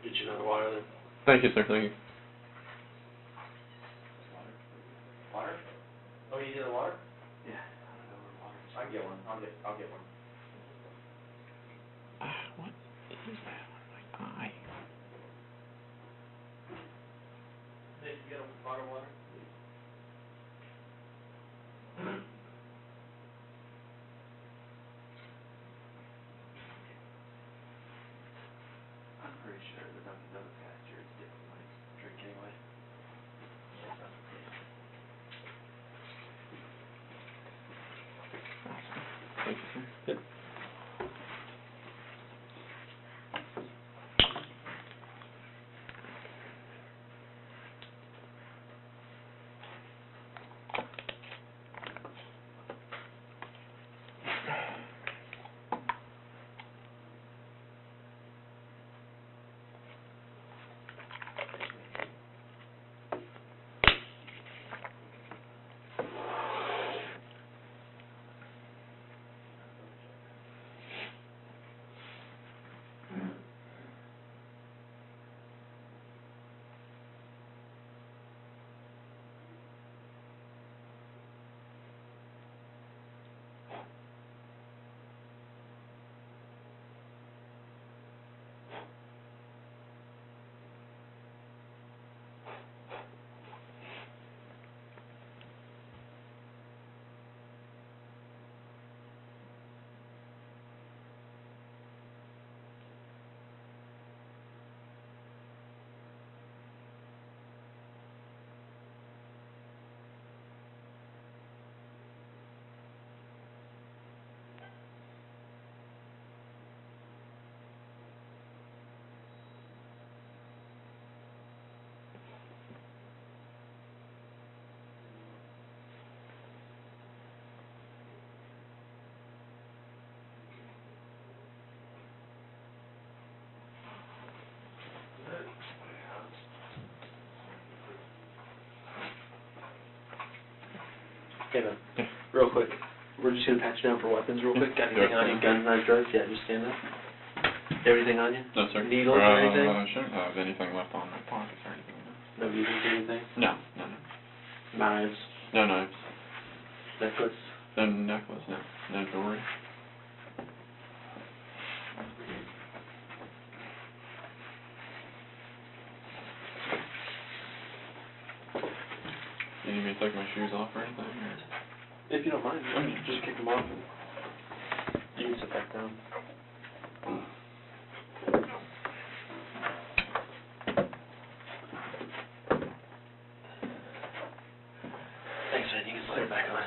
Get you another water then. Thank you, sir. Thank you. Water? Oh, you need a water? Yeah, I don't know where water is. I'll get one. I'll get one. What is that on my eye? Nick, you got a bottle of water? I'm pretty sure the Dunkin' Donuts caster is different when it's drink anyway. Thank you, sir. Good. Hey man, real quick, we're just gonna pat you down for weapons real quick. Got anything on you? Guns, knives, drugs? Yeah, just stand up. Everything on you? No, sir. Needles or anything? I shouldn't have anything left on my pockets or anything. No needles or anything? No. Knives? No knives. Necklace? No necklace, no. No jewelry. You need me to take my shoes off or anything? Or? If you don't mind, just kick them off and you can sit back down. Thanks, man. You can slide it back on.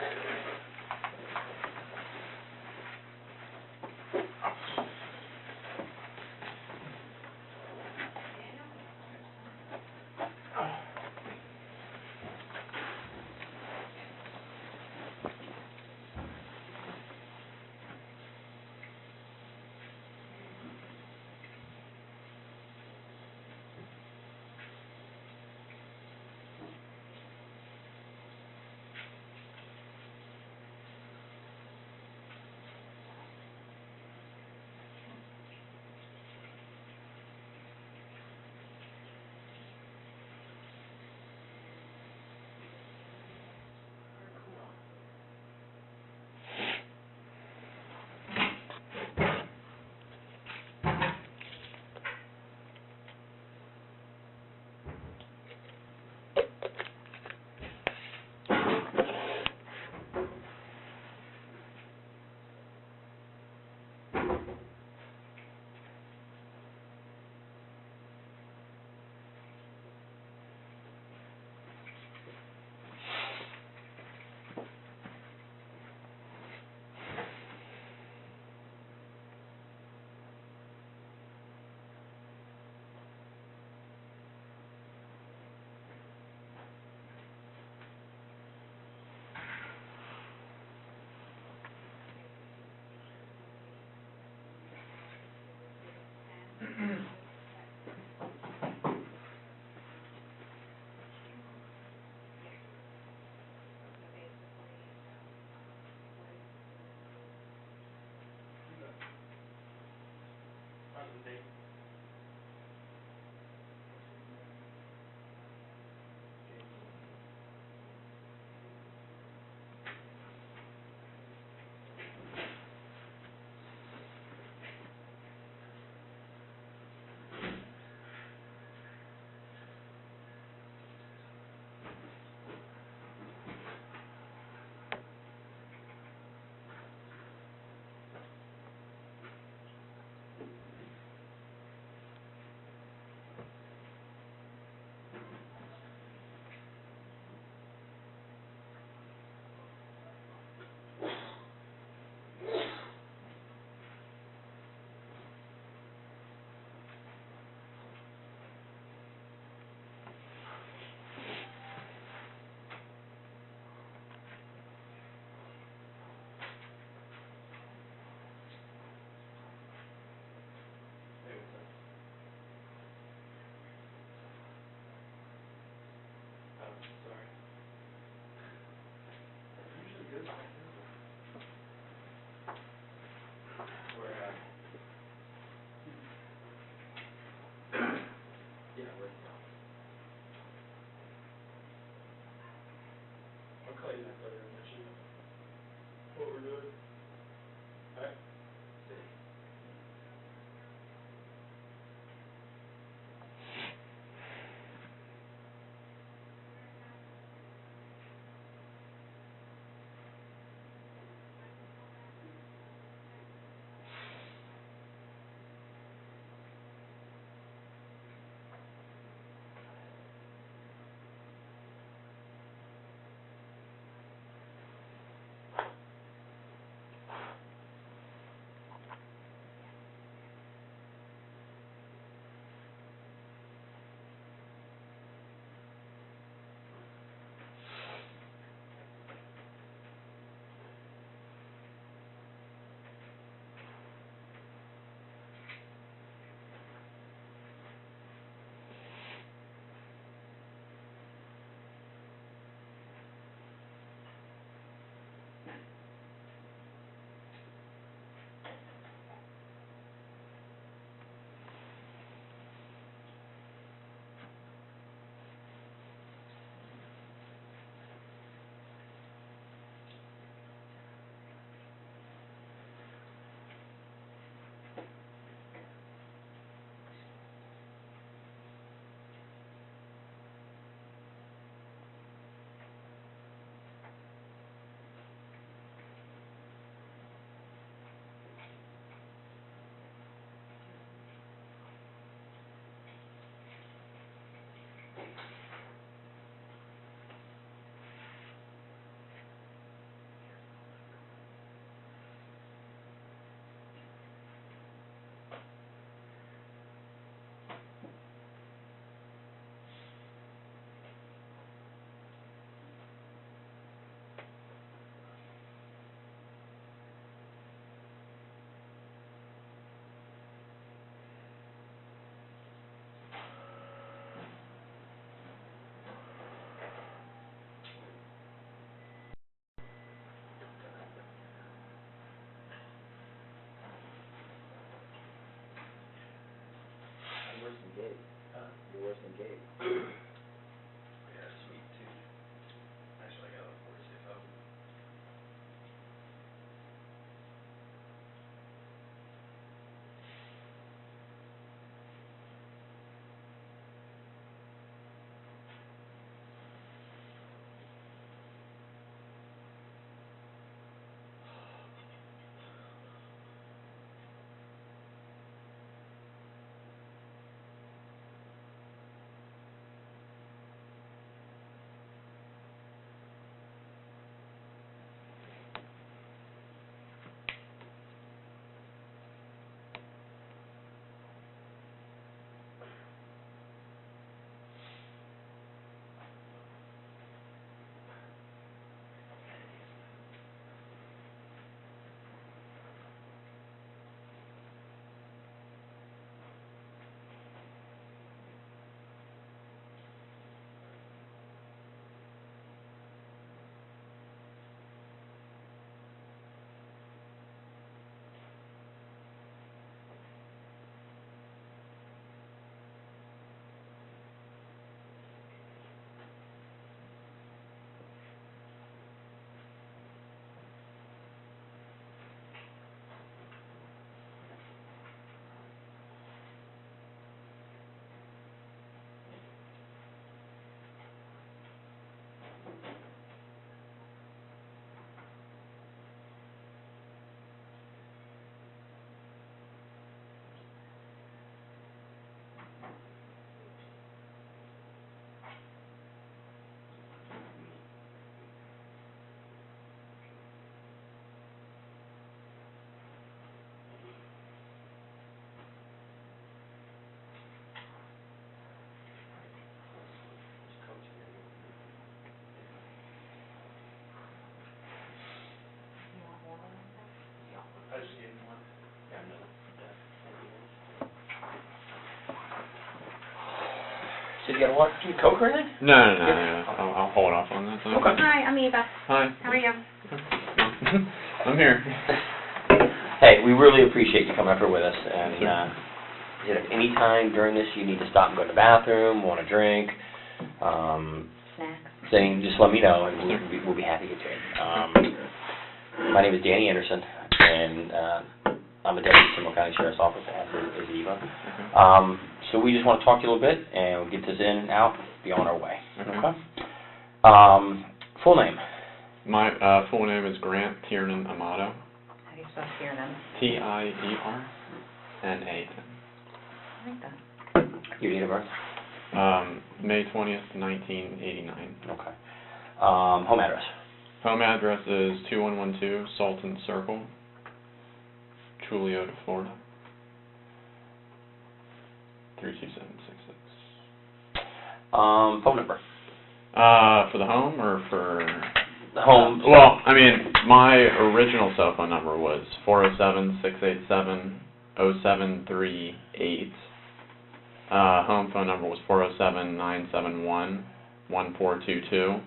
So you got a Coke or anything? No. I'll hold off on that. Though. Okay. Hi, I'm Eva. Hi. How are you? I'm here. Hey, we really appreciate you coming up here with us, and Sure. if any time during this you need to stop and go to the bathroom, want a drink, Snacks. then just let me know, and Sure. we'll be happy to get you in. My name is Danny Anderson, and I'm a deputy Seminole County Sheriff's Office, as is Eva. Okay. So we just want to talk to you a little bit, and we'll get this in and out, be on our way. Okay. Full name? My full name is Grant Tiernan Amato. How do you spell Tiernan? Tiernan. I like that. Your date of birth? May 20th, 1989. Okay. Home address? Home address is 2112 Salton Circle, Chuluota, Florida. 32766. Phone number? For the home or for... The home. Well, I mean, my original cell phone number was 407-687-0738. Home phone number was 407-971-1422.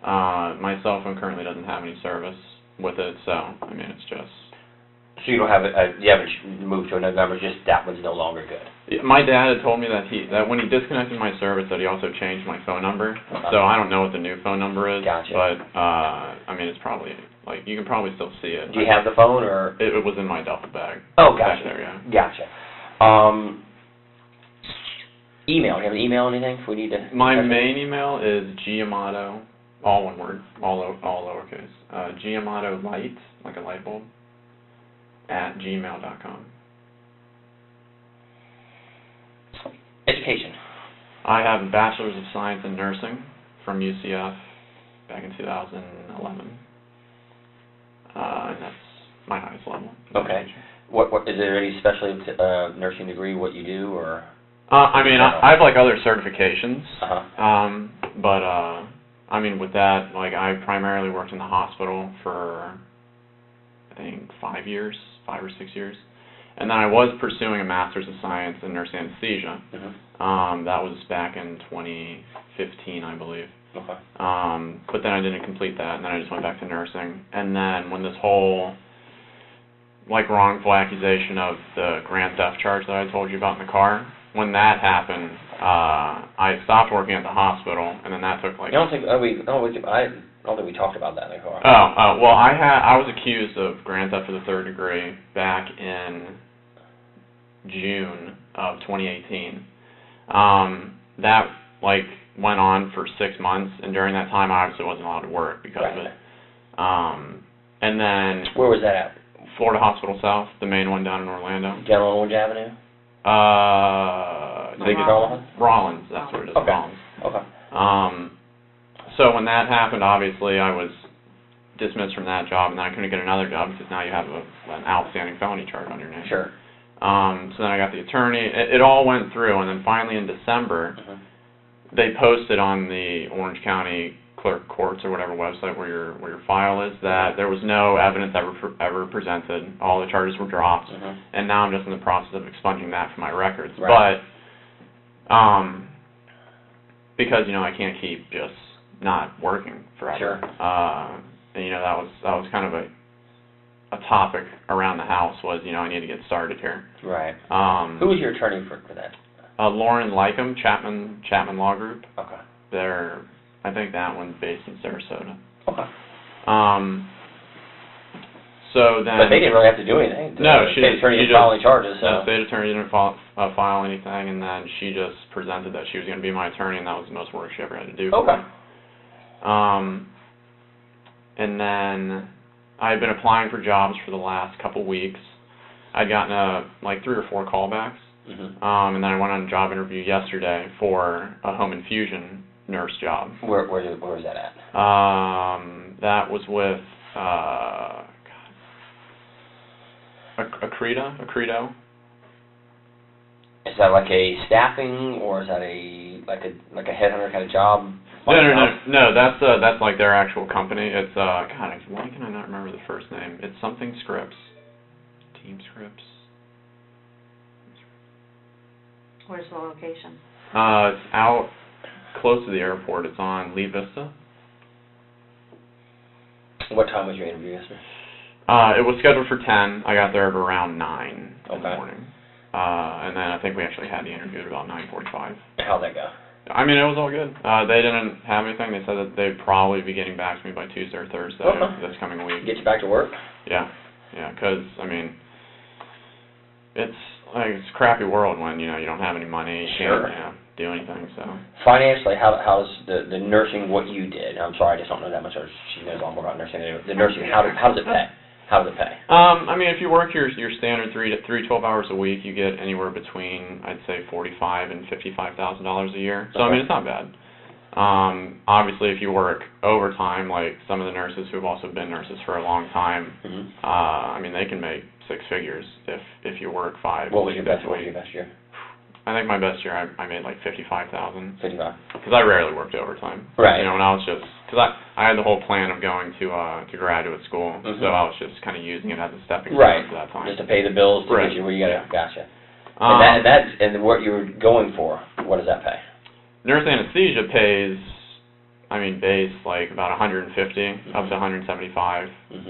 My cell phone currently doesn't have any service with it, so, I mean, it's just... So you don't have you haven't moved to another number, just that one's no longer good. My dad had told me that when he disconnected my service that he also changed my phone number. So I don't know what the new phone number is. Gotcha. But I mean, it's probably like you can probably still see it. Do you have the phone or? It was in my duffel bag. Oh, gotcha. Back there, yeah. Gotcha. Email. Do you have an email or anything? If we need to. My main email is gamato, all one word, all lowercase. Gamato light, like a light bulb, @gmail.com. Education. I have a Bachelor's of Science in Nursing from UCF back in 2011. And that's my highest level. Okay. What is there any special nursing degree? What you do or? I mean, I have like other certifications. But I mean, with that, like I primarily worked in the hospital for I think 5 or 6 years. And then I was pursuing a Master's of Science in Nurse Anesthesia. That was back in 2015, I believe. Okay. But then I didn't complete that, and then I just went back to nursing. And then when this whole, like, wrongful accusation of the grand theft charge that I told you about in the car, when that happened, I stopped working at the hospital, and then that took, like... I don't think we talked about that in the car. Well, I was accused of grand theft of the third degree back in June of 2018. That, like, went on for 6 months, and during that time, I obviously wasn't allowed to work because of it. And then... Where was that at? Florida Hospital South, the main one down in Orlando. Down on Orange Avenue? Rollins, that's what it is, okay. Rollins. Okay. So when that happened, obviously, I was dismissed from that job, and then I couldn't get another job because now you have an outstanding felony charge on your name. Sure. So then I got the attorney. It all went through, and then finally in December, they posted on the Orange County Clerk Courts or whatever website where your file is that there was no evidence ever presented. All the charges were dropped, and now I'm just in the process of expunging that from my records. Right. But because I can't keep just not working forever. Sure. And that was kind of a topic around the house was I need to get started here. Right. Who was your attorney for that? Lauren Lycum, Chapman Law Group. Okay. I think that one's based in Sarasota. Okay. So then. But they didn't really have to do anything. No, the state attorney didn't file any charges. So. No, state attorney didn't file anything, and then she just presented that she was going to be my attorney, and that was the most work she ever had to do. Okay. And then I had been applying for jobs for the last couple weeks. I'd gotten like 3 or 4 callbacks, and then I went on a job interview yesterday for a home infusion nurse job. Where was that at? That was with Acredo. Is that like a staffing, or is that like a headhunter kind of job? No. That's like their actual company. It's God, why can I not remember the first name? It's something Scripts. Team Scripts. Where's the location? It's out close to the airport. It's on Lee Vista. What time was your interview yesterday? It was scheduled for 10. I got there at around 9 in the Okay. morning. And then I think we actually had the interview at about 9:45. How'd that go? I mean, it was all good. They didn't have anything. They said that they'd probably be getting back to me by Tuesday or Thursday this coming week. Get you back to work? Yeah, because I mean, it's a crappy world when you don't have any money, you can't do anything. So financially, how's the nursing what you did? I'm sorry, I just don't know that much. Or she knows a lot more about nursing. The nursing, how does it pay? How does it pay? I mean, if you work your standard 12 hours a week, you get anywhere between, I'd say, $45,000 and $55,000 a year. So I mean, it's not bad. Obviously, if you work overtime, like some of the nurses who've also been nurses for a long time, I mean, they can make 6 figures if you work 5. What was your best year? I think my best year I made like $55,000. 55. Because I rarely worked overtime. Right. When I was because I had the whole plan of going to graduate school, so I was just kind of using it as a stepping stone for that time. Just to pay the bills to get you where you gotta. Gotcha. And what you were going for, what does that pay? Nurse anesthesia pays, I mean, base like about 150 up to 175.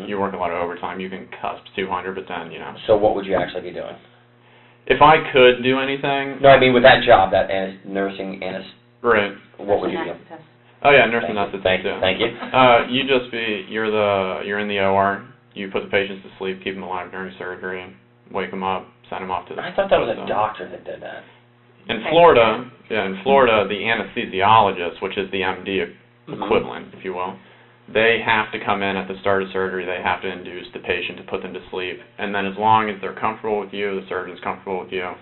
You work a lot of overtime, you can cusp 200, but then So what would you actually be doing? If I could do anything. No, I mean with that job, that nursing Right. What would you do? Oh yeah, nurse anesthetist. Thank you. You're in the OR. You put the patients to sleep, keep them alive during surgery, wake them up, send them off to the. I thought that was a doctor that did that. In Florida, the anesthesiologist, which is the MD equivalent, if you will, they have to come in at the start of surgery. They have to induce the patient to put them to sleep, and then as long as they're comfortable with you, the surgeon's comfortable with you,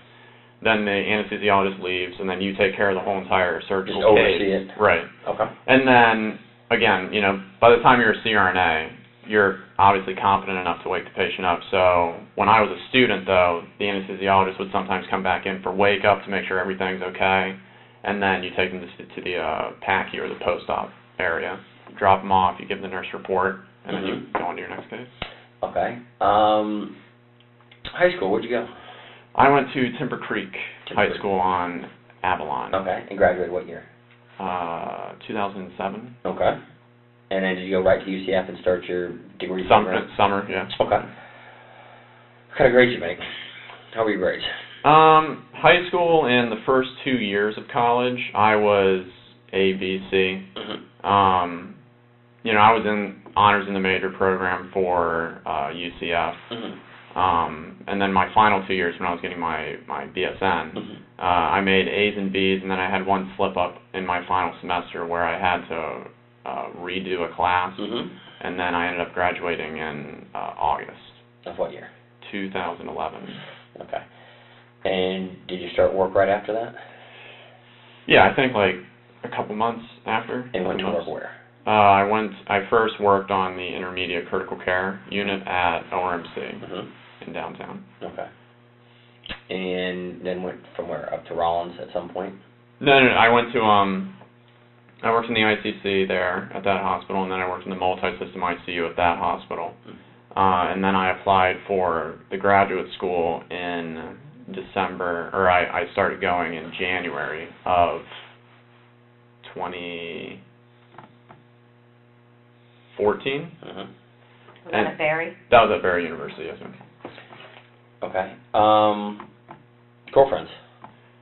then the anesthesiologist leaves, and then you take care of the whole entire surgical Just case. oversee it. Right. Okay. And then again, by the time you're a CRNA, you're obviously competent enough to wake the patient up. So when I was a student, though, the anesthesiologist would sometimes come back in for wake up to make sure everything's okay, and then you take them to the PACU or the post-op area, drop them off, you give the nurse report, and then you go on to your next case. Okay. High school, where'd you go? I went to Timber Creek High School on Avalon. Okay. And graduated what year? 2007. Okay. And then did you go right to UCF and start your degree program? Summer, yeah. Okay. What kind of grades you make? How were your grades? High school and the first 2 years of college, I was A, B, C. I was in honors in the major program for UCF. And then my final 2 years when I was getting my BSN, I made A's and B's, and then I had one slip up in my final semester where I had to redo a class, and then I ended up graduating in August. Of what year? 2011. Okay. And did you start work right after that? Yeah, I think like a couple months after. And went to work where? I first worked on the intermediate critical care unit at ORMC in downtown. Okay. And then went from where? Up to Rollins at some point? No, I went to I worked in the ICC there at that hospital, and then I worked in the multi-system ICU at that hospital. And then I applied for the graduate school in December, or I started going in January of 2014. Was that at Barry? That was at Barry University, yes, ma'am. Okay. Girlfriends?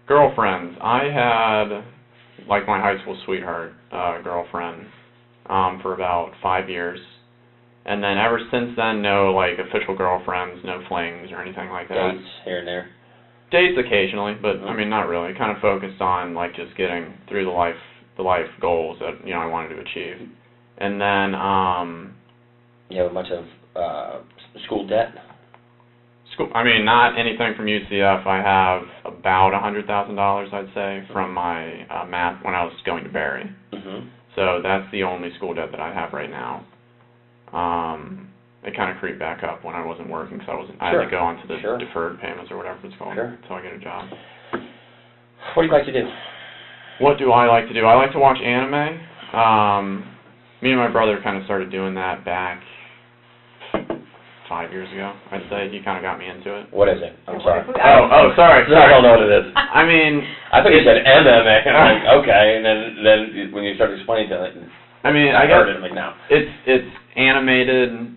Girlfriends. I had, like my high school sweetheart, girlfriend for about 5 years. And then ever since then, no like official girlfriends, no flings or anything like that. Dates here and there? Dates occasionally, but I mean not really. Kind of focused on like just getting through the life goals that I wanted to achieve. And then you have a bunch of school debt? I mean, not anything from UCF. I have about $100,000, I'd say, from my math when I was going to Barry. So that's the only school debt that I have right now. It kind of creeped back up when I wasn't working, so I had to go on to the deferred payments or whatever it's called until I get a job. What do you like to do? What do I like to do? I like to watch anime. Me and my brother kind of started doing that back 5 years ago, I'd say. He kind of got me into it. What is it? I'm sorry. Oh, sorry. I don't know what it is. I mean... I thought you said MMA. I'm like, okay, and then when you started explaining to it, I heard it, I'm like, no. It's animated.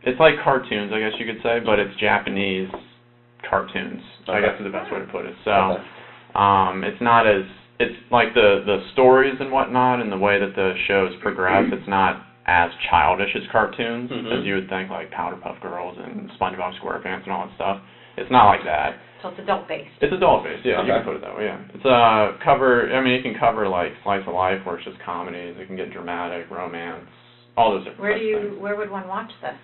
It's like cartoons, I guess you could say, but it's Japanese cartoons. I guess is the best way to put it. So, it's not as, it's like the stories and whatnot, and the way that the shows progress. It's not as childish as cartoons as you would think, like Powerpuff Girls and SpongeBob SquarePants and all that stuff. It's not like that. So it's adult-based. It's adult-based, yeah, you can put it that way, yeah. It's it can cover like slice of life, where it's just comedies. It can get dramatic, romance, all those different things. Where would one watch this?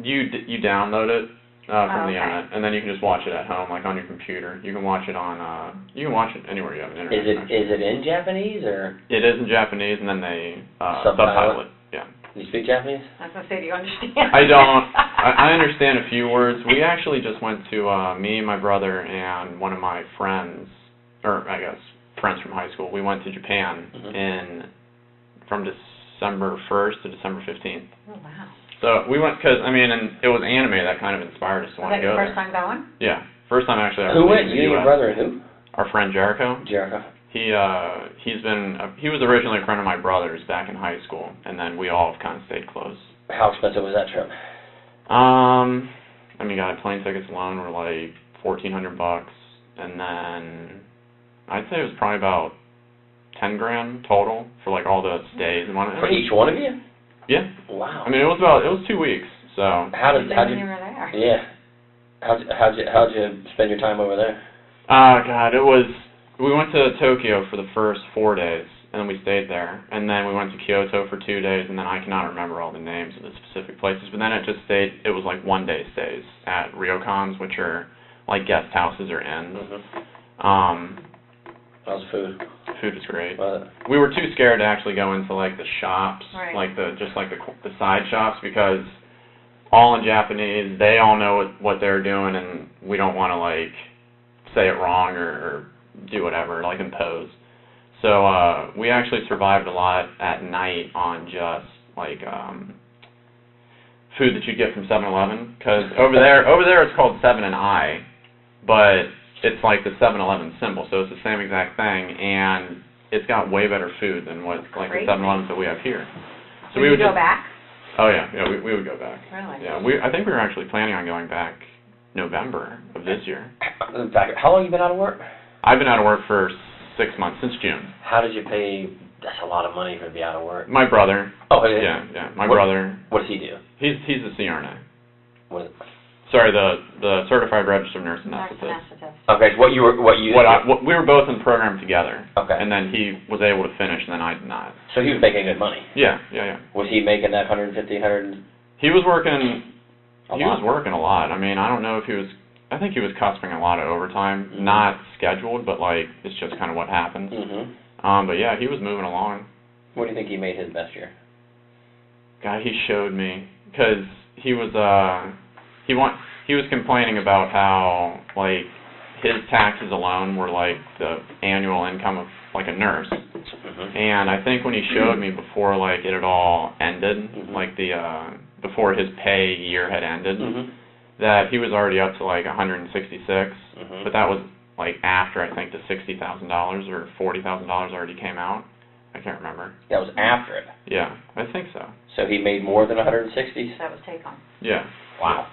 You download it from the internet, and then you can just watch it at home, like on your computer. You can watch it on, you can watch it anywhere you have an internet. Is it in Japanese, or? It is in Japanese, and then they subtitle it. Yeah. Do you speak Japanese? I was going to say, do you understand? I don't. I understand a few words. We actually just went to, me, my brother, and one of my friends, or I guess friends from high school, we went to Japan from December 1st to December 15th. Oh, wow. So we went, because, and it was anime that kind of inspired us to want to go there. Was that your first time going? Yeah. First time actually ever. Who went? You and your brother and who? Our friend Jericho. Jericho. He was originally a friend of my brother's back in high school, and then we all have kind of stayed close. How expensive was that trip? God, plane tickets alone were like $1,400, and then I'd say it was probably about $10,000 total for like all the stays and whatnot. For each one of you? Yeah. Wow. It was 2 weeks, so. How'd you when you were there? Yeah. How'd you spend your time over there? We went to Tokyo for the first 4 days, and then we stayed there, and then we went to Kyoto for 2 days, and then I cannot remember all the names of the specific places, but then it was like 1 day stays at ryokans, which are like guest houses or inns. How's the food? Food is great. We were too scared to actually go into like the shops, like the side shops, because all in Japanese, they all know what they're doing, and we don't want to like say it wrong or do whatever, like impose. So we actually survived a lot at night on just like food that you get from 7-Eleven, because over there it's called 7 and I, but it's like the 7-Eleven symbol, so it's the same exact thing, and it's got way better food than what like the 7-Elevens that we have here. So we would go back? Oh yeah, we would go back. Really? Yeah, I think we were actually planning on going back November of this year. How long have you been out of work? I've been out of work for 6 months, since June. How did you pay? That's a lot of money for to be out of work. My brother. Oh, yeah. My brother. What does he do? He's a CRNA. What? Sorry, the certified registered nurse anesthetist. Okay, so we were both in the program together. Okay. And then he was able to finish, and then I did not. So he was making good money. Yeah. Was he making that 150, 100? He was working. He was working a lot. I don't know if he was. I think he was cusping a lot of overtime, not scheduled, but like it's just kind of what happens. But yeah, he was moving along. What do you think he made his best year? God, he showed me, because he was complaining about how like his taxes alone were like the annual income of like a nurse. And I think when he showed me before like it had all ended, like before his pay year had ended, that he was already up to like 166, but that was like after I think the $60,000 or $40,000 already came out. I can't remember. That was after it? Yeah, I think so. So he made more than 160? That was take home. Yeah. Wow.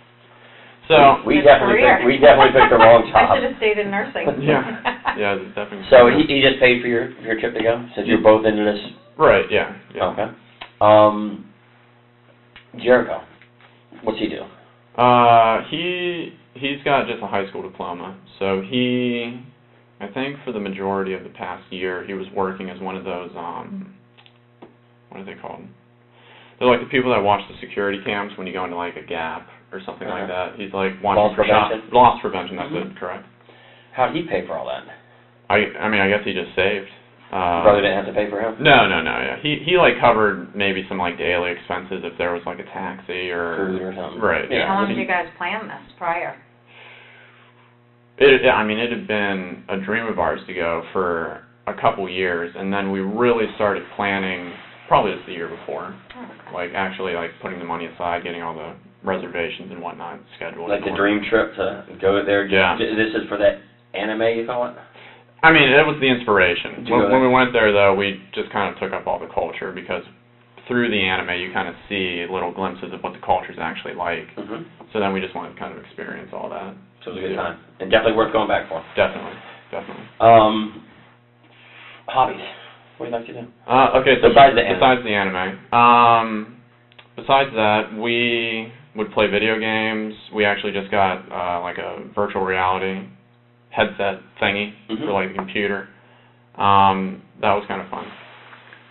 So we definitely picked the wrong job. I should have stayed in nursing. Yeah, definitely. So he just paid for your trip to go, since you're both into this? Right, yeah. Okay. Jericho, what's he do? He's got just a high school diploma, so I think for the majority of the past year, he was working as one of those, what are they called? They're like the people that watch the security cams when you go into like a Gap or something like that. He's like watching for loss prevention. That's it, correct. How did he pay for all that? I guess he just saved. Your brother didn't have to pay for him? No, yeah. He like covered maybe some like daily expenses if there was like a taxi or food or something. Right. Yeah. How long did you guys plan this prior? It had been a dream of ours to go for a couple years, and then we really started planning probably just the year before. Like actually like putting the money aside, getting all the reservations and whatnot scheduled. Like the dream trip to go there? Yeah. This is for that anime, you call it? I mean, it was the inspiration. Did you go When there? we went there, though, we just kind of took up all the culture because through the anime, you kind of see little glimpses of what the culture's actually like. Mm-hmm. So then we just wanted to kind of experience all that. So it was a good time. And definitely worth going back for. Definitely. Hobbies. What do you like to do? Okay, so Besides the anime. Besides that, we would play video games. We actually just got like a virtual reality headset thingy Mhm. for like the computer. That was kind of fun.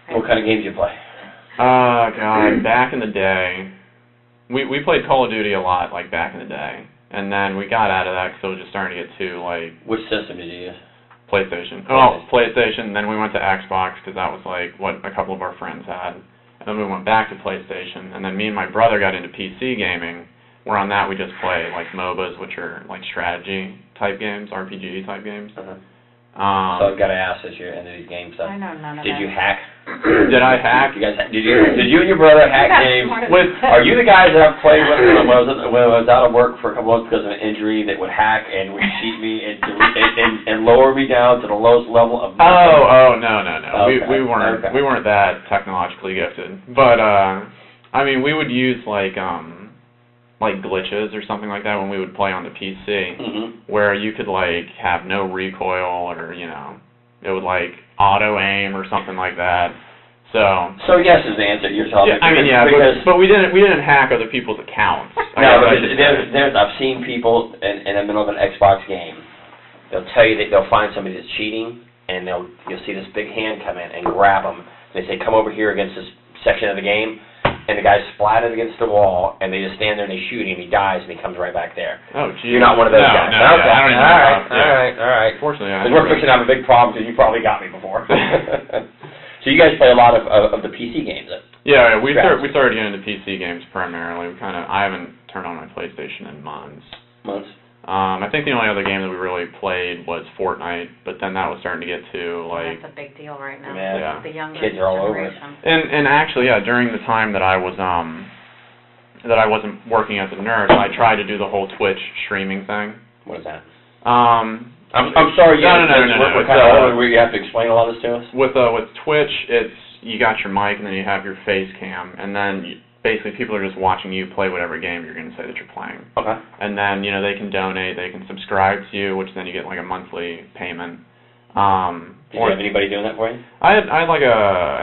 What kind of games do you play? God, back in the day, we played Call of Duty a lot, like back in the day, and then we got out of that because it was just starting to get too like Which system did you use? PlayStation. Oh, PlayStation. Then we went to Xbox because that was like what a couple of our friends had. And then we went back to PlayStation. And then me and my brother got into PC gaming. Where on that we just play like MOBAs, which are like strategy type games, RPG type games. So I've got to ask as you're into these game stuff. I know none of Did that. you hack? Did I hack? You guys, did you and your brother hack games? With Are you the guys that I've played with when I was out of work for a couple months because of an injury that would hack and would cheat me and lower me down to the lowest level of nothing? Oh no. Okay, We weren't okay. we weren't that technologically gifted. But I mean we would use like glitches or something like that when we would play on the PC, where you could like have no recoil or it would like auto aim or something like that. So yes is the answer to your yeah, I mean because but we didn't hack other people's accounts. no, but there's I've seen people in the middle of an Xbox game. They'll tell you that they'll find somebody that's cheating, and you'll see this big hand come in and grab them. They say, "Come over here against this section of the game," and the guy's splatted against the wall, and they just stand there and they shoot him. He dies, and he comes right back there. Oh, geez. You're not one of those no, guys. No, Okay. I don't even All right. Fortunately, I Because we're fixing to have a big problem because you probably got me before. So you guys play a lot of the PC games then? Yeah, we started getting into PC games primarily. I haven't turned on my PlayStation in months. I think the only other game that we really played was Fortnite, but then that was starting to get to like. That's a big deal right now. Yeah. The younger Kids are all over it. generation. And actually, yeah, during the time that I was that I wasn't working as a nurse, I tried to do the whole Twitch streaming thing. What is that? I'm sorry. No. We're kind of older where you have to explain a lot of this to us. With Twitch, it's you got your mic and then you have your face cam, and then basically people are just watching you play whatever game you're going to say that you're playing. Okay. And then they can donate, they can subscribe to you, which then you get like a monthly payment. Did you have anybody doing that for you? I had I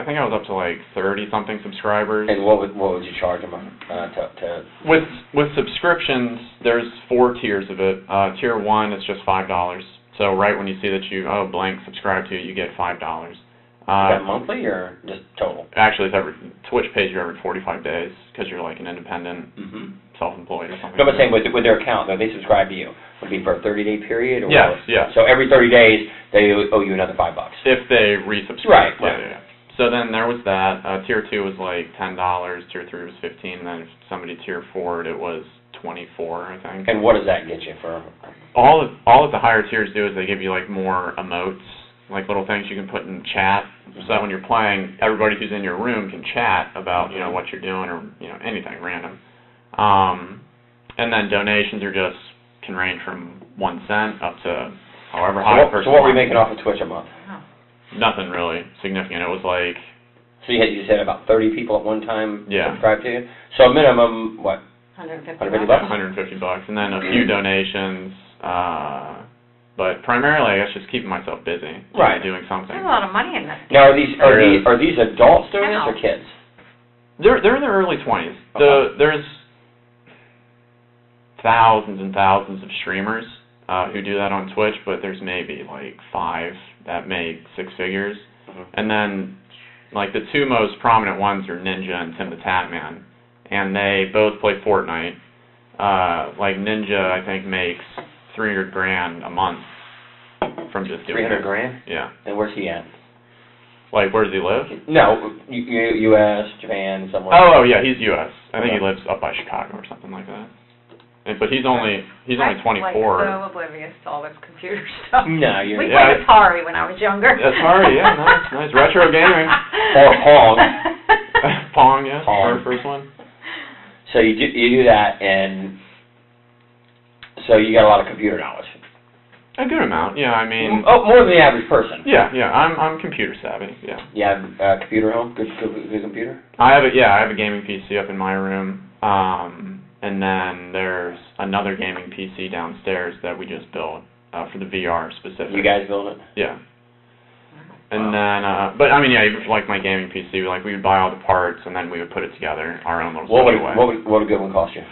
think I was up to like 30-something subscribers. And what would you charge them to? With subscriptions, there's 4 tiers of it. Tier 1 is just $5. So right when you see that you blank subscribe to it, you get $5. Is that monthly or just total? Actually, Twitch pays you every 45 days because you're like an independent, self-employed or something. No, but saying with their account, though, they subscribe to you. Would it be for a 30-day period? Or Yes. So every 30 days, they owe you another $5. If they resubscribe. Right. Yeah. So then there was that. Tier 2 was like $10. Tier 3 was $15. And then if somebody tier 4'd, it was $24, I think. And what does that get you for? All that the higher tiers do is they give you like more emotes, like little things you can put in chat, so that when you're playing, everybody who's in your room can chat about what you're doing or anything random. And then donations can range from 1 cent up to however high a person. So what were you making off of Twitch a month? Nothing really significant. It was like. So you said about 30 people at one time subscribed to you. So a minimum what? $150. $150, and then a few donations. But primarily, I guess just keeping myself busy, doing something. There's a lot of money in this. Now, are these adults doing this or kids? They're in their early 20s. Okay. There's thousands and thousands of streamers who do that on Twitch, but there's maybe like 5 that make 6 figures. And then like the 2 most prominent ones are Ninja and Tim the Tatman, and they both play Fortnite. Like Ninja, I think, makes $300,000 a month from just doing it. $300,000? Yeah. And where's he at? Like, where does he live? No, U.S., Japan, somewhere. Oh, yeah, he's U.S. I think he lives up by Chicago or something like that. But he's only 24. I'm like so oblivious to all this computer stuff. No, we played Atari when I was younger. Atari, yeah, nice. Retro gaming. Or Pong. Pong, yeah. Pong. First one. So you do that, and so you got a lot of computer knowledge. A good amount, yeah. I mean. Oh, more than the average person. Yeah. I'm computer savvy. Yeah. You have a computer at home? Good computer? I have a gaming PC up in my room. And then there's another gaming PC downstairs that we just built for the VR specific. You guys build it? Yeah. And then, but I mean, yeah, even for like my gaming PC, like we would buy all the parts and then we would put it together our own little studio way. What would a good one cost you?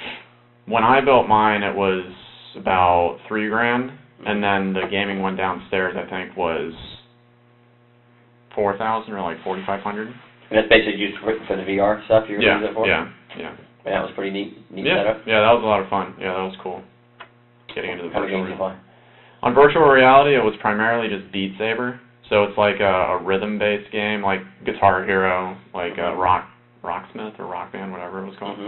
When I built mine, it was about $3,000, and then the gaming one downstairs, I think, was $4,000 or like $4,500. And that's basically used for the VR stuff you're going to use it for? Yeah. And that was pretty neat setup? Yeah, that was a lot of fun. Yeah, that was cool. Getting into the How many virtual games you play? On virtual reality, it was primarily just Beat Saber. So it's like a rhythm-based game, like Guitar Hero, like Rocksmith or Rock Band, whatever it was called.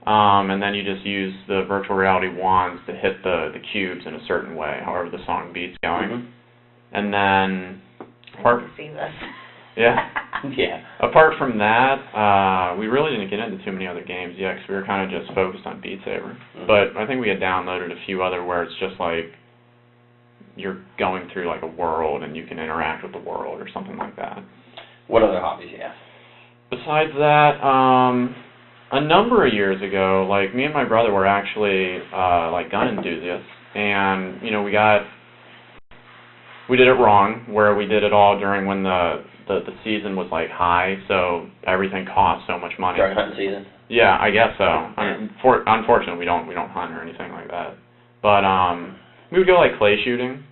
And then you just use the virtual reality wands to hit the cubes in a certain way, however the song beat's going. And then, I need to see this. Yeah. Yeah. Apart from that, we really didn't get into too many other games yet, because we were kind of just focused on Beat Saber. But I think we had downloaded a few other where it's just like you're going through like a world and you can interact with the world or something like that. What other hobbies do you have? Besides that, a number of years ago, like me and my brother were actually like gun enthusiasts, and you know we did it wrong, where we did it all during when the season was like high, so everything cost so much money. During hunting season? Yeah, I guess so. I mean, unfortunately, we don't hunt or anything like that. But we would go like clay shooting.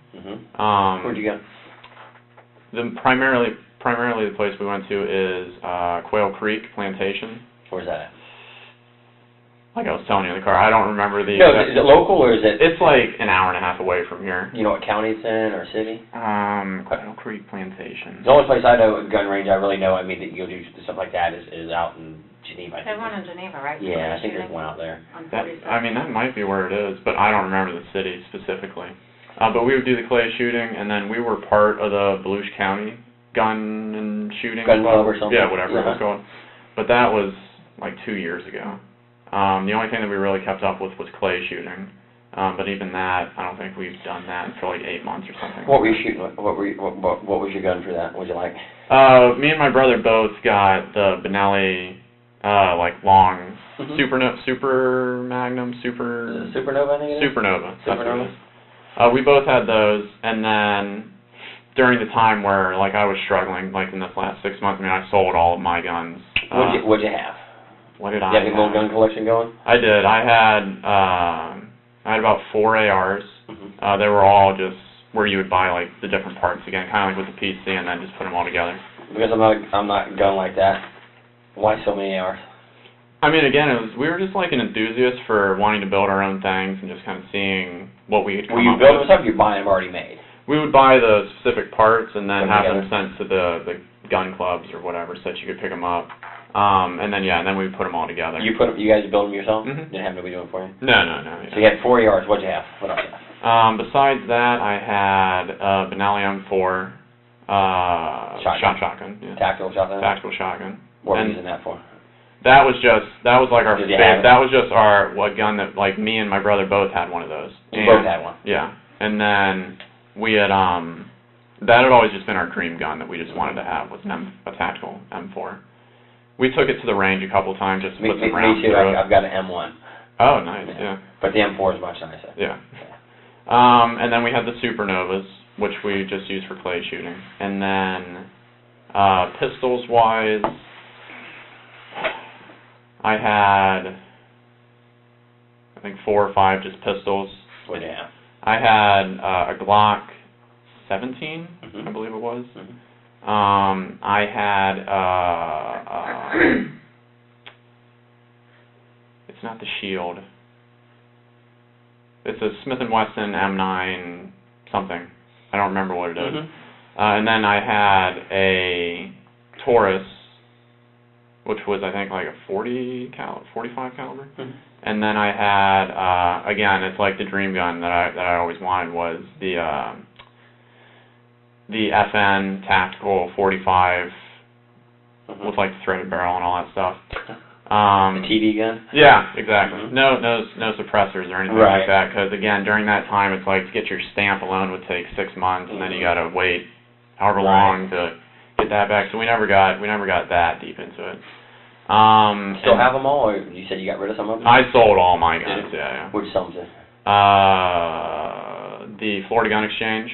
Where'd you go? Primarily the place we went to is Quail Creek Plantation. Where's that at? Like I was telling you in the car, I don't remember the. No, is it local or is it? It's like an hour and a half away from here. You know what county it's in or city? Quail Creek Plantation. The only place I know, a gun range I really know, I mean, that you'll do stuff like that is out in Geneva. There's one in Geneva, right? Yeah, I think there's one out there. I mean, that might be where it is, but I don't remember the city specifically. But we would do the clay shooting, and then we were part of the Volusia County gun and shooting Gun club or something? Yeah, whatever it was called. But that was like 2 years ago. The only thing that we really kept up with was clay shooting. But even that, I don't think we've done that for like 8 months or something. What were you shooting with? What was your gun for that? What did you like? Me and my brother both got the Benelli, like long Super Magnum, Supernova, I think it is? Supernova. That's what it is. We both had those, and then during the time where like I was struggling, like in this last 6 months, I mean, I sold all of my guns. What'd you have? What did I have? You have a little gun collection going? I did. I had about 4 ARs. They were all just where you would buy like the different parts again, kind of like with the PC, and then just put them all together. Because I'm not gun like that. Why so many ARs? I mean, again, we were just like an enthusiast for wanting to build our own things and just kind of seeing what we could come up with. Were you building stuff, or you buy them already made? We would buy the specific parts and then have them sent to the gun clubs or whatever, so that you could pick them up. And then we would put them all together. You guys build them yourself? Didn't have nobody do it for you? No. Yeah. So you had 4 ARs. What'd you have? What else? Besides that, I had Benelli M4 shotgun. Yeah. Tactical shotgun. Tactical shotgun. What were you using that for? That was like our favorite. That was just our gun that like me and my brother both had one of those. You both had one. Yeah, and then we had that had always just been our dream gun that we just wanted to have, was a tactical M4. We took it to the range a couple times just to put some rounds through it. I've got an M1. Oh, nice. Yeah. But the M4 is much nicer. Yeah. And then we had the Supernovas, which we just used for clay shooting, and then pistols wise. I had, I think 4 or 5 just pistols. What did you have? I had a Glock 17, I believe it was. I had, it's not the Shield. It's a Smith & Wesson M9 something. I don't remember what it is. And then I had a Taurus, which was, I think, like a 45 caliber. And then I had, again, it's like the dream gun that I always wanted, was the FN Tactical 45 with like the threaded barrel and all that stuff. The TV gun? Yeah, exactly. Mhm. No suppressors or anything Right. like that, because again, during that time, it's like to get your stamp alone would take 6 months, and then you gotta wait however long to get that back. So we never got that deep into it. Still have them all, or you said you got rid of some of them? I sold all my guns. Yeah. Which some did? The Florida Gun Exchange.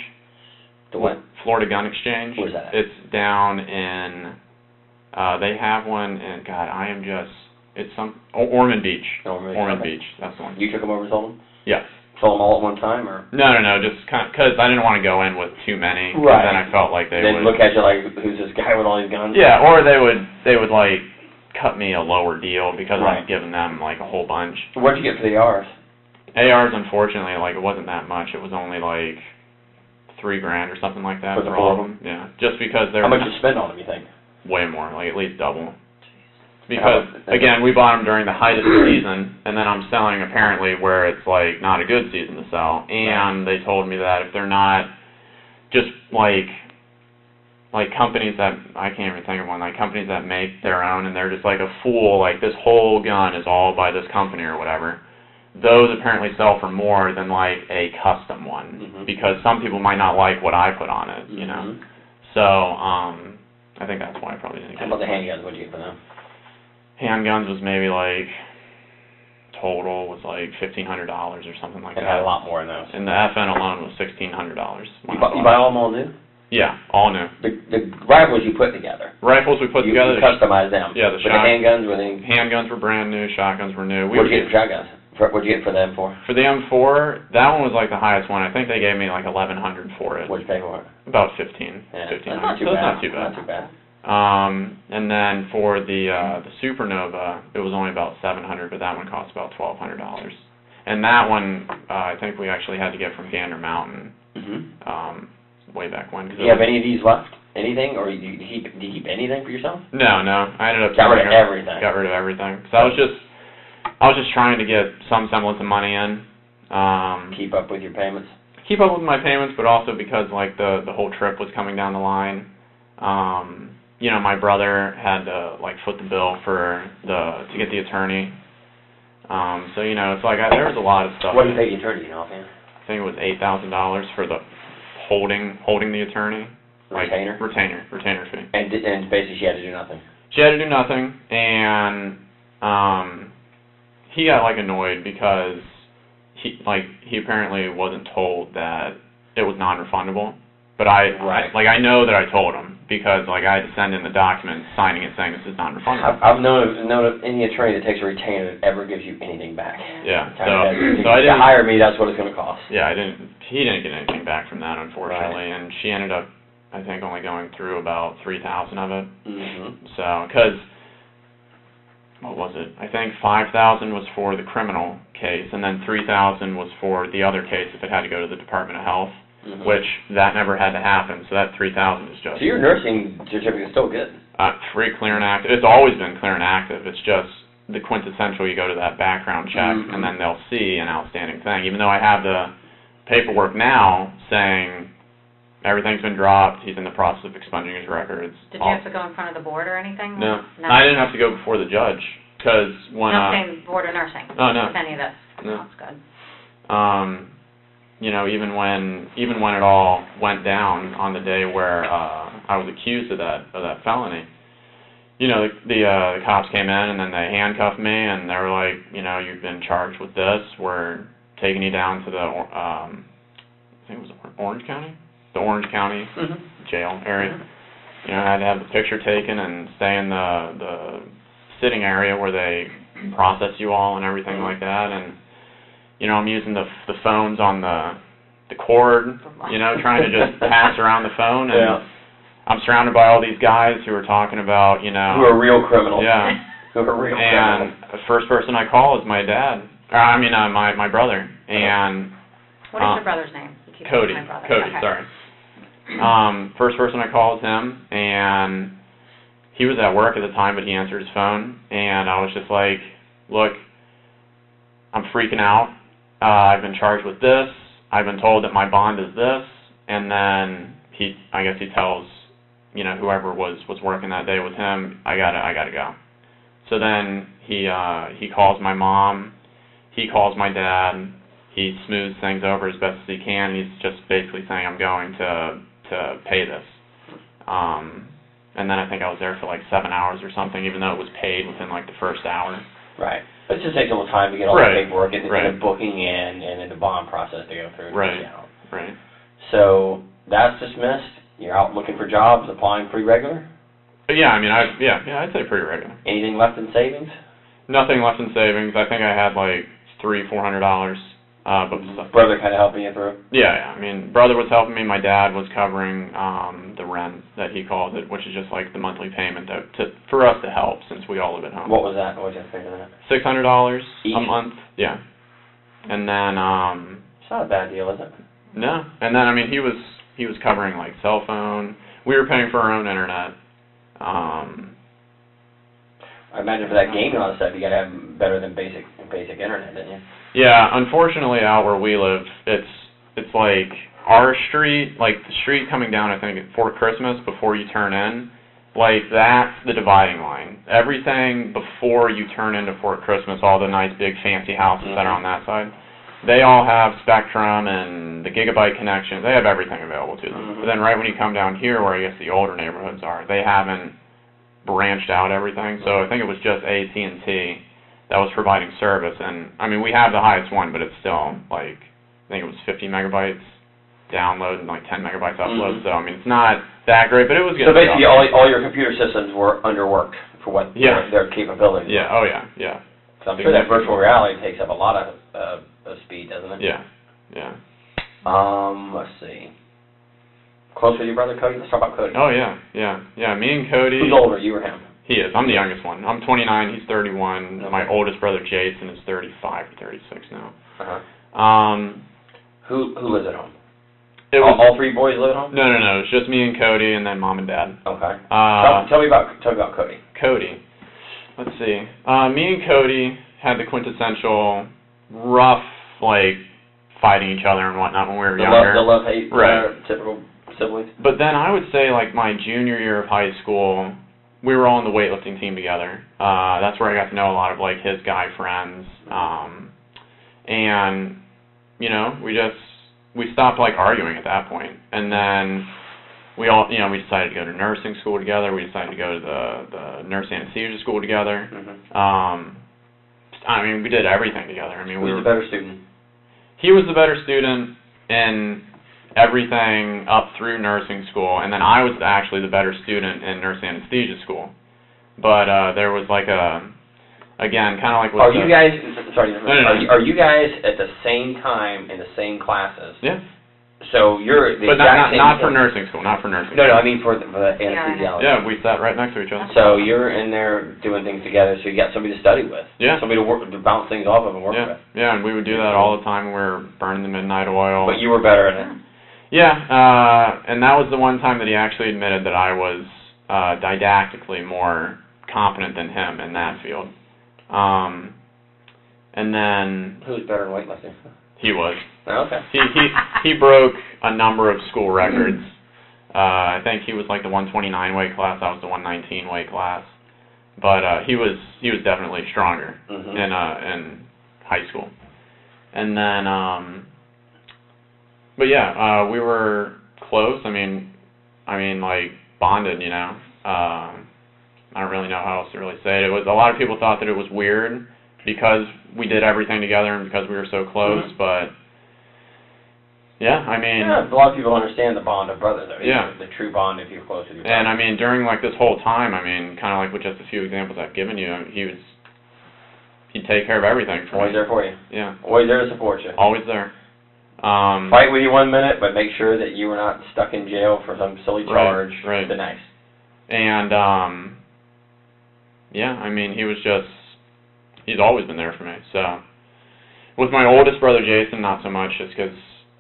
The what? Florida Gun Exchange. Where's that at? It's down in. They have one in. God, I am just. It's some Ormond Beach. Ormond Beach. That's the one. You took them over and sold them? Yes. Sold them all at one time, or? No, just kind of because I didn't want to go in with too many. Right. Then I felt like they They'd would look at you like, who's this guy with all these guns? Yeah, or they would like cut me a lower deal because Right. I'm giving them like a whole bunch. What'd you get for the ARs? ARs, unfortunately, like it wasn't that much. It was only like $3,000 or something like that For the all of four? them. Yeah, just because they're How much you spend on them, you think? way more, like at least double. Because again, we bought them during the height of the season, and then I'm selling apparently where it's like not a good season to sell. And they told me that if they're not just like companies that I can't even think of one, like companies that make their own, and they're just like a fool, like this whole gun is all by this company or whatever. Those apparently sell for more than like a custom one, because some people might not like what I put on it, you know. So I think that's why I probably didn't get it. How about the handguns? What'd you get for them? Handguns was maybe like total was like $1,500 or something like It that. had a lot more in those. And the FN alone was $1,600. You buy all them all new? Yeah, all new. The rifles you put together. Rifles we put together. You customized them. Yeah, the But the handguns were they? Handguns were brand new. Shotguns were new. What'd you get for shotguns? What'd you get for the M4? For the M4, that one was like the highest one. I think they gave me like $1,100 for it. What'd you pay for it? About 15. Yeah, 1500. that's not too So bad. Not too bad. Not too bad. And then for the Supernova, it was only about $700, but that one cost about $1,200. And that one, I think we actually had to get from Gander Mountain, way back when. Do you have any of these left? Anything, or do you keep anything for yourself? No. I ended up got rid of everything. Got rid of everything. So I was just trying to get some semblance of money in. Keep up with your payments. Keep up with my payments, but also because like the whole trip was coming down the line. You know, my brother had to like foot the bill to get the attorney. So you know, it's like there was a lot of stuff. What did you pay the attorney, you know, offhand? I think it was $8,000 for the holding the attorney. Retainer? Like, retainer fee. And basically she had to do nothing. She had to do nothing, and he got like annoyed because he apparently wasn't told that it was non-refundable. But I know that I told him because like I had to send in the document signing it saying this is non-refundable. I've known of any attorney that takes a retainer that ever gives you anything back. Yeah. So I didn't to hire me, that's what it's going to cost. Yeah, he didn't get anything back from that, unfortunately, and she ended up, I think, only going through about 3,000 of it. So, because what was it? I think 5,000 was for the criminal case, and then 3,000 was for the other case if it had to go to the Department of Health. Which that never had to happen, so that 3,000 is just. So your nursing certificate is still good. Free, clear, and active. It's always been clear and active. It's just the quintessential. You go to that background check, and then they'll see an outstanding thing. Even though I have the paperwork now saying everything's been dropped, he's in the process of expunging his records. Did you have to go in front of the board or anything? No. I didn't have to go before the judge because when. No, I'm saying board of nursing. Oh no. With any of this. No. That's good. You know, even when it all went down on the day where I was accused of that felony, you know, the cops came in and then they handcuffed me and they were like, you know, you've been charged with this. We're taking you down to the I think it was Orange County, the Orange County jail area. You know, I had to have the picture taken and stay in the sitting area where they process you all and everything like that. And you know, I'm using the phones on the cord, you know, trying to just pass around the phone, and I'm surrounded by all these guys who are talking about, you know... Who are real criminals. Yeah. Who are real criminals. And the first person I call is my dad. My brother. And... What is your brother's name? You keep Cody. saying my brother. Cody, Okay. sorry. First person I call is him, and he was at work at the time, but he answered his phone, and I was just like, look, I'm freaking out. I've been charged with this. I've been told that my bond is this, and then I guess he tells, you know, whoever was working that day with him, I gotta go. So then he calls my mom, he calls my dad, he smooths things over as best as he can. He's just basically saying, I'm going to pay this. And then I think I was there for like 7 hours or something, even though it was paid within like the first hour. Right. It just takes a little time to get all Right. the paperwork and Right. the booking in and then the bond process to go through. to Right. get out. Right. So that's dismissed. You're out looking for jobs, applying pretty regular. But yeah, I mean, I'd say pretty regular. Anything left in savings? Nothing left in savings. I think I had like $300-400. But Brother kind of helping you through? Yeah. I mean, brother was helping me. My dad was covering the rent, that he calls it, which is just like the monthly payment for us to help since we all live at home. What was that? What did you figure that? $600 Each? a month. Yeah. And then It's not a bad deal, is it? no. And then I mean, he was covering like cell phone. We were paying for our own internet. I imagine for that game and all that stuff, you got to have better than basic internet, didn't you? Yeah, unfortunately, out where we live, it's like our street, like the street coming down, I think, at Fort Christmas before you turn in, like that's the dividing line. Everything before you turn into Fort Christmas, all the nice big fancy houses that are on that side, they all have Spectrum and the gigabyte connection. They have everything available to them. But then right when you come down here, where I guess the older neighborhoods are, they haven't branched out everything. So I think it was just AT&T that was providing service. And I mean, we have the highest one, but it's still like, I think it was 50 megabytes download and like 10 megabytes upload. So I mean, it's not that great, but it was good. So basically, all your computer systems were underworked for what their capabilities. Yeah. Oh yeah. Yeah. So I'm sure that virtual reality takes up a lot of speed, doesn't it? Yeah. Yeah. Let's see. Close with your brother Cody? Let's talk about Cody. Oh yeah. Yeah. Me and Cody. Who's older, you or him? He is. I'm the youngest one. I'm 29. He's 31. Okay. My oldest brother Jason is 35 or 36 now. Who lives at home? It was, all three boys live at home? No. It's just me and Cody, and then mom and dad. Okay. Tell me about Cody. Cody. Let's see. Me and Cody had the quintessential rough, like fighting each other and whatnot when we were younger. The love-hate, right? Typical siblings. But then I would say, like my junior year of high school, we were all on the weightlifting team together. That's where I got to know a lot of like his guy friends, and you know, we stopped like arguing at that point, and then we all, you know, we decided to go to nursing school together. We decided to go to the nurse anesthesia school together. I mean, we did everything together. I mean, Who was the better student? He was the better student in everything up through nursing school, and then I was actually the better student in nurse anesthesia school. But there was like again, kind of like. Are you guys? Sorry. No. Are you guys at the same time in the same classes? Yeah. So you're the but exact same. not for nursing school. Not for nursing. No, school. I mean for the anesthesiology. Yeah, we sat right next to each other. So you're in there doing things together. So you got somebody to study with. Yeah. Somebody to bounce things off of and work with. Yeah, and we would do that all the time when we were burning the midnight oil. But you were better at it. Yeah, and that was the one time that he actually admitted that I was didactically more competent than him in that field. And then who's better in weightlifting? He was. Oh, okay. He broke a number of school records. I think he was like the 129 weight class. I was the 119 weight class. But he was definitely stronger in high school. And then but yeah, we were close. I mean like bonded, you know. I don't really know how else to really say it. It was, a lot of people thought that it was weird because we did everything together and because we were so close, but yeah, I mean... Yeah, a lot of people understand the bond of brothers, though. Yeah. The true bond if you're close with your brother. And I mean, during like this whole time, I mean, kind of like with just a few examples I've given you, he'd take care of everything for Always me. there for you. Yeah. Always there to support you. Always there. Fight with you 1 minute, but make sure that you were not stuck in jail for some silly charge right. the next. And, yeah, I mean, he's always been there for me, so. With my oldest brother, Jason, not so much, just because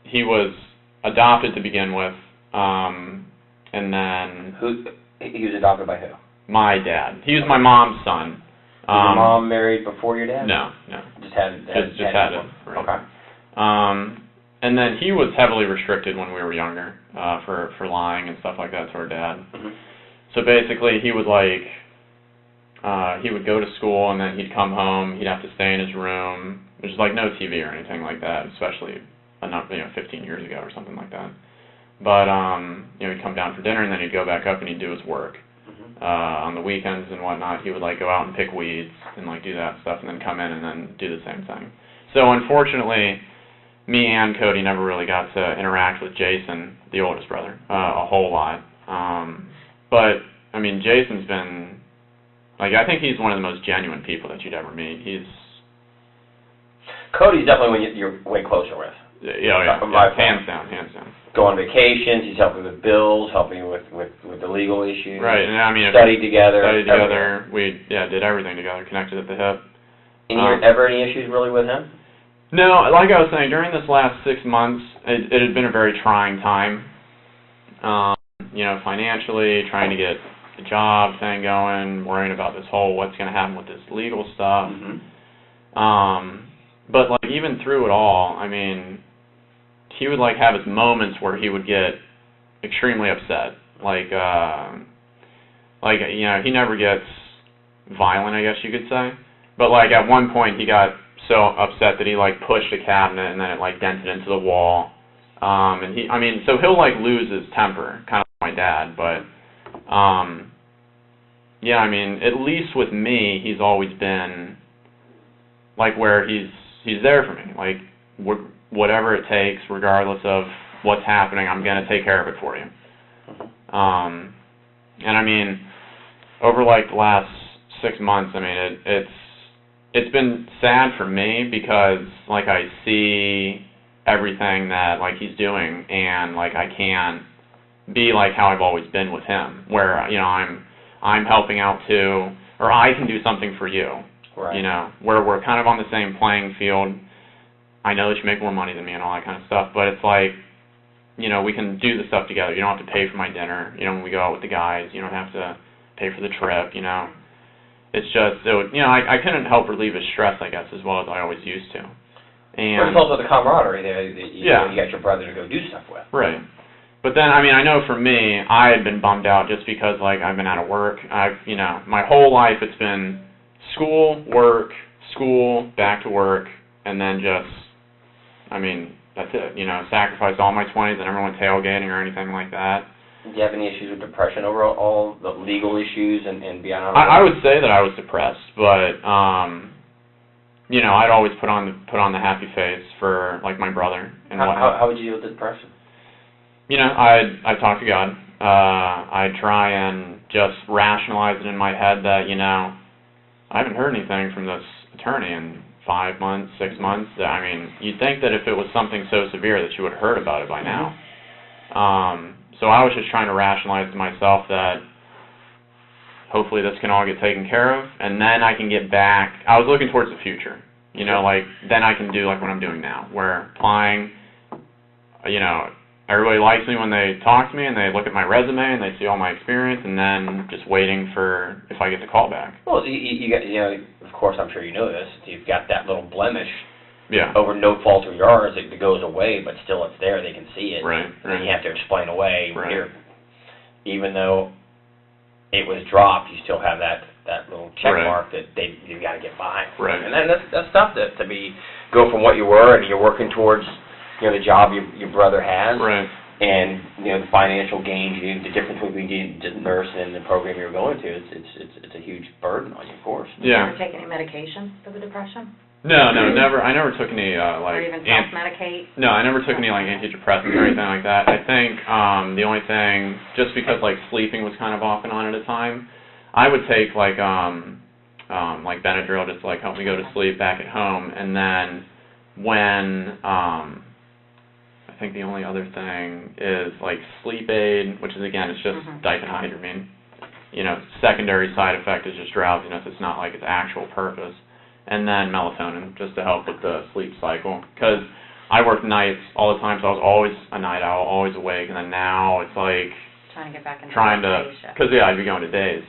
he was adopted to begin with, and then... He was adopted by who? My dad. He was my mom's son. Was your mom married before your dad? No. Just had it. Right. Okay. And then he was heavily restricted when we were younger, for lying and stuff like that to our dad. So basically, he would like, he would go to school and then he'd come home, he'd have to stay in his room. There's like no TV or anything like that, especially 15 years ago or something like that. But he'd come down for dinner and then he'd go back up and he'd do his work. On the weekends and whatnot, he would like go out and pick weeds and like do that stuff and then come in and then do the same thing. So unfortunately, me and Cody never really got to interact with Jason, the oldest brother, a whole lot. But I mean, Jason's been like, I think he's one of the most genuine people that you'd ever meet. Cody's definitely one you're way closer with. Yeah, hands down. Go on vacations, he's helping with bills, helping you with the legal issues. Right, and I mean, studied together. We did everything together, connected at the hip. Ever any issues really with him? No, like I was saying, during this last 6 months, it had been a very trying time. Financially, trying to get the job thing going, worrying about this whole what's going to happen with this legal stuff. But like even through it all, I mean, he would like have his moments where he would get extremely upset. He never gets violent, I guess you could say. But like at one point he got so upset that he like pushed a cabinet and then it like dented into the wall. So he'll like lose his temper, kind of like my dad, but at least with me, he's always been like where he's there for me. Like whatever it takes, regardless of what's happening, I'm gonna take care of it for you. Over like the last 6 months, it's been sad for me because like I see everything that like he's doing and like I can't be like how I've always been with him, where I'm helping out too, or I can do something for you. Right. Where we're kind of on the same playing field. I know that you make more money than me and all that kind of stuff, but it's like, we can do the stuff together. You don't have to pay for my dinner. When we go out with the guys, you don't have to pay for the trip, It's just, I couldn't help relieve his stress, I guess, as well as I always used to. But it's also the camaraderie there that you got your brother to go do stuff with. Right. But then, I know for me, I had been bummed out just because, like, I've been out of work. My whole life it's been school, work, school, back to work, and then just, that's it. Sacrificed all my 20s. I never went tailgating or anything like that. Do you have any issues with depression over all the legal issues and beyond? I would say that I was depressed, but I'd always put on the happy face for like my brother and whatnot. How would you deal with the depression? I'd talk to God. I'd try and just rationalize it in my head that I haven't heard anything from this attorney in 5 months, 6 months. You'd think that if it was something so severe that you would have heard about it by now. So I was just trying to rationalize to myself that hopefully this can all get taken care of, and then I can get back. I was looking towards the future, then I can do like what I'm doing now, where applying, everybody likes me when they talk to me and they look at my resume and they see all my experience, and then just waiting for if I get the call back. Well, you got, of course, I'm sure you know this. You've got that little blemish. Yeah. Over no fault of yours, it goes away, but still it's there. They can see it. Right. And you have to explain away. Right. Here, even though it was dropped, you still have that little check mark that you've got to get by. Right. And then that's tough to go from what you were and you're working towards the job your brother has. Right. And the financial gains, the difference between being a nurse and the program you're going to, it's a huge burden on you, of course. Yeah. Did you ever take any medication for the depression? No, never. I never took any or even self-medicate? No, I never took any like antidepressants or anything like that. I think the only thing, just because like sleeping was kind of off and on at a time, I would take like Benadryl just to like help me go to sleep back at home, and then when I think the only other thing is like sleep aid, which is again it's just diphenhydramine. Secondary side effect is just drowsiness. It's not like its actual purpose. And then melatonin, just to help with the sleep cycle. Because I worked nights all the time, so I was always a night owl, always awake. And then now it's like trying to get back into because I'd be going to days.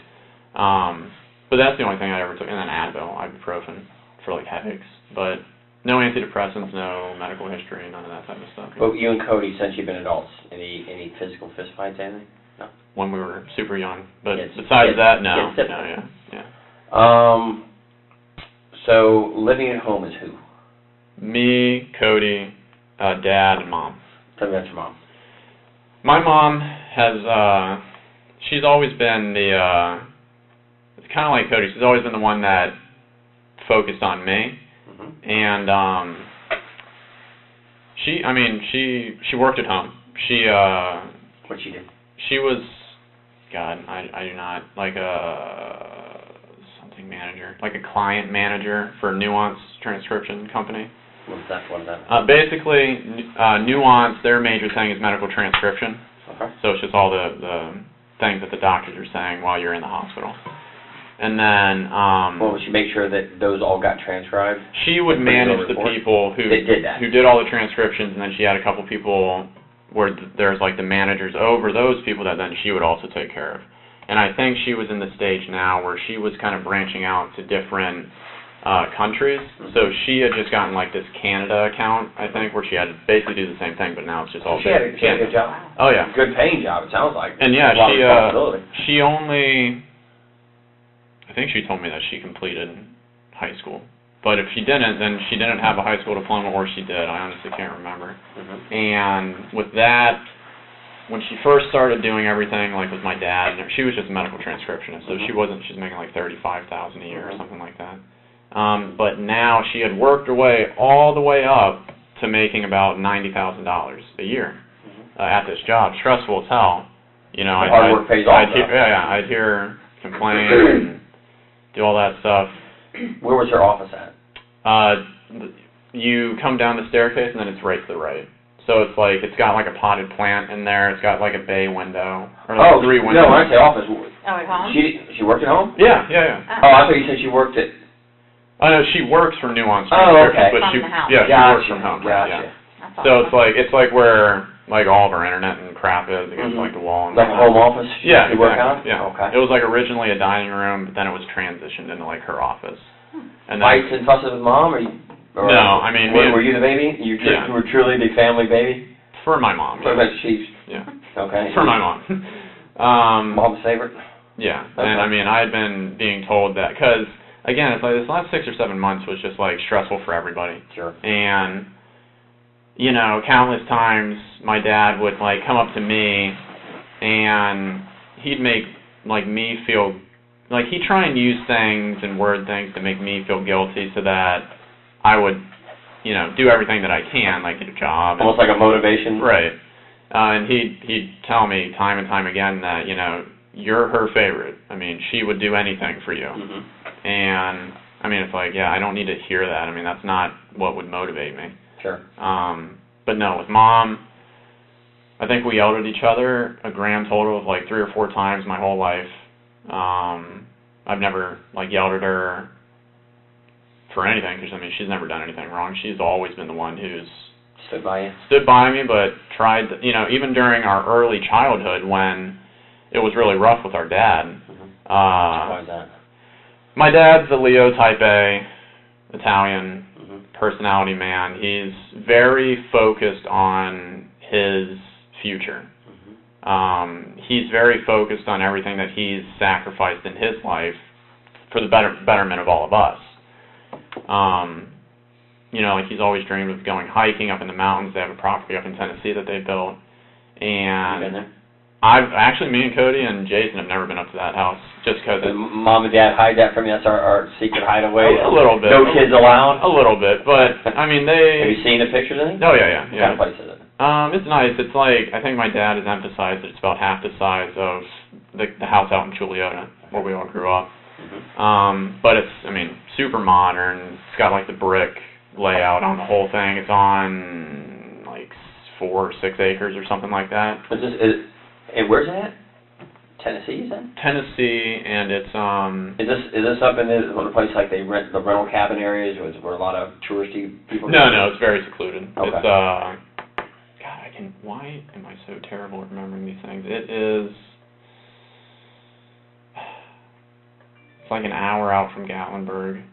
But that's the only thing I ever took. And then Advil, ibuprofen for like headaches. But no antidepressants, no medical history, none of that type of stuff. Well, you and Cody, since you've been adults, any physical fist fights, anything? No. When we were super young, but besides that, no. Yeah. So living at home is who? Me, Cody, Dad, and Mom. Tell me about your mom. My mom has, she's always been the, it's kind of like Cody, she's always been the one that focused on me. Mm-hmm. And, she worked at home. What'd she do? She was, God, I do not, like something manager, like a client manager for Nuance Transcription Company. What is that? Basically, Nuance, their major thing is medical transcription. Okay. So it's just all the things that the doctors are saying while you're in the hospital. And then... well, would she make sure that those all got transcribed? She would manage the people who did all the transcriptions, and then she had a couple people where there's like the managers over those people that then she would also take care of. And I think she was in the stage now where she was kind of branching out to different countries. So she had just gotten like this Canada account, I think, where she had to basically do the same thing, but now it's just all She had a good job. Oh yeah. Good paying job, it sounds like. And yeah, a lot of responsibility. she only, I think she told me that she completed high school. But if she didn't, then she didn't have a high school diploma, or she did. I honestly can't remember. Mm-hmm. And with that, when she first started doing everything, like with my dad, she was just a medical transcriptionist, so she's making like $35,000 a year or something like that. But now she had worked her way all the way up to making about $90,000 a year at this job. Stressful as hell. You know, hard work pays off. I'd hear her complain and do all that stuff. Where was her office at? You come down the staircase and then it's right to the right. So it's like, it's got like a potted plant in there. It's got like a bay window. Or like 3 windows. No, when I say office. Oh, at home? She worked at home? Yeah. Oh, I thought you said she worked at... Oh no, she works for Nuance. Oh, okay. But From the house. Yeah, she works from home. Gotcha. Yeah. So it's like where like all of our internet and crap is against like the wall. And like a home office? Yeah, you work out? Yeah. Okay. It was like originally a dining room, but then it was transitioned into like her office. And then, fights and fusses with mom, or no? I mean, were you the baby? You were truly the family baby? For my mom. For Yeah. Chiefs. Yeah. Okay. For my mom. Mom's favorite. Yeah, okay. And I mean, I had been being told that because. Again, it's like this last 6 or 7 months was just like stressful for everybody. Sure. And, you know, countless times my dad would like come up to me and he'd make like me feel, like he'd try and use things and word things to make me feel guilty so that I would, you know, do everything that I can, like get a job. Almost like a motivation. Right. And he'd tell me time and time again that, you know, you're her favorite. I mean, she would do anything for you. Mm-hmm. And, I mean, it's like, yeah, I don't need to hear that. I mean, that's not what would motivate me. Sure. But no, with Mom, I think we yelled at each other a grand total of like 3 or 4 times my whole life. I've never, like, yelled at her for anything, because, I mean, she's never done anything wrong. She's always been the one who's stood by you? Stood by me, but tried, you know, even during our early childhood when it was really rough with our dad. Why is that? My dad's a Leo type A, Italian personality man. He's very focused on his future. He's very focused on everything that he's sacrificed in his life for the betterment of all of us. You know, like he's always dreamed of going hiking up in the mountains. They have a property up in Tennessee that they built. And you been there? Me and Cody and Jason have never been up to that house, just because... Mom and Dad hide that from you? That's our secret hideaway? A little bit. No kids allowed? A little bit, but, I mean, they... Have you seen the pictures of it? Oh, yeah. What kind of place is it? It's nice. It's like, I think my dad has emphasized that it's about half the size of the house out in Chuluota, where we all grew up. But it's, I mean, super modern. It's got, like, the brick layout on the whole thing. It's on, like, 4 or 6 acres or something like that. And where's it at? Tennessee, is that? Tennessee, and it's Is this up in a place like they rent the rental cabin areas, where a lot of touristy people? No, it's very secluded. Okay. It's God, why am I so terrible at remembering these things? It's like an hour out from Gatlinburg.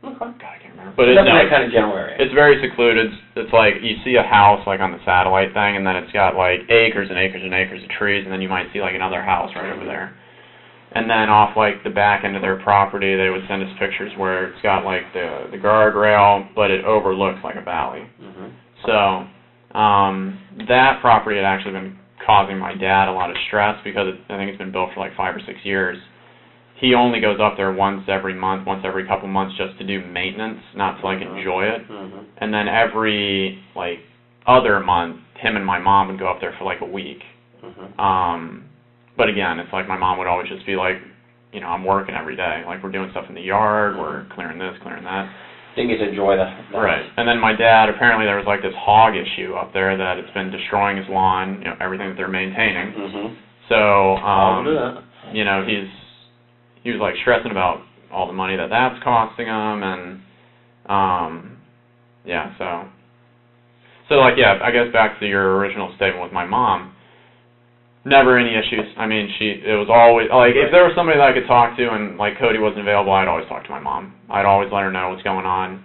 Okay. God, I can't remember. But it's that kind of general area. It's very secluded. It's like you see a house like on the satellite thing, and then it's got like acres and acres and acres of trees, and then you might see like another house right over there. And then off like the back end of their property, they would send us pictures where it's got like the guardrail, but it overlooks like a valley. So that property had actually been causing my dad a lot of stress because I think it's been built for like 5 or 6 years. He only goes up there once every month, once every couple months, just to do maintenance, not to like enjoy it. And then every like other month, him and my mom would go up there for like a week. But again, it's like my mom would always just be like, you know, I'm working every day. Like we're doing stuff in the yard, we're clearing this, clearing that. Didn't get to enjoy the Right. And then my dad, apparently there was like this hog issue up there that it's been destroying his lawn, you know, everything that they're maintaining. So, you know, he was like stressing about all the money that that's costing him, and yeah, so like, yeah, I guess back to your original statement with my mom, never any issues. I mean, it was always, like, if there was somebody that I could talk to and, like, Cody wasn't available, I'd always talk to my mom. I'd always let her know what's going on.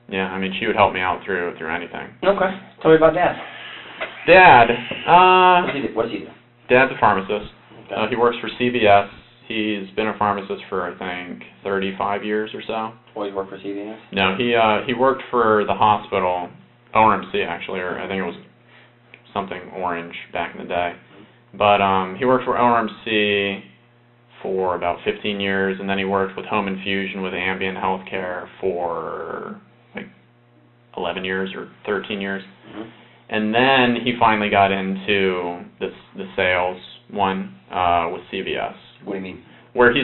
Yeah, I mean, she would help me out through anything. Okay. Tell me about Dad. Dad, what does he do? Dad's a pharmacist. Okay. He works for CVS. He's been a pharmacist for, I think, 35 years or so. Always worked for CVS? No, he worked for the hospital, ORMC actually, or I think it was something orange back in the day. But he worked for ORMC for about 15 years, and then he worked with home infusion with ambient healthcare for like 11 years or 13 years. And then he finally got into the sales one with CVS. What do you mean? Where he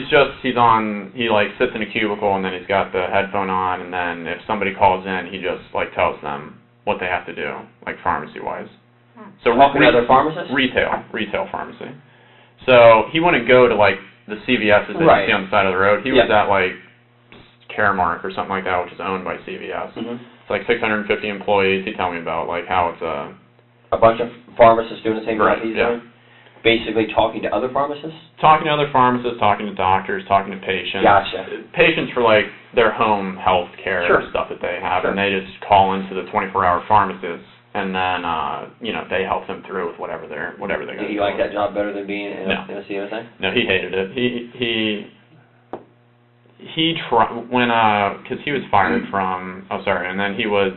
like sits in a cubicle and then he's got the headphone on, and then if somebody calls in, he just like tells them what they have to do, like pharmacy-wise. So talking to other pharmacists? Retail pharmacy. So he wouldn't go to like the CVS's that you see on the side of the road. He was at like Caremark or something like that, which is owned by CVS. It's like 650 employees. He'd tell me about like how it's a bunch of pharmacists doing the same job he's doing? Yeah. Basically talking to other pharmacists? Talking to other pharmacists, talking to doctors, talking to patients. Gotcha. Patients for like their home health care stuff that they have, and they just call into the 24-hour pharmacist, and then you know, they help them through with whatever they got. Did he like that job better than being in a CSA? No, he hated it. He tried because he was fired from and then he was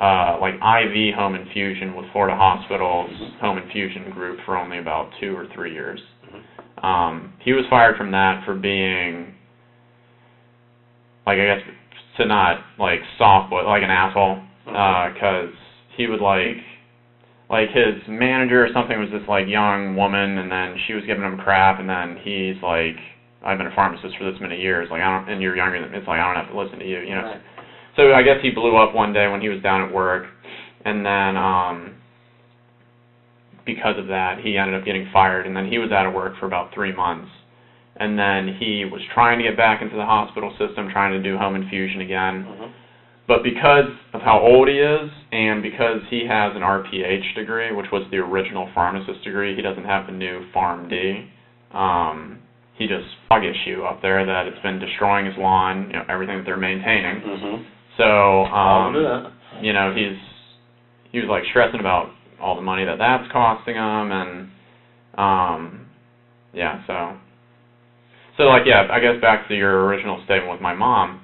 like IV home infusion with Florida Hospital's home infusion group for only about 2 or 3 years. He was fired from that for being, like, I guess, to not, like, soft, but like an asshole, because he would, like his manager or something was this, like, young woman, and then she was giving him crap, and then he's like, I've been a pharmacist for this many years, like, and you're younger than me, it's like, I don't have to listen to you, you know. Right. So I guess he blew up one day when he was down at work, and then because of that, he ended up getting fired, and then he was out of work for about 3 months. And then he was trying to get back into the hospital system, trying to do home infusion again. But because of how old he is, and because he has an RPH degree, which was the original pharmacist degree, he doesn't have the new PharmD. He just hog issue up there that it's been destroying his lawn, you know, everything that they're maintaining. So, you know, he was like stressing about all the money that that's costing him, and yeah, so like, yeah, I guess back to your original statement with my mom,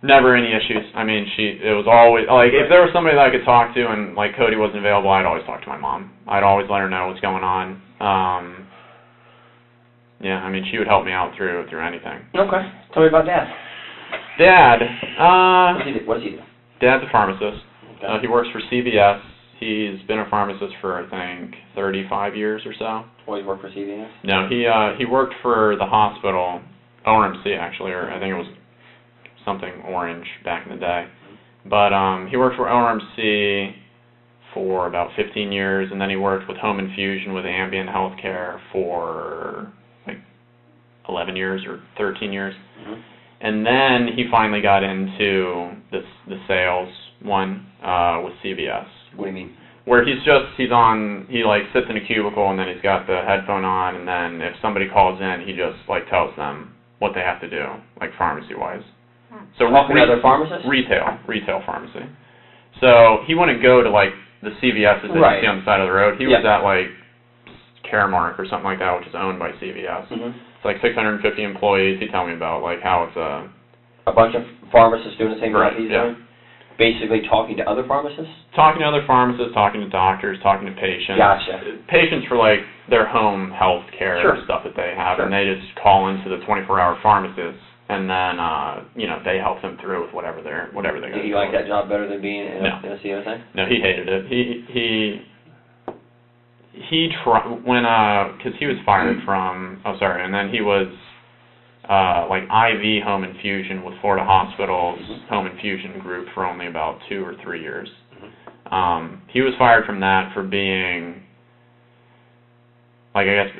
never any issues. I mean, it was always, like, if there was somebody that I could talk to and, like, Cody wasn't available, I'd always talk to my mom. I'd always let her know what's going on. Yeah, I mean, she would help me out through anything. Okay. Tell me about Dad. Dad, what does he do? Dad's a pharmacist. Okay. He works for CVS. He's been a pharmacist for, I think, 35 years or so. Always worked for CVS? No, he worked for the hospital, ORMC actually, or I think it was something orange back in the day. But he worked for ORMC for about 15 years, and then he worked with home infusion with ambient healthcare for like 11 years or 13 years. And then he finally got into the sales one with CVS. What do you mean? Where he like sits in a cubicle, and then he's got the headphone on, and then if somebody calls in, he just like tells them what they have to do, like pharmacy-wise. So talking to other pharmacists? Retail pharmacy. So he wouldn't go to like the CVS's that you see on the side of the road. He was at like Caremark or something like that, which is owned by CVS. Mm-hmm. It's like 650 employees. He'd tell me about like how it's a bunch of pharmacists doing the same Right, job he's yeah. doing? Basically talking to other pharmacists? talking to other pharmacists, talking to doctors, talking to patients. Gotcha. Patients for like their home health care Sure. stuff that they have, Sure. and they just call into the 24-hour pharmacist, and then they help them through with whatever they got. Do you like that job better than being in No. in a CO thing? No, he hated it. He because he was fired from, and then he was like IV home infusion with Florida Hospital's home infusion group for only about 2 or 3 years. He was fired from that for being, like, I guess,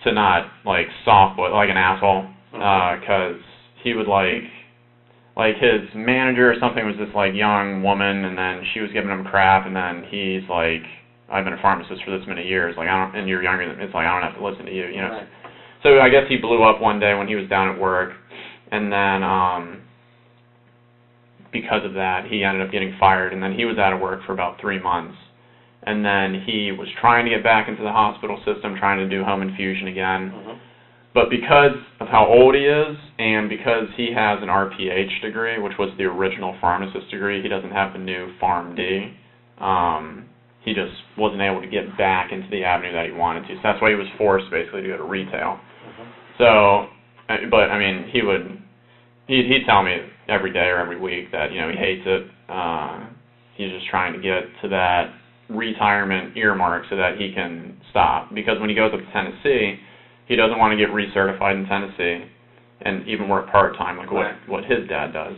to not, like, soft, but like an asshole, because he would, like his manager or something was this, like, young woman, and then she was giving him crap, and then he's like, I've been a pharmacist for this many years, like, and you're younger than me, it's like, I don't have to listen to you, you know. Right. So I guess he blew up one day when he was down at work, and then because of that, he ended up getting fired, and then he was out of work for about 3 months. And then he was trying to get back into the hospital system, trying to do home infusion again. But because of how old he is, and because he has an RPH degree, which was the original pharmacist degree, he doesn't have the new PharmD, he just wasn't able to get back into the avenue that he wanted to. So that's why he was forced, basically, to go to retail. So, but, I mean, he'd tell me every day or every week that, he hates it. He's just trying to get to that retirement earmark so that he can stop. Because when he goes up to Tennessee, he doesn't want to get recertified in Tennessee and even work part-time like what his dad does.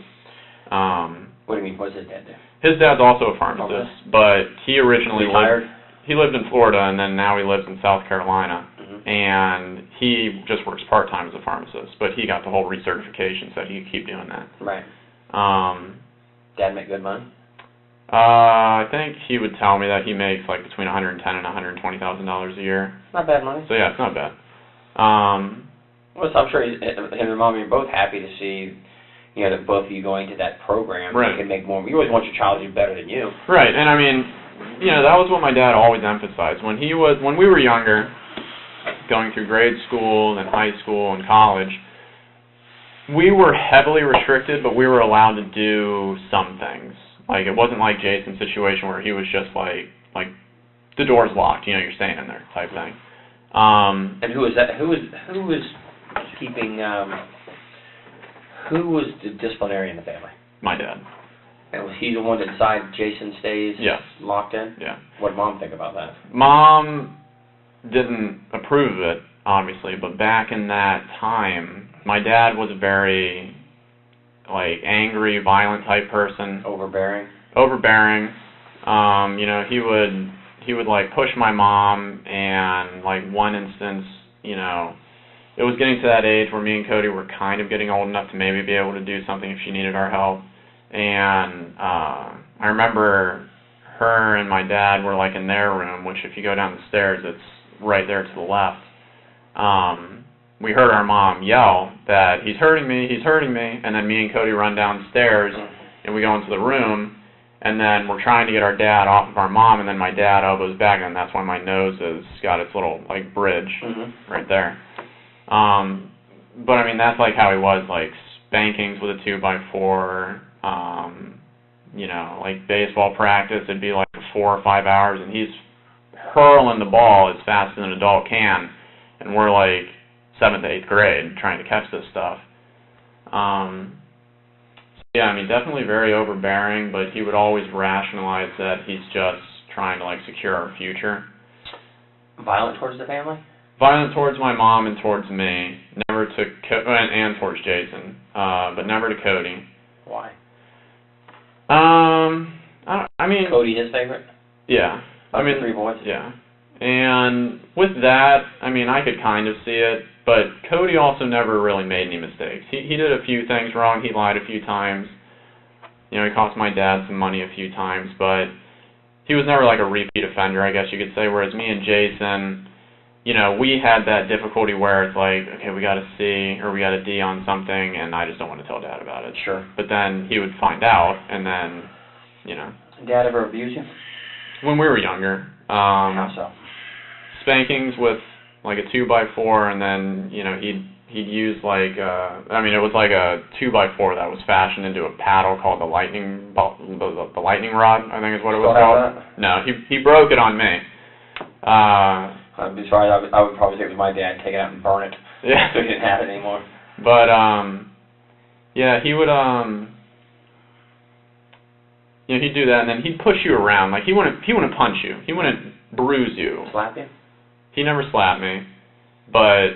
What do you mean? What does his dad do? His dad's also a pharmacist, but he originally lived in Florida, and then now he lives in South Carolina. And he just works part-time as a pharmacist, but he got the whole recertification, so he could keep doing that. Right. Dad make good money? I think he would tell me that he makes like between $110,000 and $120,000 a year. Not bad money. So yeah, it's not bad. Well, so I'm sure him and Mom are both happy to see, that both of you going to that program. Right. You can make more. You always want your child to do better than you. Right, and I mean, that was what my dad always emphasized. When we were younger, going through grade school and high school and college, we were heavily restricted, but we were allowed to do some things. Like, it wasn't like Jason's situation where he was just like the door's locked, you're staying in there type thing. And who was that? Who was keeping? Who was the disciplinary in the family? My dad. And was he the one that decided Jason stays locked in? Yeah. What did Mom think about that? Mom didn't approve of it, obviously, but back in that time, my dad was a very, angry, violent type person. Overbearing. He would push my mom, and one instance, it was getting to that age where me and Cody were kind of getting old enough to maybe be able to do something if she needed our help. And I remember her and my dad were in their room, which if you go down the stairs, it's right there to the left. We heard our mom yell that he's hurting me, and then me and Cody run downstairs, and we go into the room, and then we're trying to get our dad off of our mom, and then my dad elbows back, and that's why my nose has got its little bridge right there. But I mean, that's how he was, spankings with a 2x4, baseball practice, it'd be 4 or 5 hours, and he's hurling the ball as fast as an adult can, and we're 7th to 8th grade trying to catch this stuff. Yeah, I mean, definitely very overbearing, but he would always rationalize that he's just trying to secure our future. Violent towards the family? Violent towards my mom and towards me, never to and towards Jason, but never to Cody. Why? I mean, Cody his favorite? Yeah. Of the 3 boys? Yeah. And with that, I mean, I could kind of see it, but Cody also never really made any mistakes. He did a few things wrong. He lied a few times. He cost my dad some money a few times, but he was never a repeat offender, I guess you could say, whereas me and Jason, we had that difficulty where it's okay, we got a C or we got a D on something, and I just don't want to tell Dad about it. Sure. But then he would find out, and then, Dad ever abuse you? When we were younger. How so? Spankings with like a 2x4, and then he'd use like it was like a 2x4 that was fashioned into a paddle called the lightning rod, I think is what it was called. No, he broke it on me. I'd be sorry. I would probably take it with my dad, take it out and burn it. Yeah. So he didn't have it anymore. But yeah, he would he'd do that, and then he'd push you around. Like he wouldn't punch you. He wouldn't bruise you. Slap you? He never slapped me, but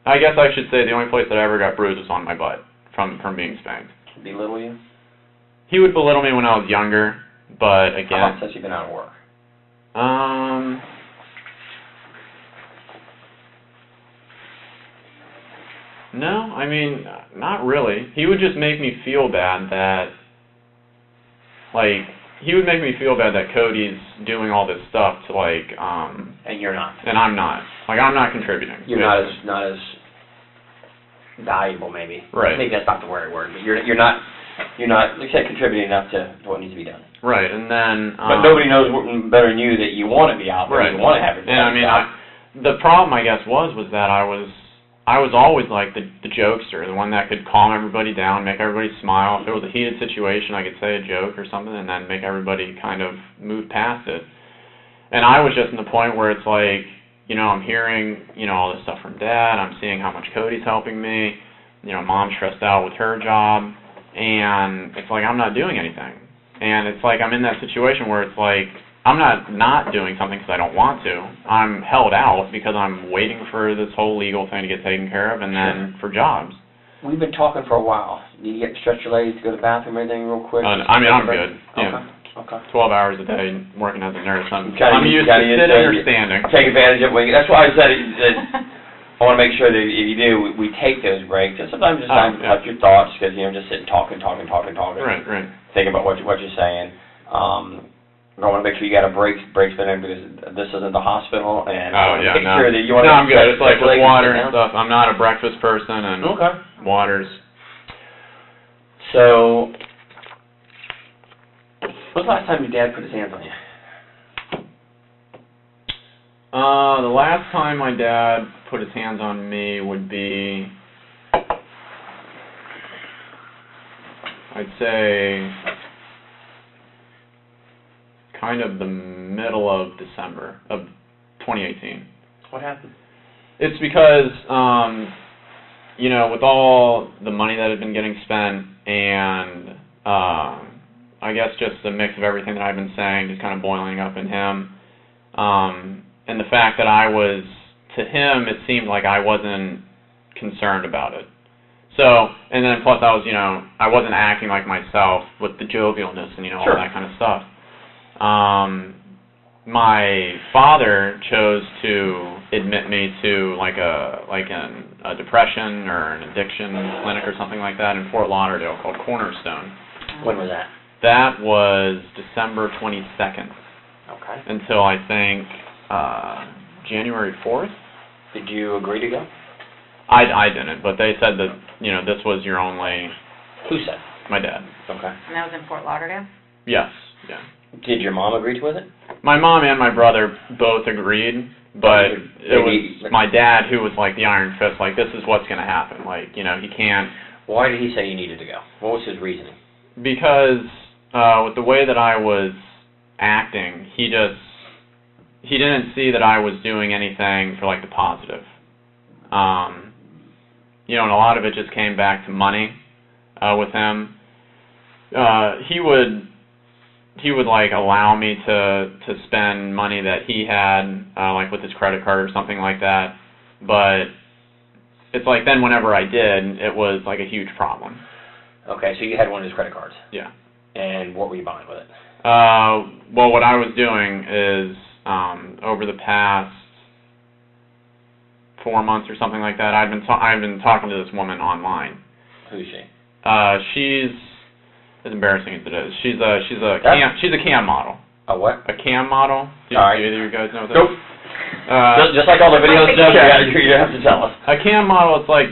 I guess I should say the only place that I ever got bruised was on my butt from being spanked. Belittle you? He would belittle me when I was younger, but again. How long since you've been out of work? No, I mean, not really. He would just make me feel bad that, like, he would make me feel bad that Cody's doing all this stuff to, like, And you're not. And I'm not. Like, I'm not contributing. You're not as valuable, maybe. Right. Maybe that's not the right word, but you're not contributing enough to what needs to be done. Right, and then... but nobody knows better than you that you want to be out there. Right. You want to have it. And I mean, the problem, I guess, was that I was always like the jokester, the one that could calm everybody down, make everybody smile. If it was a heated situation, I could say a joke or something and then make everybody kind of move past it. And I was just in the point where it's like, I'm hearing, all this stuff from Dad. I'm seeing how much Cody's helping me. Mom's stressed out with her job. And it's like I'm not doing anything. And it's like I'm in that situation where it's like I'm not doing something because I don't want to. I'm held out because I'm waiting for this whole legal thing to get taken care of and then for jobs. We've been talking for a while. Need you get stretch your legs, go to the bathroom, everything real quick? I'm good. Yeah. Okay. 12 hours a day working as a nurse. I'm used to sitting or standing. Take advantage of it. That's why I said I want to make sure that if you do, we take those breaks. And sometimes it's time to collect your thoughts because, just sitting talking. Right. Thinking about what you're saying. I want to make sure you got a break spin in because this isn't the hospital. And make sure that you want to... No, I'm good. It's like with water and stuff. I'm not a breakfast person and waters. So... When's the last time your dad put his hands on you? The last time my dad put his hands on me would be, I'd say, kind of the middle of December of 2018. What happened? It's because, with all the money that had been getting spent and, I guess just the mix of everything that I've been saying just kind of boiling up in him. And the fact that to him, it seemed like I wasn't concerned about it. So, and then plus I was, I wasn't acting like myself with the jovialness and, all that kind of stuff. My father chose to admit me to like a depression or an addiction clinic or something like that in Fort Lauderdale called Cornerstone. When was that? That was December 22nd. Okay. Until I think January 4th. Did you agree to go? I didn't, but they said that, this was your only... Who said? My dad. Okay. And that was in Fort Lauderdale? Yes, yeah. Did your mom agree with it? My mom and my brother both agreed, but it was my dad who was like the iron fist, like, this is what's going to happen. Like, he can't... Why did he say you needed to go? What was his reasoning? Because with the way that I was acting, he didn't see that I was doing anything for like the positive. And a lot of it just came back to money with him. He would like allow me to spend money that he had like with his credit card or something like that, but it's like then whenever I did, it was like a huge problem. Okay, so you had one of his credit cards. Yeah. And what were you buying with it? Well, what I was doing is over the past 4 months or something like that, I've been talking to this woman online. Who's she? She's as embarrassing as it is. She's a cam model. A what? A cam model. Do either of you guys know what that Nope. is? Just like all the videos, you have to tell us. A cam model, it's like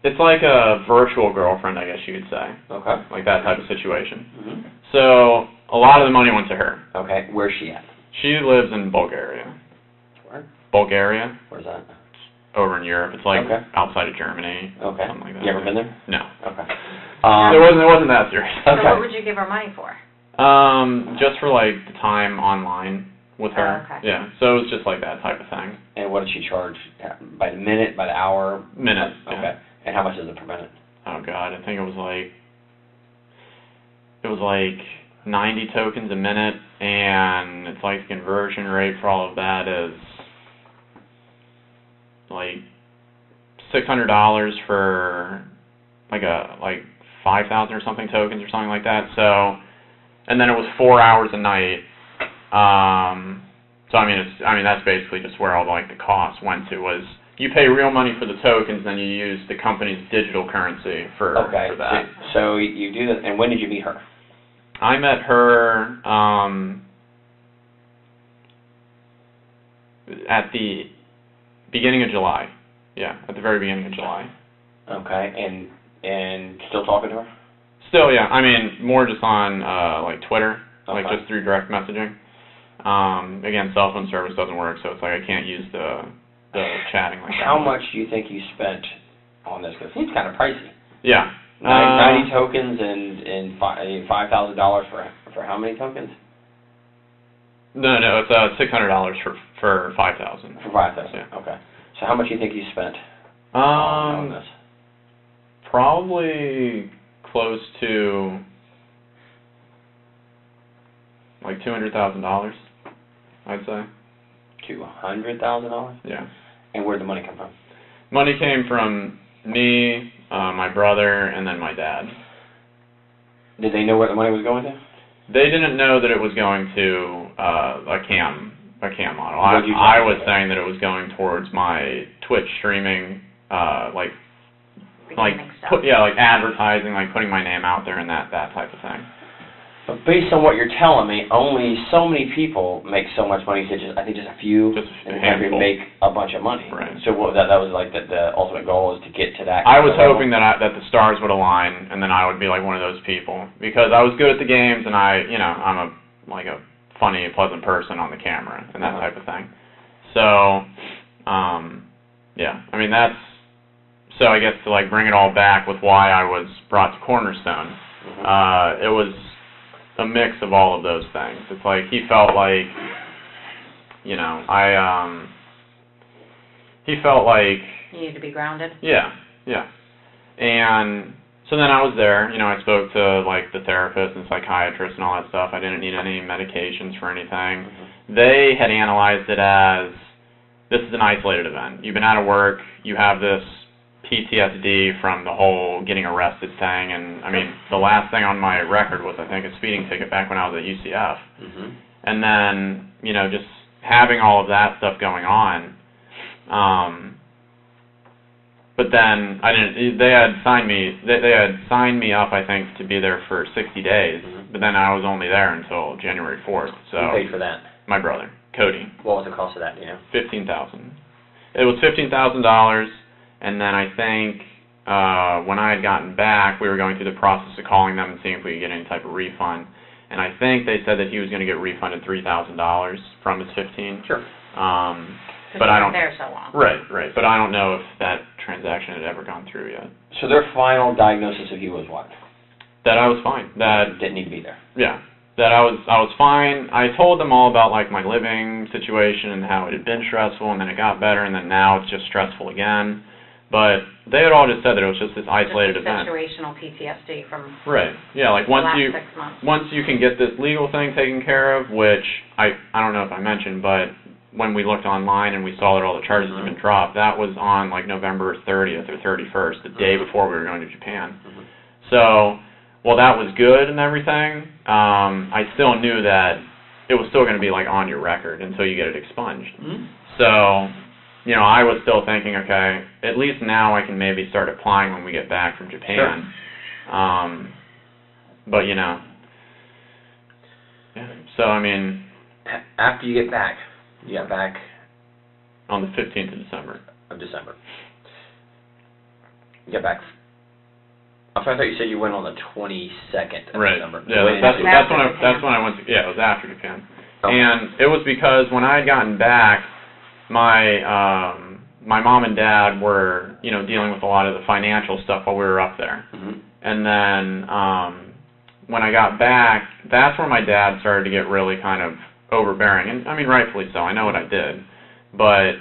it's like a virtual girlfriend, I guess you could say. Okay. Like that type of situation. Mm-hmm. So a lot of the money went to her. Okay. Where's she at? She lives in Bulgaria. Where? Bulgaria, Where's that? over in Europe. It's like Okay. outside of Germany. Okay. Something like that. You ever been there? No. Okay. It wasn't that serious. So Okay. what would you give her money for? Just for like the time online with her. Oh, okay. Yeah. So it was just like that type of thing. And what did she charge? By the minute, by the hour? Minute. Okay. Yeah. And how much is it per minute? Oh God, I think it was like 90 tokens a minute, and it's like the conversion rate for all of that is like $600 for like 5,000 or something tokens or something like that. So, and then it was 4 hours a night. So I mean that's basically just where all like the costs went to, was you pay real money for the tokens, then you use the company's digital currency for that. So you do that, and when did you meet her? I met her at the beginning of July. Yeah, at the very beginning of July. Okay, and still talking to her? Still, yeah. I mean, more just on like Twitter, like Okay. just through direct messaging. Again, cell phone service doesn't work, so it's like I can't use the chatting like that. How much do you think you spent on this? Because it seems kind of pricey. Yeah. 90 tokens and $5,000 for how many tokens? No, it's $600 for 5,000. For 5,000. Yeah. Okay. So how much do you think you spent on this? Probably close to like $200,000, I'd say. $200,000? Yeah. And where'd the money come from? Money came from me, my brother, and then my dad. Did they know where the money was going to? They didn't know that it was going to a cam model. What did you I think was of it? saying that it was going towards my Twitch streaming, like Beginning stuff. like advertising, like putting my name out there and that type of thing. But based on what you're telling me, only so many people make so much money. I think just a few Just in a the country handful. make a bunch of money. Right. So that was like the ultimate goal is to get to that. I was level. hoping that the stars would align, and then I would be like one of those people, because I was good at the games, and I'm a funny, pleasant person on the camera and that type of thing. So, yeah, I mean so I guess to like bring it all back with why I was brought to Cornerstone, it was a mix of all of those things. It's like he felt like, he felt like You need to be grounded. yeah. And so then I was there, I spoke to like the therapist and psychiatrist and all that stuff. I didn't need any medications for anything. They had analyzed it as, this is an isolated event. You've been out of work, you have this PTSD from the whole getting arrested thing, and I mean, the last thing on my record was, I think, a speeding ticket back when I was at UCF. And then, just having all of that stuff going on, but then they had signed me up, I think, to be there for 60 days, but then I was only there until January 4th, so. Who paid for that? My brother, Cody. What was the cost of that, $15,000. It was $15,000, and then I think when I had gotten back, we were going through the process of calling them and seeing if we could get any type of refund, and I think they said that he was going to get refunded $3,000 from his $15,000. Sure. But I don't. There so long. Right. But I don't know if that transaction had ever gone through yet. So their final diagnosis of you was what? That I was fine. That didn't need to be there. Yeah. That I was fine. I told them all about like my living situation and how it had been stressful, and then it got better, and then now it's just stressful again. But they had all just said that it was just this isolated just event. situational PTSD from Right. Yeah. Like the last 6 months. once you can get this legal thing taken care of, which I don't know if I mentioned, but when we looked online and we saw that all the charges had been dropped, that was on like November 30th or 31st, the day before we were going to Japan. So, while that was good and everything, I still knew that it was still going to be like on your record until you get it expunged. So, I was still thinking, okay, at least now I can maybe start applying when we get back from Japan. Sure. But yeah. So I mean, after you get back. You got back on the 15th of December. You got back. I thought you said you went on the 22nd of December. Yeah, that's when I went to. Yeah, it was after Japan, and it was because when I had gotten back, my mom and dad were, you know, dealing with a lot of the financial stuff while we were up there. And then when I got back, that's where my dad started to get really kind of overbearing. And I mean, rightfully so. I know what I did. But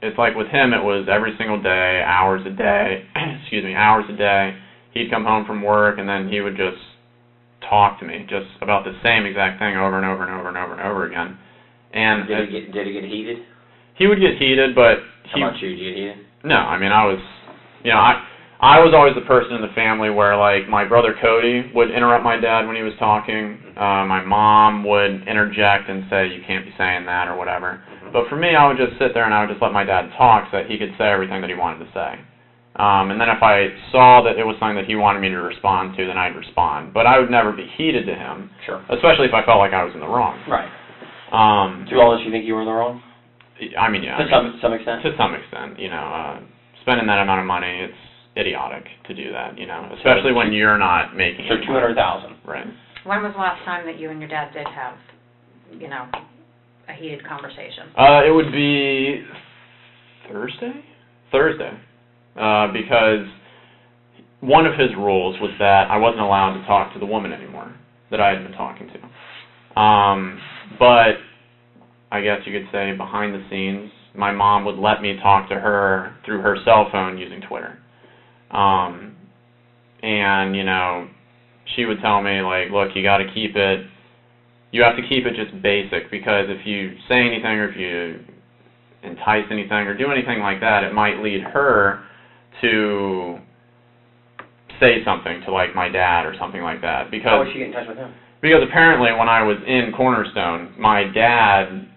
it's like with him, it was every single day, hours a day, hours a day. He'd come home from work, and then he would just talk to me just about the same exact thing over and over and over and over and over again. And did it get heated? He would get heated, but How about you? Did you get heated? No, I mean, I was, you know, I was always the person in the family where, like, my brother Cody would interrupt my dad when he was talking. My mom would interject and say, you can't be saying that or whatever. But for me, I would just sit there and I would just let my dad talk so that he could say everything that he wanted to say. And then if I saw that it was something that he wanted me to respond to, then I'd respond. But I would never be heated to him, Sure. especially if I felt like I was in the wrong. Right. To all this, you think you were in the wrong? I mean, yeah. To some extent? To some extent, you know. Spending that amount of money, it's idiotic to do that, you know, especially when you're not making So any money. $200,000. Right. When was the last time that you and your dad did have, you know, a heated conversation? It would be Thursday. Because one of his rules was that I wasn't allowed to talk to the woman anymore that I had been talking to. But I guess you could say behind the scenes, my mom would let me talk to her through her cell phone using Twitter. And, you know, she would tell me, like, look, you have to keep it just basic, because if you say anything or if you entice anything or do anything like that, it might lead her to say something to, like, my dad or something like that. Because, how would she get in touch with him? Because apparently when I was in Cornerstone, my dad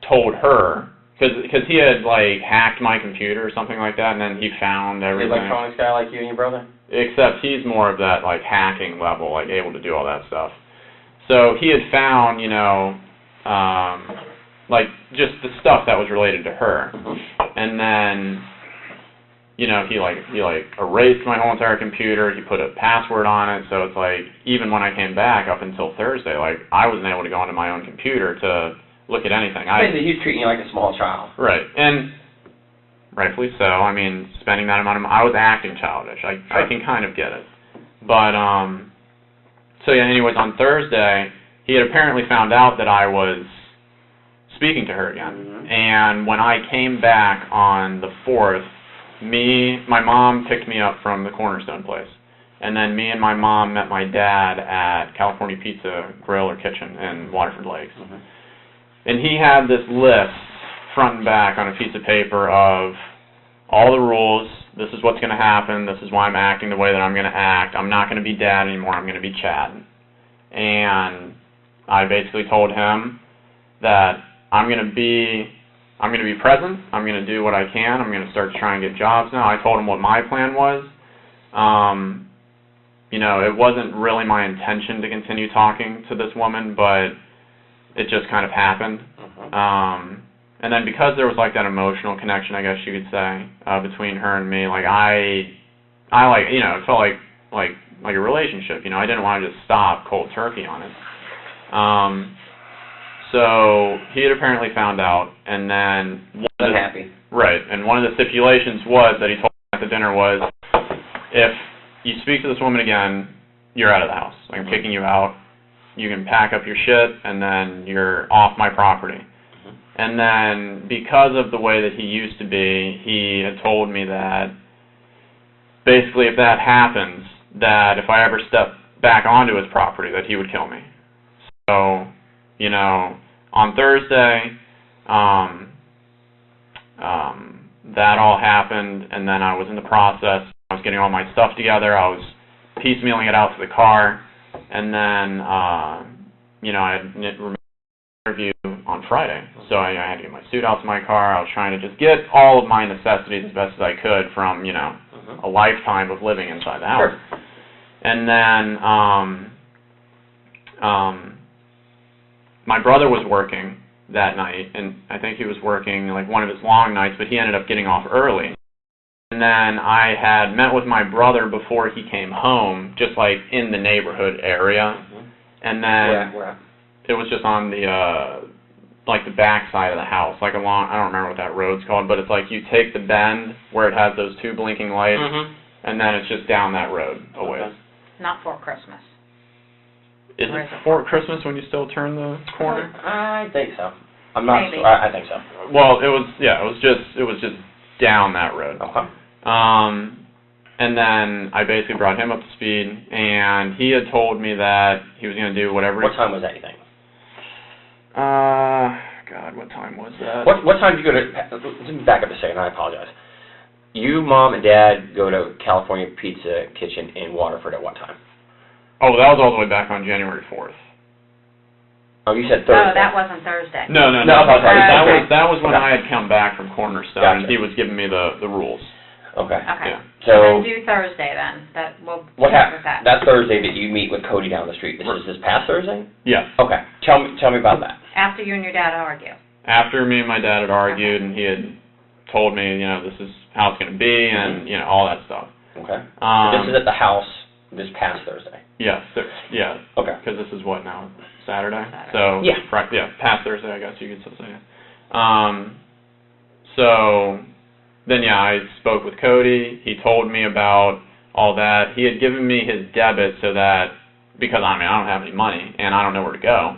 told her, because he had, like, hacked my computer or something like that, and then he found everything. The electronics guy like you and your brother? Except he's more of that, like, hacking level, like, able to do all that stuff. So he had found, you know, like, just the stuff that was related to her. And then, you know, he erased my whole entire computer. He put a password on it. So it's like, even when I came back up until Thursday, like, I wasn't able to go onto my own computer to look at anything. Basically, he's treating you like a small child. Right. And rightfully so. I mean, spending that amount of money, I was acting childish. I can kind of get it. But, so yeah, anyways, on Thursday, he had apparently found out that I was speaking to her again. And when I came back on the 4th, my mom picked me up from the Cornerstone place. And then me and my mom met my dad at California Pizza Grill or Kitchen in Waterford Lakes. And he had this list, front and back, on a piece of paper of all the rules. This is what's going to happen. This is why I'm acting the way that I'm going to act. I'm not going to be Dad anymore. I'm going to be Chad. And I basically told him that I'm going to be present. I'm going to do what I can. I'm going to start trying to get jobs now. I told him what my plan was. You know, it wasn't really my intention to continue talking to this woman, but it just kind of happened. And then because there was, like, that emotional connection, I guess you could say, between her and me, like, I like, you know, it felt like a relationship, you know. I didn't want to just stop cold turkey on it. So he had apparently found out, and then Unhappy. Right, and one of the stipulations was that he told me at the dinner was, if you speak to this woman again, you're out of the house. Like, I'm kicking you out. You can pack up your shit, and then you're off my property. And then, because of the way that he used to be, he had told me that basically if that happens, that if I ever step back onto his property, that he would kill me. So, you know, on Thursday, that all happened, and then I was in the process. I was getting all my stuff together. I was piecemealing it out to the car, and then, you know, I had an interview on Friday, so I had to get my suit out to my car. I was trying to just get all of my necessities as best as I could from, you know, a lifetime of living inside the house. Sure. And then my brother was working that night, and I think he was working like one of his long nights, but he ended up getting off early. And then I had met with my brother before he came home, just like in the neighborhood area. And then Where? it was just on the like the back side of the house, like along, I don't remember what that road's called, but it's like you take the bend where it has those two blinking lights, and then it's just down that road a ways. Not for Christmas. Is it before Christmas when you still turn the corner? I think so. I'm not Maybe. sure. I think so. Well, it was just down that road. Okay. And then I basically brought him up to speed, and he had told me that he was going to do whatever. What time was that, you think? God, what time was that? What time did you go to? Let me back up a second. I apologize. You, Mom, and Dad go to California Pizza Kitchen in Waterford at what time? Oh, that was all the way back on January 4th. Oh, you said Thursday. No, that wasn't Thursday. No. No, That was when I had come back from Cornerstone, Gotcha. and he was giving me the rules. Okay. Okay. Yeah. So Then do Thursday then. We'll what check with happened? that. That Thursday that you meet with Cody down the street. This is this past Thursday? Yes. Okay. Tell me about that. After you and your dad argue. After me and my dad had argued, and he had told me, this is how it's going to be, and all that stuff. Okay. This is at the house this past Thursday. Yes. Yeah. Okay. Because this is what now? Saturday. Saturday. So Yeah. past Thursday, I guess you could still say. So then I spoke with Cody. He told me about all that. He had given me his debit so that because I don't have any money and I don't know where to go.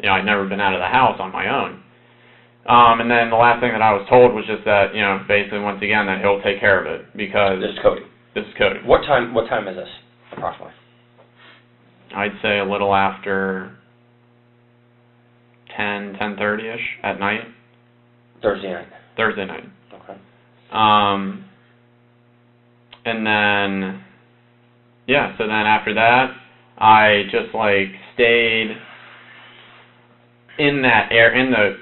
I'd never been out of the house on my own. And then the last thing that I was told was just that basically once again that he'll take care of it because This is Cody. This is Cody. What time is this approximately? I'd say a little after 10:30ish at night. Thursday night. Thursday night. Okay. And then, so then after that, I just stayed in the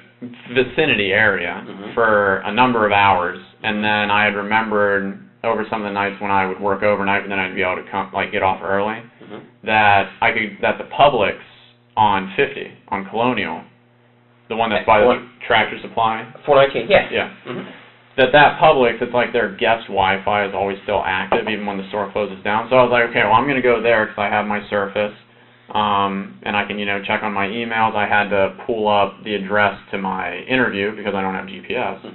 vicinity area for a number of hours, and then I had remembered over some of the nights when I would work overnight, and then I'd be able to get off early, that the Publix on 50 on Colonial, the one that's by the Tractor Supply. 419. Yeah. Yeah. That Publix, it's like their guest Wi-Fi is always still active even when the store closes down. So I was like, okay, well I'm going to go there because I have my Surface, and I can check on my emails. I had to pull up the address to my interview because I don't have GPS. So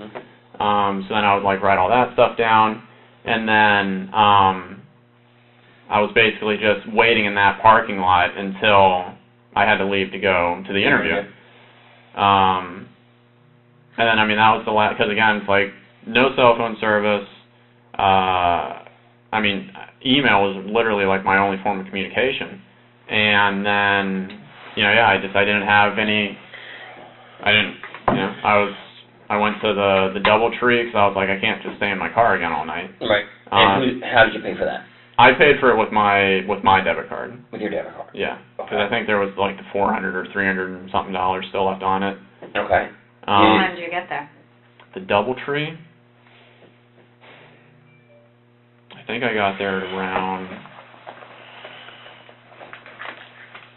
then I would write all that stuff down, and then I was basically just waiting in that parking lot until I had to leave to go to the interview. And then that was the last, because again it's no cell phone service. Email was literally my only form of communication. And then, I didn't have any. I went to the DoubleTree because I was like, I can't just stay in my car again all night. Right. And how did you pay for that? I paid for it with my debit card. With your debit card. Yeah, because I think there was the $400 or $300 and something still left on it. Okay. What time did you get there? The DoubleTree. I think I got there at around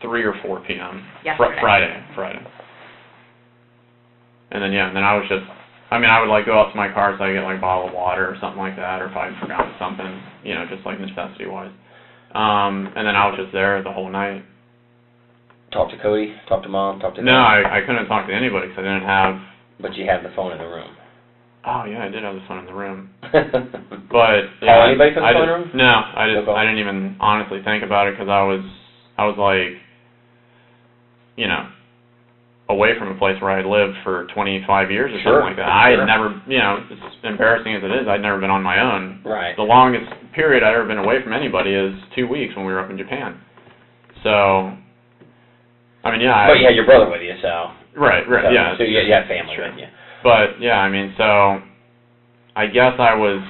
3 or 4 p.m. Yesterday. Friday. And then I was just, I would go up to my car so I get a bottle of water or something like that, or if I'd forgotten something, just necessity-wise. And then I was just there the whole night. Talk to Cody, talk to Mom, talk to No, I couldn't talk to anybody because I didn't have. But you had the phone in the room. Oh yeah, I did have the phone in the room. But Call anybody from the phone room? No, I didn't even honestly think about it because I was away from a place where I had lived for 25 years or something like that. I had never, as embarrassing as it is, I'd never been on my own. Right. The longest period I'd ever been away from anybody is 2 weeks when we were up in Japan. So, But you had your brother with you, so. Right, yeah. So you had family with you. But, so I guess I was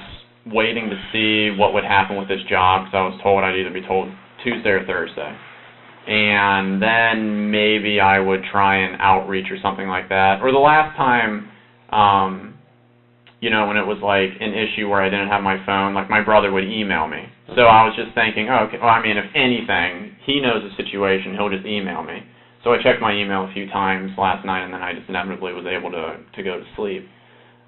waiting to see what would happen with this job because I was told I'd either be told Tuesday or Thursday. And then maybe I would try an outreach or something like that. Or the last time, when it was an issue where I didn't have my phone, my brother would email me. So I was just thinking, oh, okay, well, if anything, he knows the situation, he'll just email me. So I checked my email a few times last night, and then I just inevitably was able to go to sleep.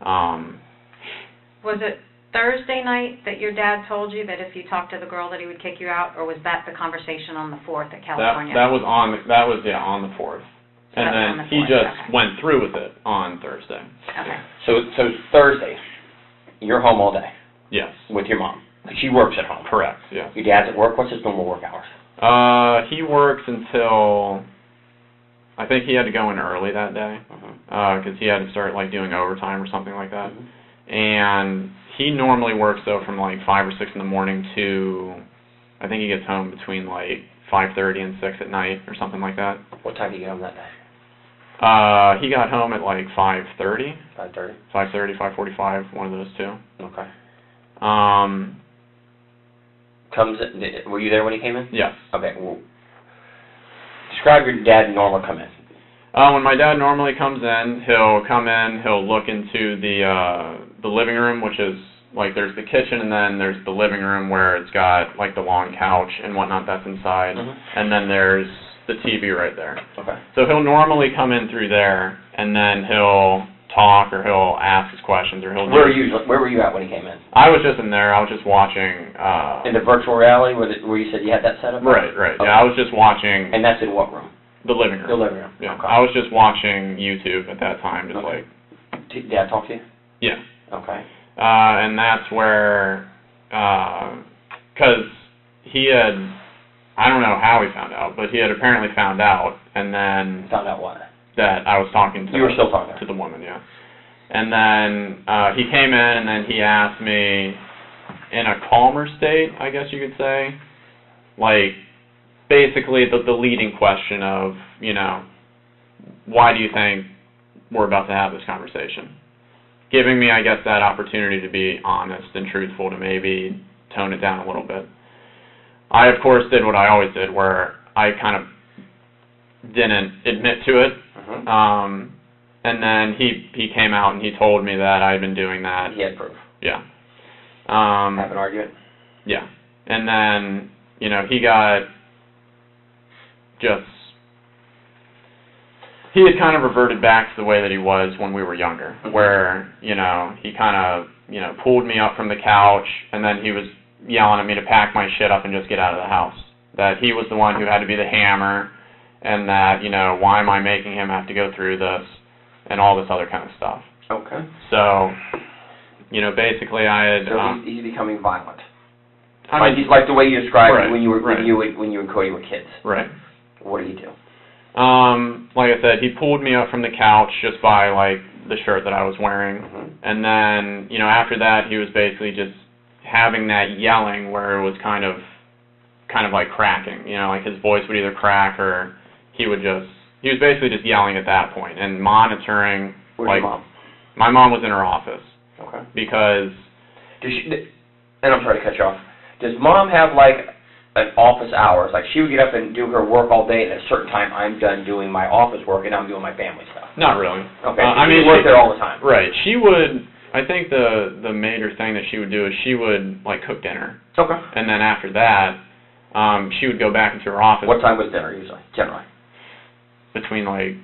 Was it Thursday night that your dad told you that if you talked to the girl that he would kick you out, or was that the conversation on the 4th at California? That was on the 4th. And that's on then the he 4th, just okay. went through with it on Thursday. Okay. So Thursday, you're home all day Yes. with your mom. She works at home. Correct, yes. Your dad's at work. What's his normal work hours? He works until, I think he had to go in early that day, because he had to start, like, doing overtime or something like that. And he normally works, though, from, like, 5 or 6 in the morning to, I think he gets home between, like, 5:30 and 6 at night or something like that. What time do you get home that day? He got home at, like, 5:30. 5:30? 5:30, 5:45, one of those two. Okay. Were you there when he came in? Yes. Okay. Well, describe your dad normal come in. When my dad normally comes in, he'll come in, he'll look into the living room, which is, like, there's the kitchen, and then there's the living room where it's got, like, the long couch and whatnot that's inside, and then there's the TV right there. Okay. So he'll normally come in through there, and then he'll talk, or he'll ask us questions, or he'll Where were you at when he came in? I was just in there. I was just watching. In the virtual reality where you said you had that set up? Right. Okay. Yeah, I was just watching. And that's in what room? The living room. The living room. Yeah. Okay. I was just watching YouTube at that time, just Okay. like. Did Dad talk to you? Yeah. Okay. And that's where, because he had, I don't know how he found out, but he had apparently found out, and then Found out what? that I was talking to. You were still talking to the woman, yeah. And then he came in, and then he asked me, in a calmer state, I guess you could say, like, basically the leading question of, you know, why do you think we're about to have this conversation? Giving me, I guess, that opportunity to be honest and truthful, to maybe tone it down a little bit. I, of course, did what I always did, where I kind of didn't admit to it. And then he came out and he told me that I had been doing that. He had proof. Yeah. Have an argument? Yeah. And then, you know, he got just, he had kind of reverted back to the way that he was when we were younger, where, you know, he kind of, you know, pulled me up from the couch, and then he was yelling at me to pack my shit up and just get out of the house. That he was the one who had to be the hammer, and that, you know, why am I making him have to go through this, and all this other kind of stuff. Okay. So, you know, basically I had... So he's becoming violent. I mean, like the way you described right, it when you were right. when you and Cody were kids. Right. What did he do? Like I said, he pulled me up from the couch just by, like, the shirt that I was wearing. And then, you know, after that, he was basically just having that yelling where it was kind of like cracking. You know, like his voice would either crack or he was basically just yelling at that point and monitoring. Where's like, your mom? My mom was in her office. Okay. Because... And I'm sorry to cut you off. Does mom have, like, an office hours? Like, she would get up and do her work all day, and at a certain time, I'm done doing my office work, and I'm doing my family stuff. Not really. Okay, I mean, she worked there all the time. Right. She would, I think the major thing that she would do is she would, like, cook dinner. Okay. And then after that, she would go back into her office. What time was dinner, usually, generally? Between, like,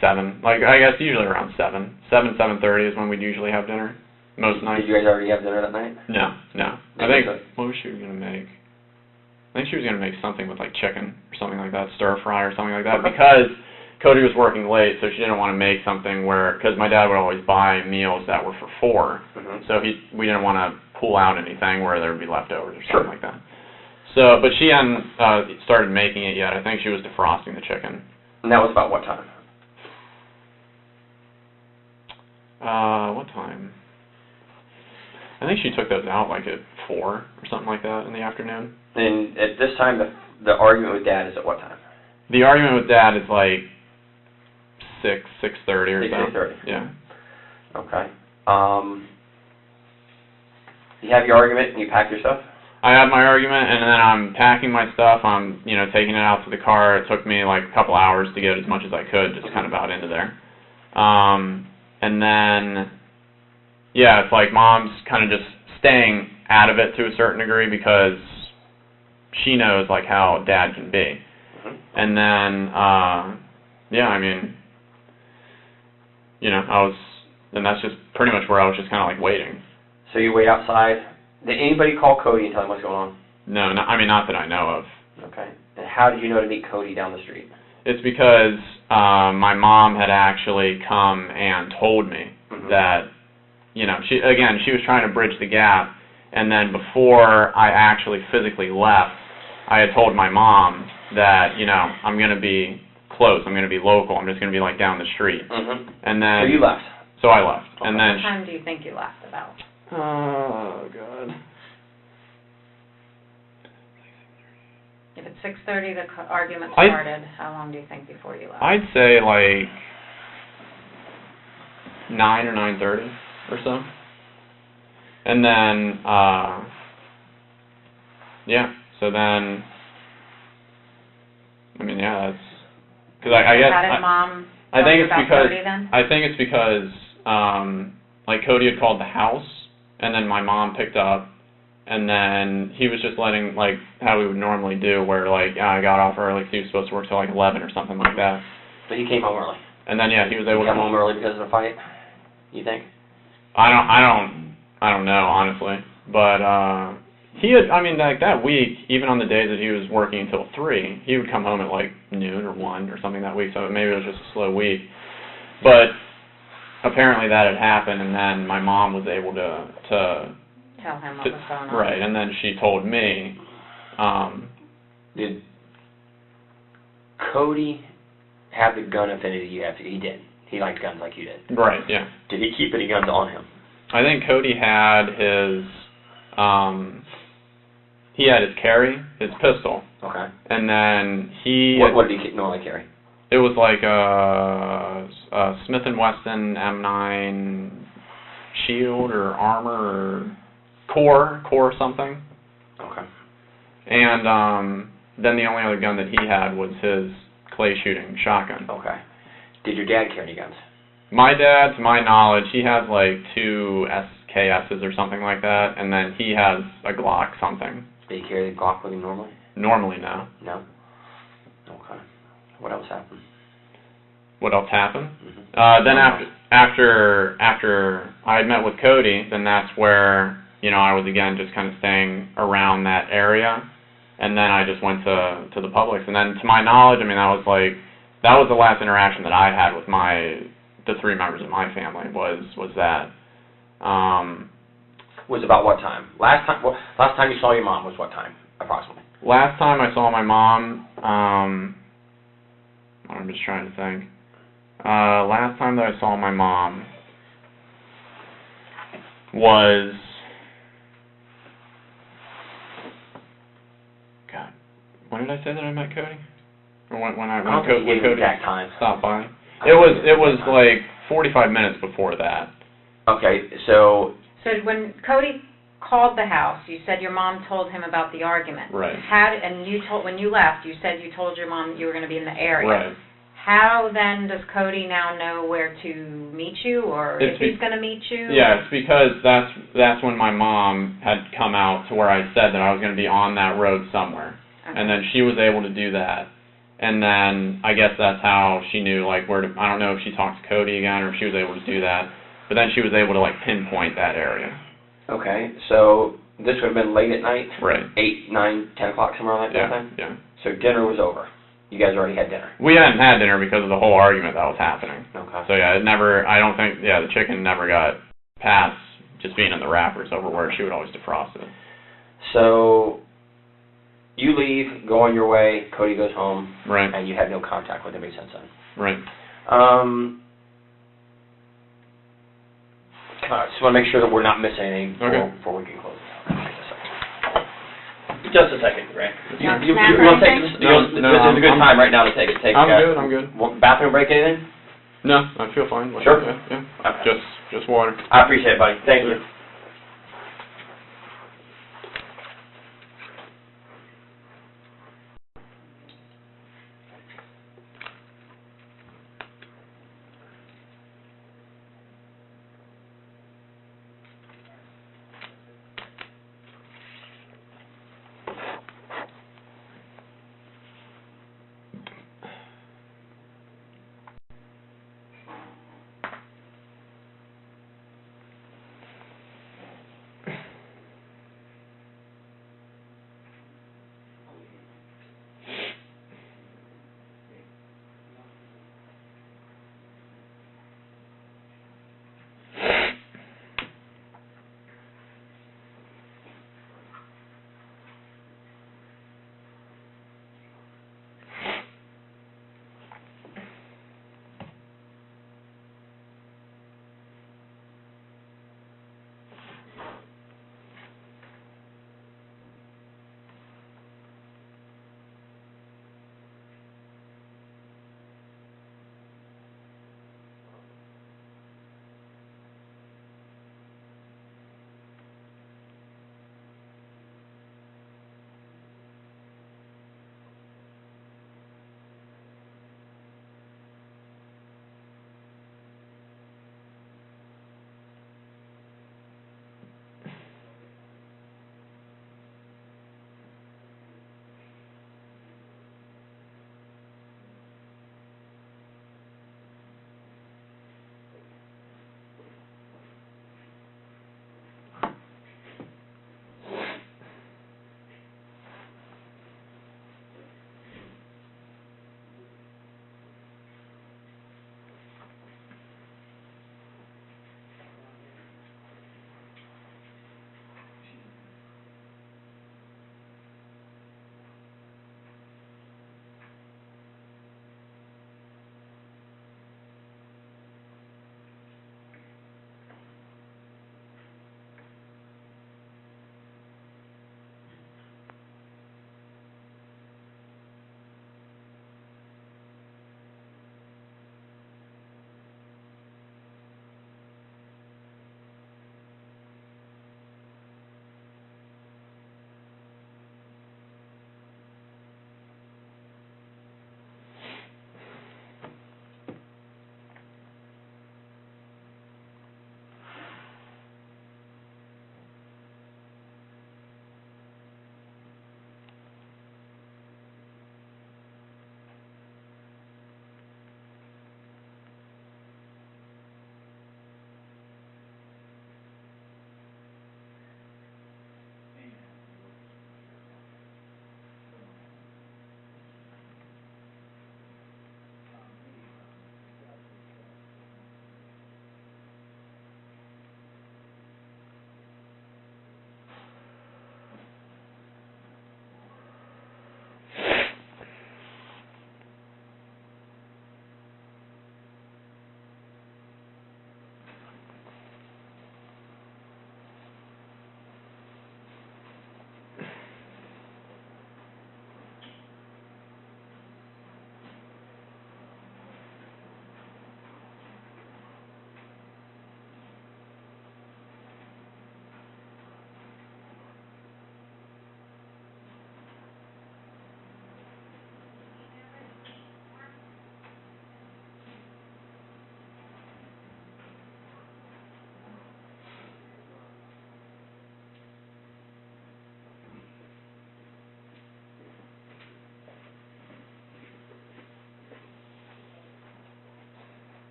7. Like, I guess usually around 7. 7:30 is when we'd usually have dinner. Most nights. Did you guys already have dinner that night? No. I think, what was she going to make? I think she was going to make something with, like, chicken or something like that, stir fry or something like that, because Cody was working late, so she didn't want to make something where, because my dad would always buy meals that were for 4, so we didn't want to pull out anything where there would be leftovers or something like that. So, but she hadn't started making it yet. I think she was defrosting the chicken. And that was about what time? What time? I think she took those out like at 4 or something like that in the afternoon. And at this time, the argument with Dad is at what time? The argument with Dad is like 6:30 or so. 6:30. Yeah. Okay. You have your argument and you pack your stuff? I have my argument, and then I'm packing my stuff. I'm, you know, taking it out to the car. It took me like a couple hours to get as much as I could, just kind of out into there. And then, yeah, it's like Mom's kind of just staying out of it to a certain degree because she knows, like, how Dad can be. And then, yeah, I mean, you know, and that's just pretty much where I was just kind of, like, waiting. So you wait outside. Did anybody call Cody and tell him what's going on? No, I mean, not that I know of. Okay. And how did you know to meet Cody down the street? It's because my mom had actually come and told me that, you know, she was trying to bridge the gap, and then before I actually physically left, I had told my mom that, you know, I'm going to be close, I'm going to be local, I'm just going to be like down the street. And then... So you left? So I left. Okay. And then... What time do you think you left about? Oh, God. If it's 6:30, the argument started, how long do you think before you left? I'd say like 9 or 9:30 or so. And then, yeah, so then, I mean, yeah, that's, because I guess, How did Mom I think it's about because, Cody then? I think it's because, like, Cody had called the house, and then my mom picked up, and then he was just letting, like, how we would normally do, where, like, I got off early because he was supposed to work till, like, 11 or something like that. So he came home early? And then, yeah, he was able to come home early because of the fight, you think? I don't know, honestly. But, he had, I mean, like, that week, even on the days that he was working until 3, he would come home at, like, noon or 1 or something that week, so maybe it was just a slow week. But apparently that had happened, and then my mom was able to tell him what was going on. right, and then she told me. Did Cody have the gun affinity you have? He did. He liked guns like you did. Right, yeah. Did he keep any guns on him? I think Cody had his, he had his carry, his pistol. Okay. And then he... What did he normally carry? It was like a Smith & Wesson M9 shield or armor or core something. Okay. And then the only other gun that he had was his clay shooting shotgun. Okay. Did your dad carry any guns? My dad, to my knowledge, he has like 2 SKSs or something like that, and then he has a Glock something. Did he carry the Glock with him normally? Normally, no. No? Okay. What else happened? What else happened? Then after I had met with Cody, then that's where, you know, I was again just kind of staying around that area, and then I just went to the Publix, and then to my knowledge, I mean, that was the last interaction that I had with the 3 members of my family was that. Was about what time? Last time you saw your mom was what time, approximately? Last time I saw my mom, I'm just trying to think. Last time that I saw my mom was, God, when did I say that I met Cody? Or when Cody exact time. Stopped by? It was like 45 minutes before that. Okay, so when Cody called the house, you said your mom told him about the argument. Right. When you left, you said you told your mom you were going to be in the area. Right. How then does Cody now know where to meet you, or if he's going to meet you? Yeah, it's because that's when my mom had come out to where I said that I was going to be on that road somewhere. Okay. And then she was able to do that. And then I guess that's how she knew, like, where to, I don't know if she talked to Cody again or if she was able to do that. But then she was able to, like, pinpoint that area. Okay, so this would have been late at night? Right. 8, 9, 10 o'clock, somewhere like that time? Yeah. So dinner was over. You guys already had dinner? We hadn't had dinner because of the whole argument that was happening. Okay. So, yeah, the chicken never got past just being in the wrappers over where she would always defrost it. So you leave, go on your way, Cody goes home. Right. And you have no contact with him since then. Right. I just want to make sure that we're not missing anything before we can close it out. Just a second, Grant. You want to take this? No, this is a good time right now to take it. I'm good. Bathroom break, anything? No, I feel fine. Sure? Yeah. Just water. I appreciate it, buddy. Thank you.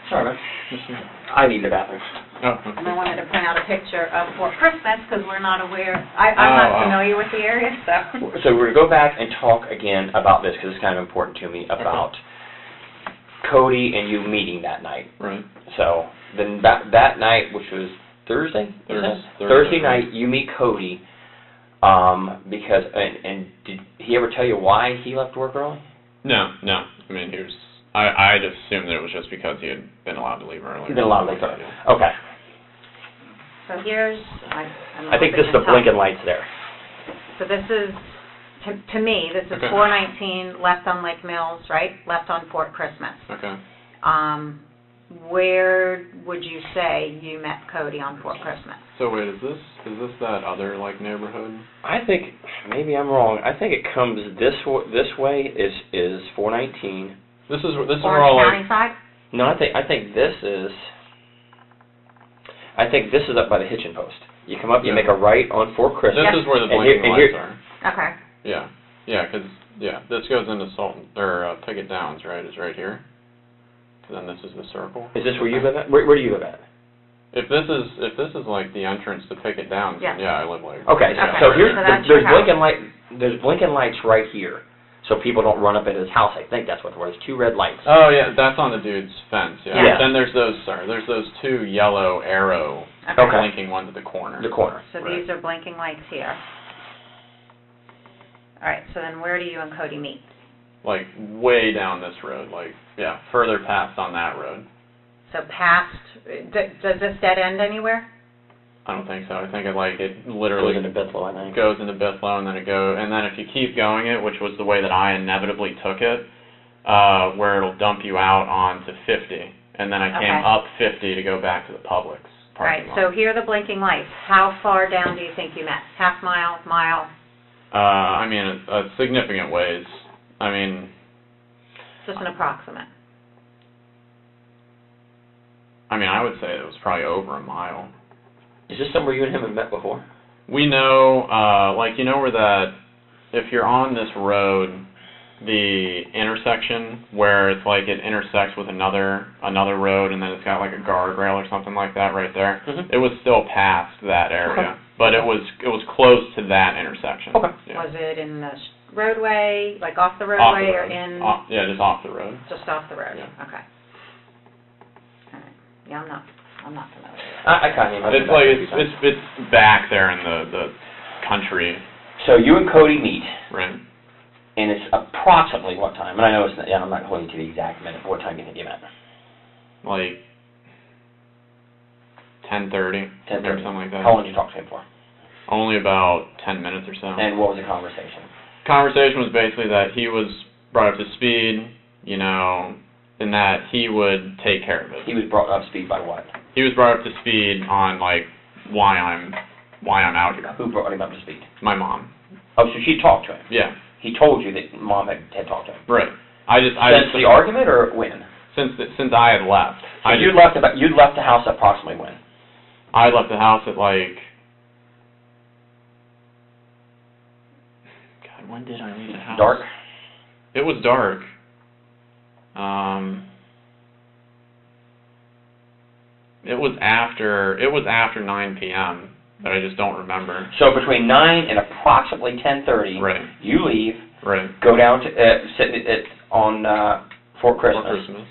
Sorry, man. I need the bathroom. Oh, And I wanted to print out a picture of Fort Christmas, because we're not aware, I'm not familiar with the area, so. So we're going to go back and talk again about this, because it's kind of important to me, about Cody and you meeting that night. Right. So then that night, which was Thursday? Thursday night, you meet Cody, because, and did he ever tell you why he left work early? No. I mean, he was. I just assumed that it was just because he had been allowed to leave early. He's been allowed to leave early. Okay. So here's, I think this is the blinking lights there. So this is, to me, this is Okay. 419 left on Lake Mills, right? Left on Fort Christmas. Okay. Where would you say you met Cody on Fort Christmas? So wait, is this that other like neighborhood? I think, maybe I'm wrong, I think it comes this way is 419. This is where Orange all County like. side? No, I think this is up by the hitching post. You come up, you make a right on Fort Christmas. This is where the and blinking here- lights are. Okay. Yeah, because this goes into Picket Downs, right? Is right here. So then this is the circle. Is this where you live at? Where do you live at? If this is like the entrance to Picket Downs, then Yeah. I live like. Okay, Okay. so here's So that's there's your house. blinking lights right here, so people don't run up into his house. I think that's what there's 2 red lights. Oh yeah, that's on the dude's fence. Yeah. Yeah. Then there's those 2 yellow arrow Okay. blinking ones at the corner. The corner. So Right. these are blinking lights here. All right, so then where do you and Cody meet? Like way down this road, like further past on that road. So past, does this dead end anywhere? I don't think so. I think it Goes literally into Bithlow, I think. goes into Bithlow, and then if you keep going it, which was the way that I inevitably took it, where it'll dump you out onto 50, and then I came Okay. up 50 to go back to the Publix Right, parking so lot. here are the blinking lights. How far down do you think you met? Half mile, mile? I mean, a significant ways. I mean, Just an approximate. I would say it was probably over a mile. Is this somewhere you and him have met before? We know, where that, if you're on this road, the intersection where it's like it intersects with another road, and then it's got like a guardrail or something like that right there. Mhm. It was still past that area, Okay. but it was close to that intersection. Okay. Yeah. Was it in the roadway, like off the Off the roadway, or road. in? Yeah, just off the road. Just off the road? Yeah. Okay. All right. Yeah, I'm not familiar with that. I kind of. It's like it's back there in the country, So you and Cody meet, right? and it's approximately what time? And I know I'm not holding you to the exact minute. What time do you think you met? Like 10:30, 10:30. maybe something like that. How long did you talk to him for? Only about 10 minutes or so. And what was the conversation? Conversation was basically that he was brought up to speed, and that he would take care of it. He was brought up to speed by what? He was brought up to speed on like why I'm out here. Who brought him up to speed? My mom. Oh, so she talked to him. Yeah. He told you that Mom had talked to him. Right. I just Since the argument, or when? since I had left. So you'd left the house approximately when? I left the house at like. God, when did I leave the house? Dark? It was dark. It was after 9 p.m., but I just don't remember. So between 9 and approximately 10:30, Right. you leave, Right. go down to sit on Fort Christmas. For Christmas.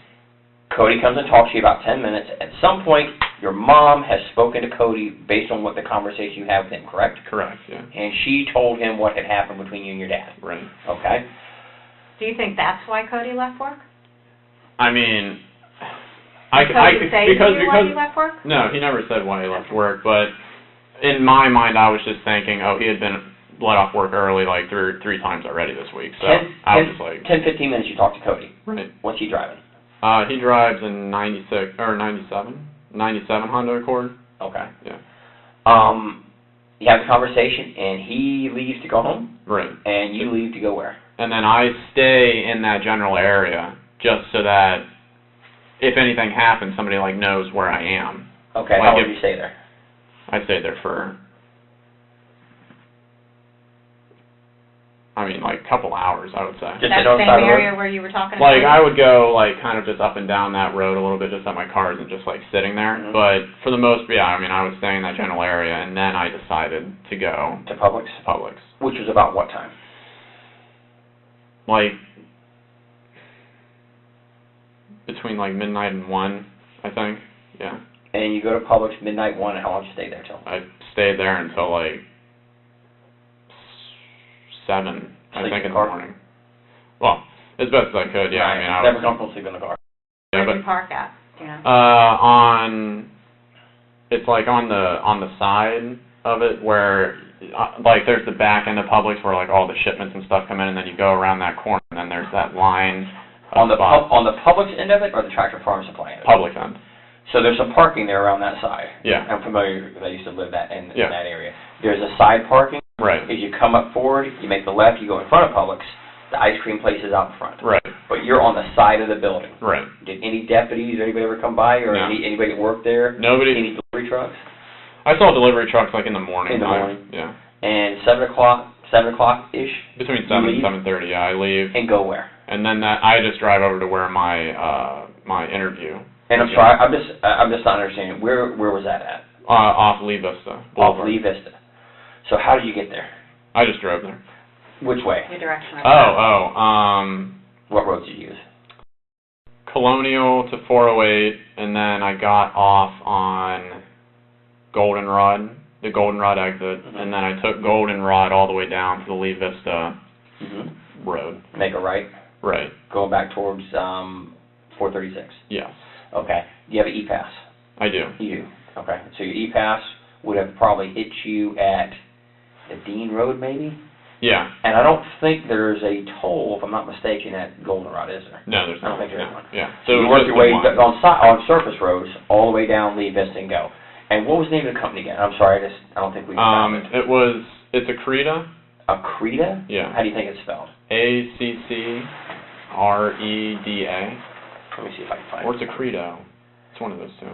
Cody comes and talks to you about 10 minutes. At some point, your mom has spoken to Cody based on what the conversation you had with him, correct? Correct, yeah. And she told him what had happened between you and your dad. Right. Okay? Do you think that's why Cody left work? I mean, Did Cody say to you why he left work? No, he never said why he left work, but in my mind I was just thinking, he had been let off work early like three times already this week, so I was just like... 10-15 minutes you talk to Cody. Right. What's he driving? He drives a 97 Honda Accord. Okay. Yeah. You have a conversation, and he leaves to go home, Right. and you leave to go where? And then I stay in that general area just so that if anything happens, somebody like knows where I am. Okay, Like how long if- do you stay there? I stayed there for, I mean, like, a couple hours, I would say. Just That sit on the same side of the road? area where you were talking Like, about? I would go, like, kind of just up and down that road a little bit, just at my cars and just, like, sitting there. Mhm. But for the most, yeah, I mean, I was staying in that general area, and then I decided to go To Publix? to Publix. Which was about what time? Like, between, like, midnight and 1, I think. Yeah. And you go to Publix midnight 1, and how long did you stay there till? I stayed there until, like, 7, I Sleep think, in in the the car? morning. Well, as best as I could, yeah. I mean, I was... Never comfortable sleeping in the car. Yeah, Where but, did you park at, do you know? it's like on the side of it where, like, there's the back end of Publix where, like, all the shipments and stuff come in, and then you go around that corner, and then there's that line of On the spots. on the Publix end of it, or the Tractor Farm Supply end of it? Publix end. So there's some parking there around that side. Yeah. I'm familiar, because I used to live in Yeah. that area. There's a side parking. Right. As you come up forward, you make the left, you go in front of Publix. The ice cream place is out in front. Right. But you're on the side of the building. Right. Did any deputies or anybody ever come by, or No. anybody that worked there? Nobody... Any delivery trucks? I saw delivery trucks, like, in the morning. In the time. morning. Yeah. And 7 o'clock-ish, Between 7 leave? and 7:30, yeah, I leave. and go where? And then I just drive over to where my interview. And I'm sorry, I'm just not understanding. Where was that at? Off Lee Vista Off Boulevard. Lee Vista. So how did you get there? I just drove there. Which way? Your direction of What roads did you use? Colonial to 408, and then I got off on Goldenrod, the Goldenrod exit, Mhm. and then I took Goldenrod all the way down to the Lee Vista Mm-hmm. road. Make a right, Right. going back towards 436. Yes. Okay. Do you have an E-Pass? I do. You do. Okay. So your E-Pass would have probably hit you at the Dean Road, maybe? Yeah. And I don't think there's a toll, if I'm not mistaken, at Goldenrod, is there? No, there's I don't not. think there's No. one. Yeah. So you it work was your the way one. on surface roads all the way down Lee Vista and go. And what was the name of the company again? I'm sorry, I don't think we found it. It's Accreta. Accreta? Yeah. How do you think it's spelled? ACCREDA. Let me see if I can find Or it. it's Accredo. It's one of those two.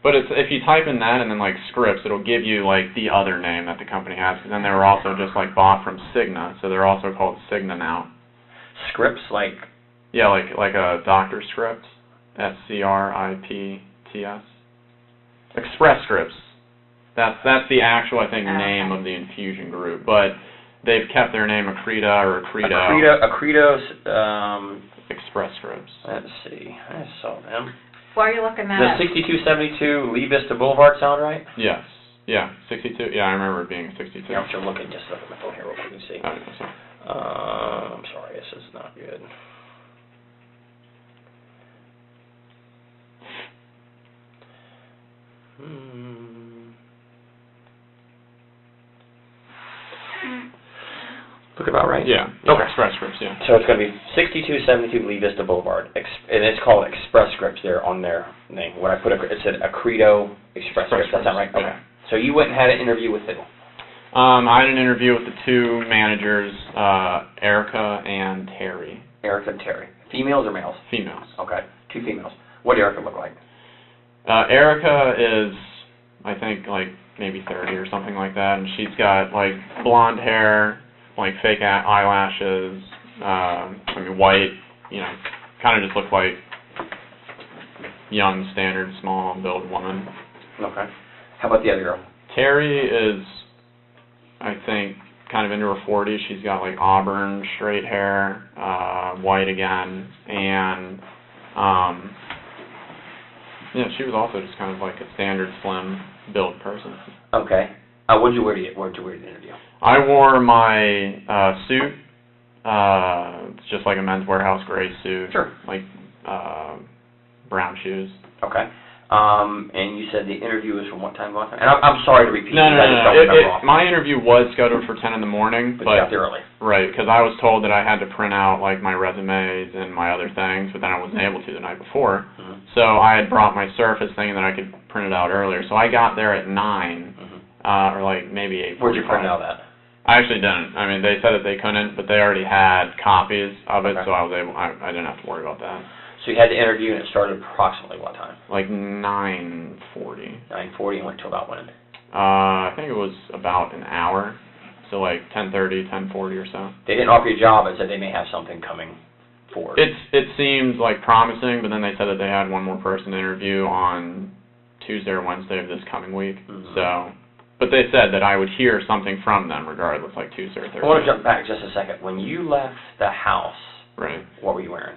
But it's if you type in that and then like scripts, it'll give you like the other name that the company has. Because then they were also just like bought from Cigna, so they're also called Cigna now. Scripts like... Yeah, like a doctor script. SCRIPTS. Express Scripts. That's the actual, I think, name of the infusion group. But they've kept their name Accreta or Accredo. Accredo's, Express Scripts. let's see, I saw them. Why are you looking that Does up? 6272 Lee Vista Boulevard sound right? Yes. Yeah, 62. Yeah, I remember it being 62. Yeah, I'm sure looking, just look at my phone here real quick and see. I don't know, so. I'm sorry, this is not good. Look about right? Yeah. Okay. Express Scripts, yeah. So it's going to be 6272 Lee Vista Boulevard, and it's called Express Scripts there on their name. When I put it said Accredo Express Scripts. That's not right? Yeah. Okay. So you went and had an interview with who? I had an interview with the two managers, Erica and Terry. Erica and Terry. Females or males? Females. Okay. Two females. What did Erica look like? Erica is, I think, like maybe 30 or something like that, and she's got like blonde hair, like fake eyelashes, white, kind of just looks like young, standard, small build woman. Okay. How about the other girl? Terry is, I think, kind of into her 40s. She's got like auburn, straight hair, white again, and she was also just kind of like a standard slim build person. Okay. What'd you wear to the interview? I wore my suit. It's just like a Men's Warehouse gray suit. Sure. Like brown shoes. Okay. And you said the interview was from what time to what time? And I'm sorry to repeat. No. I just don't remember off. My interview was scheduled for 10 in the morning, But you got there early. Right, because I was told that I had to print out like my resumes and my other things, but then I wasn't able to the night before. Mm-hmm. So I had brought my Surface thinking that I could print it out earlier. So I got there at 9, or like maybe 8:45. Where'd you print out at? I actually didn't. I mean, they said that they couldn't, but they already had copies of it, Okay. so I didn't have to worry about that. So you had the interview and it started approximately what time? Like 9:40. 9:40 and went to about when? I think it was about an hour. so like 10:30, 10:40 or so. They didn't offer you a job and said they may have something coming forward. It seemed like promising, but then they said that they had one more person to interview on Tuesday or Wednesday of this coming week. Mm-hmm. So, but they said that I would hear something from them regardless, like Tuesday or Thursday. I want to jump back just a second. When you left the house, right. What were you wearing?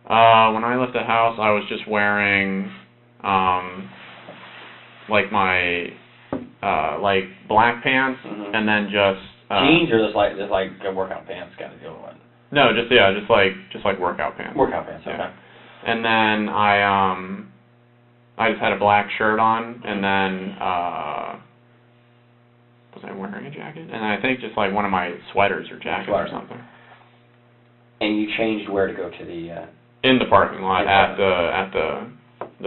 When I left the house, I was just wearing, like my, like black pants, Mm-hmm. and then just jeans, or just like workout pants kind of deal with it? No, just like workout pants. Workout pants, okay. Yeah. And then I just had a black shirt on, and then was I wearing a jacket? And I think just like one of my sweaters or jackets or something. And you changed where to go to the in the parking lot at the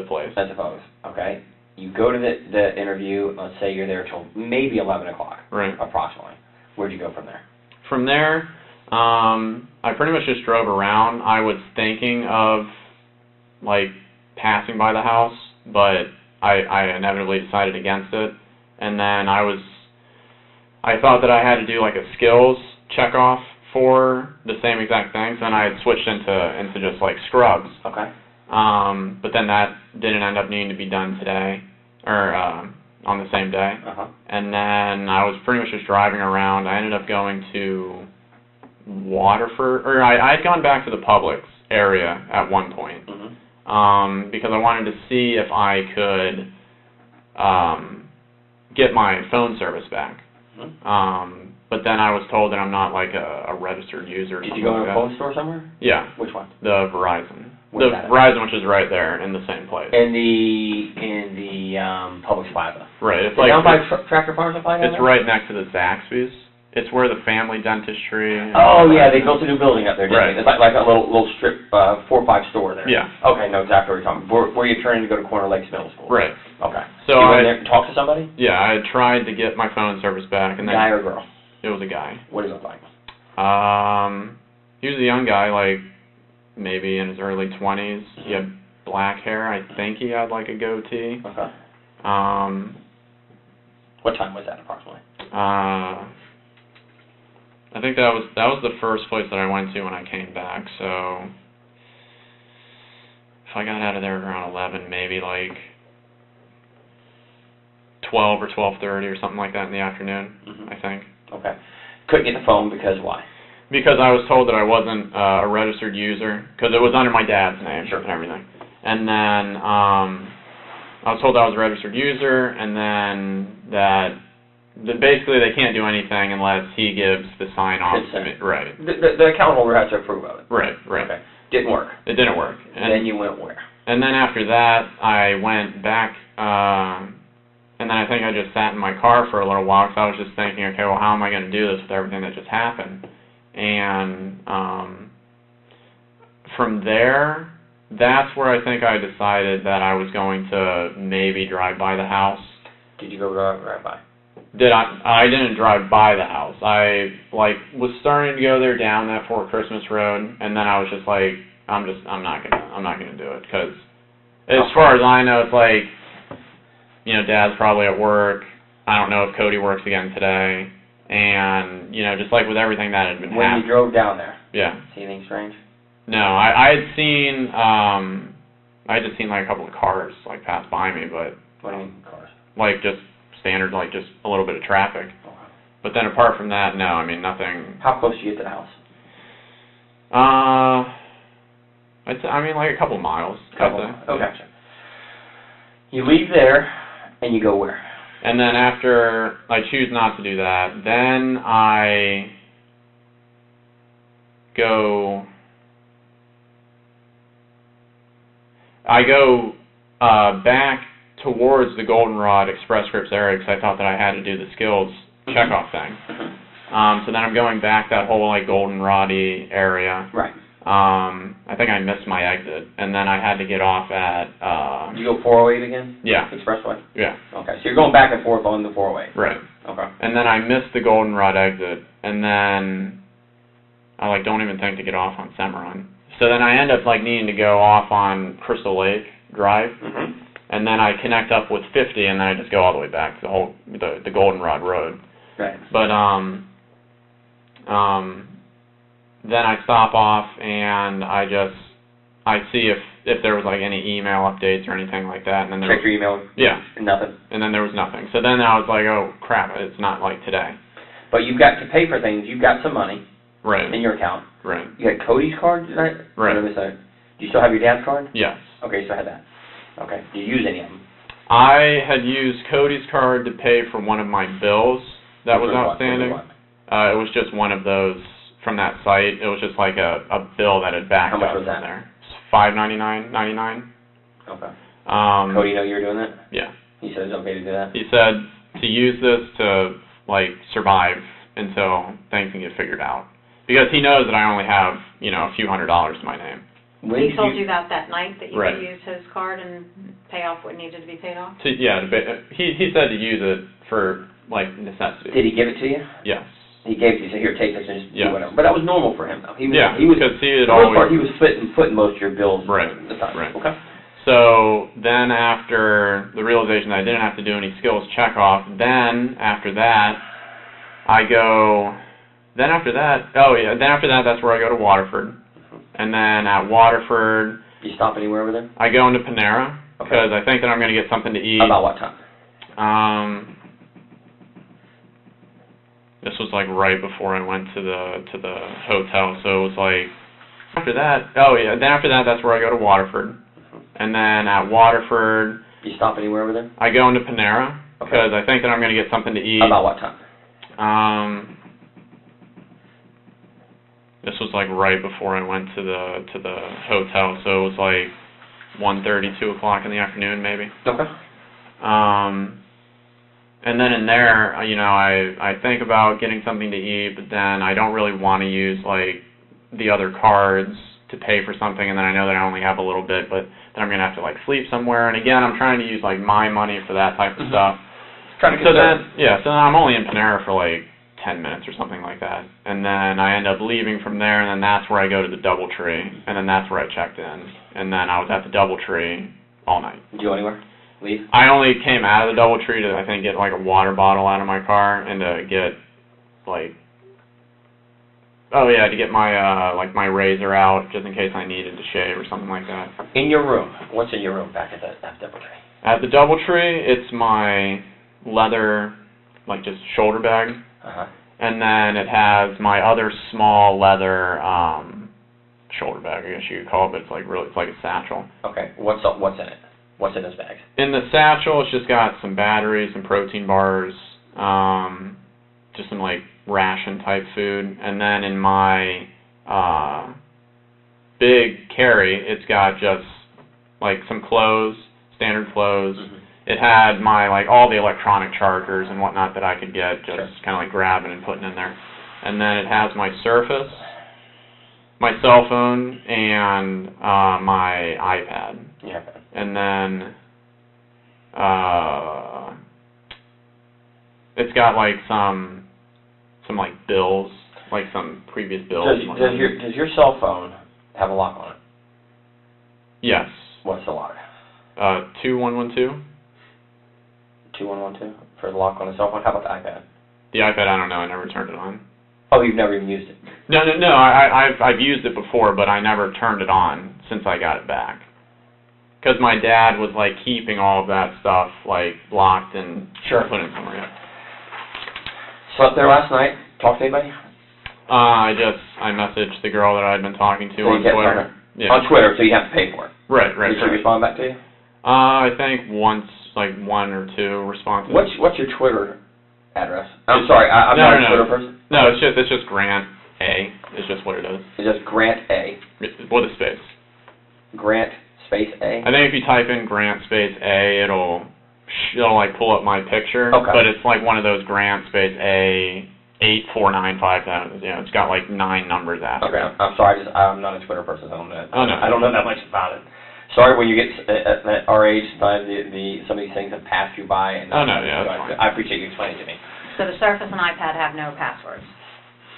place. I suppose. Okay. You go to the interview. Let's say you're there till maybe 11 o'clock. Right. Approximately. Where'd you go from there? From there, I pretty much just drove around. I was thinking of like passing by the house, but I inevitably decided against it. And then I thought that I had to do like a skills check off for the same exact things, and I had switched into just like scrubs. Okay. But then that didn't end up needing to be done today, or on the same day. Uh-huh. And then I was pretty much just driving around. I ended up going to Waterford, or I had gone back to the Publix area at one point, Mm-hmm. Because I wanted to see if I could get my phone service back. Mm-hmm. But then I was told that I'm not like a registered user. Did you go to a phone store somewhere? Yeah. Which one? The Verizon. Where's The that at? Verizon, which is right there in the same place. In the Publix Plaza. Right. It's Is it down by it's, Tractor Farm Supply? it's right next to the Zaxby's. It's where the family dentistry. Oh yeah, they built a new building up there, didn't Right. they? It's like a little strip, 4 or 5 store there. Yeah. Okay, know exactly what you're talking about. Where you're turning to go to Corner Lakes Middle School. Right. Okay. So you went there and talked to somebody? Yeah, I had tried to get my phone service back, and then Guy or girl? it was a guy. What did he look like? He was a young guy, like maybe in his early 20s. He had black hair. I think he had like a goatee. Okay. What time was that approximately? I think that was the first place that I went to when I came back. So if I got out of there around 11, maybe like 12 or 12:30 or something like that in the afternoon. Mm-hmm. I think. Okay. Couldn't get the phone because why? Because I was told that I wasn't a registered user, because it was under my dad's name Sure. and everything. And then I was told I was a registered user, and then that basically they can't do anything unless he gives the sign-off to me. Right. The account holder has to approve of it. Right. Okay. Didn't work. It didn't work. And then you went where? And then after that, I went back, and then I think I just sat in my car for a little while, because I was just thinking, okay, well, how am I going to do this with everything that just happened? And from there, that's where I think I decided that I was going to maybe drive by the house. Did you go right by? I didn't drive by the house. I was starting to go there down that Fort Christmas Road, and then I was just like, I'm not gonna do it, because as far as I know, it's like, you know, Dad's probably at work. I don't know if Cody works again today, and you know, just like with everything that had been happening. When you drove down there. Yeah. See anything strange? No, I had seen I had just seen like a couple of cars like pass by me, but What do you mean cars? like just standard, like just a little bit of traffic. Okay. But then apart from that, no, I mean nothing. How close do you get to the house? I mean like a couple miles. Oh, gotcha. You leave there, and you go where? And then after I choose not to do that, then I go back towards the Goldenrod Express Scripts area, because I thought that I had to do the skills checkoff thing. So then I'm going back that whole like Goldenrod-y area. Right. I think I missed my exit, and then I had to get off at. Did you go 408 again? Yeah. Expressway? Yeah. Okay, so you're going back and forth on the 408. Right. Okay. And then I missed the Goldenrod exit, and then I like don't even think to get off on Cimarron. So then I end up like needing to go off on Crystal Lake Drive, Mm-hmm. and then I connect up with 50, and then I just go all the way back to the Goldenrod Road. Right. But then I stop off and I see if there was like any email updates or anything like that, and then Check your email. Yeah. Nothing. And then there was nothing. So then I was like, oh crap, it's not like today. But you've got to pay for things. You've got some money Right. in your account. Right. You had Cody's card tonight? Right. Do you still have your dad's card? Yes. Okay, you still had that. Okay. Do you use any of them? I had used Cody's card to pay for one of my bills that was outstanding. It was just one of those from that site. It was just like a bill that had backed How much up was from that? there. $5.99.99. Okay. Um, Cody know you were doing that? Yeah. He said it's okay to do that? He said to use this to like survive until things can get figured out, because he knows that I only have a few $100s in my name. When He did told you that night that you Right. could use his card and pay off what needed to be paid off? He said to use it for like necessity. Did he give it to you? Yes. He gave it to you, so here, take this and just Yeah. do whatever. But that was normal for him, though. He was, Yeah, he was, because he had for the most always. part, he was footing most of your bills. Right, Aside. right. Okay. So then after the realization that I didn't have to do any skills checkoff, then after that, that's where I go to Waterford. And then at Waterford, You stop anywhere over there? I go into Panera, Okay. because I think that I'm going to get something to eat. About what time? This was like right before I went to the hotel, so it was like after that. That's where I go to Waterford. And then at Waterford, You stop anywhere over there? I go into Panera, Okay. because I think that I'm going to get something to eat. About what time? This was like right before I went to the hotel, so it was like 1:30, 2 o'clock in the afternoon, maybe. Okay. And then in there, I think about getting something to eat, but then I don't really want to use like the other cards to pay for something, and then I know that I only have a little bit, but then I'm gonna have to like sleep somewhere. And again, I'm trying to use like my money for that type of stuff. Trying to So then I'm only in Panera for like 10 minutes or something like that, and then I end up leaving from there, and then that's where I go to the DoubleTree, and then that's where I checked in, and then I was at the DoubleTree all night. Did you go anywhere? Leave? I only came out of the DoubleTree to, I think, get like a water bottle out of my car, and to get like, to get my like my razor out just in case I needed to shave or something like that. In your room. What's in your room back at the DoubleTree? At the DoubleTree, it's my leather, like just shoulder bag, Uh-huh. and then it has my other small leather shoulder bag, I guess you could call it, but it's like a satchel. Okay. What's in it? What's in this bag? In the satchel, it's just got some batteries, some protein bars, just some like ration type food, and then in my big carry, it's got just like some clothes, standard clothes. Mm-hmm. It had my like all the electronic chargers and whatnot that I could get, just Sure. kind of like grabbing and putting in there. And then it has my Surface, my cell phone, and my iPad. Yeah. And then it's got like some like bills, like some previous bills. Does your cell phone have a lock on it? Yes. What's the lock? 2112. 2112 for the lock on the cell phone. How about the iPad? The iPad, I don't know. I never turned it on. Oh, you've never even used it. No. I've used it before, but I never turned it on since I got it back. Because my dad was like keeping all of that stuff like locked and Sure. put it somewhere. Yeah. Slept there last night. Talked to anybody? I messaged the girl that I'd been talking to So you on can't Twitter. find her? Yeah. On Twitter, so you have to pay for it. Right. Did she respond back to you? I think once, like 1 or 2 responses. What's your Twitter address? I'm sorry, I'm not a Twitter person. No, it's just Grant A. It's just what it is. It's just Grant A. With a space. Grant space A. I think if you type in Grant space A, it'll like pull up my picture. Okay. But it's like one of those Grant space A 84950. It's got like 9 numbers after. Okay, I'm sorry. I'm not a Twitter person. So Oh, no. I don't know that much about it. Sorry, when you get at our age, sometimes some of these things have passed you by. And Oh, no, yeah, that's fine. I appreciate you explaining to me. So the Surface and iPad have no passwords?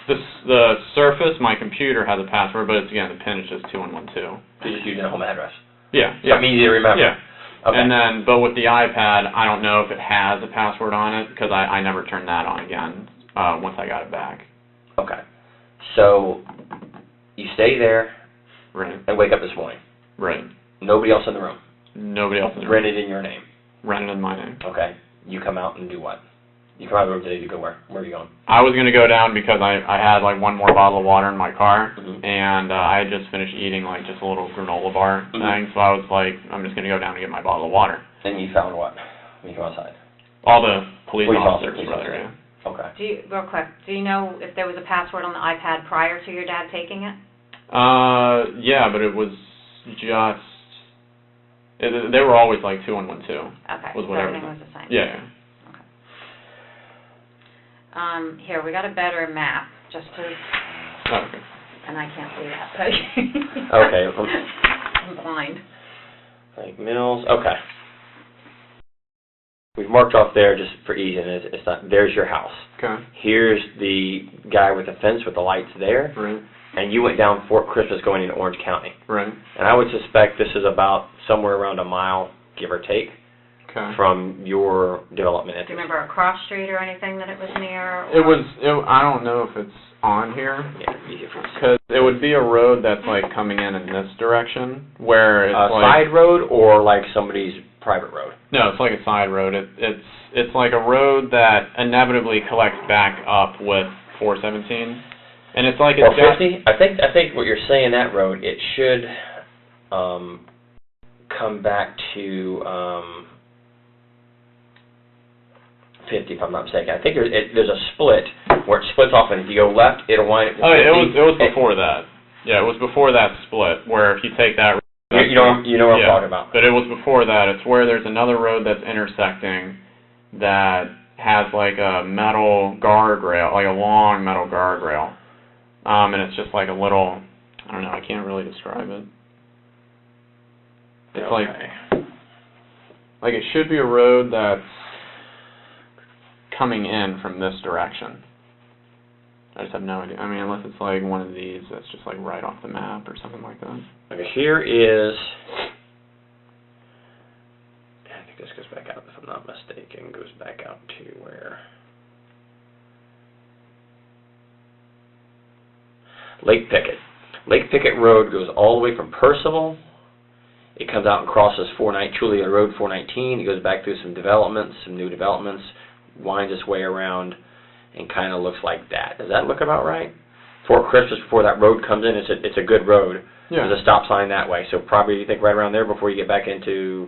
The Surface, my computer has a password, but it's, again, the PIN is just 2112. You're just using a home address. Yeah. Something easy to remember. Yeah. Okay. And then, but with the iPad, I don't know if it has a password on it because I never turned that on again once I got it back. Okay. So you stay there Right. and wake up this morning. Right. Nobody else in the room. Nobody else in the room. Rented in your name. Rented in my name. Okay. You come out and do what? You come out of the room today to go where? Where are you going? I was going to go down because I had like one more bottle of water in my car, Mm-hmm. and I had just finished eating like just a little granola bar thing, so I was like, I'm just going to go down and get my bottle of water. And you found what when you come outside? All the police officers police were there, officers. yeah. Okay. Real quick, do you know if there was a password on the iPad prior to your dad taking it? Yeah, but it was just, they were always like 2112. Okay, Was so whatever. everything was the same. Yeah. Okay. Here, we got a better map, just to, Oh, okay. and I can't see that, so. Okay. I'm blind. Like Mills. Okay. We've marked off there just for ease, and it's not. There's your house. Okay. Here's the guy with the fence with the lights there, Right. and you went down Fort Christmas going into Orange County. Right. And I would suspect this is about somewhere around a mile, give or take, Okay. from your development Do entrance. you remember a cross street or anything that it was near? It was, I don't know if it's on here, Yeah, easy for you. because it would be a road that's like coming in this direction, where it's like... Side road or like somebody's private road? No, it's like a side road. It's like a road that inevitably collects back up with 417, and it's like... 450? I think what you're saying, that road, it should come back to 50, if I'm not mistaken. I think there's a split where it splits off, and if you go left, it'll wind up. Oh, yeah, it was before that. Yeah, it was before that split, where if you take that... You know what I'm talking about. But it was before that. It's where there's another road that's intersecting that has like a metal guardrail, like a long metal guardrail. And it's just like a little, I don't know, I can't really describe it. It's like it should be a road that's coming in from this direction. I just have no idea. I mean, unless it's like one of these that's just like right off the map or something like that. Okay, here is, I think this goes back out, if I'm not mistaken, goes back out to where? Lake Pickett. Lake Pickett Road goes all the way from Percival. It comes out and crosses Chuluota Road 419. It goes back through some developments, some new developments, winds its way around, and kind of looks like that. Does that look about right? Fort Christmas, before that road comes in, it's a good road. Yeah. There's a stop sign that way, so probably you think right around there before you get back into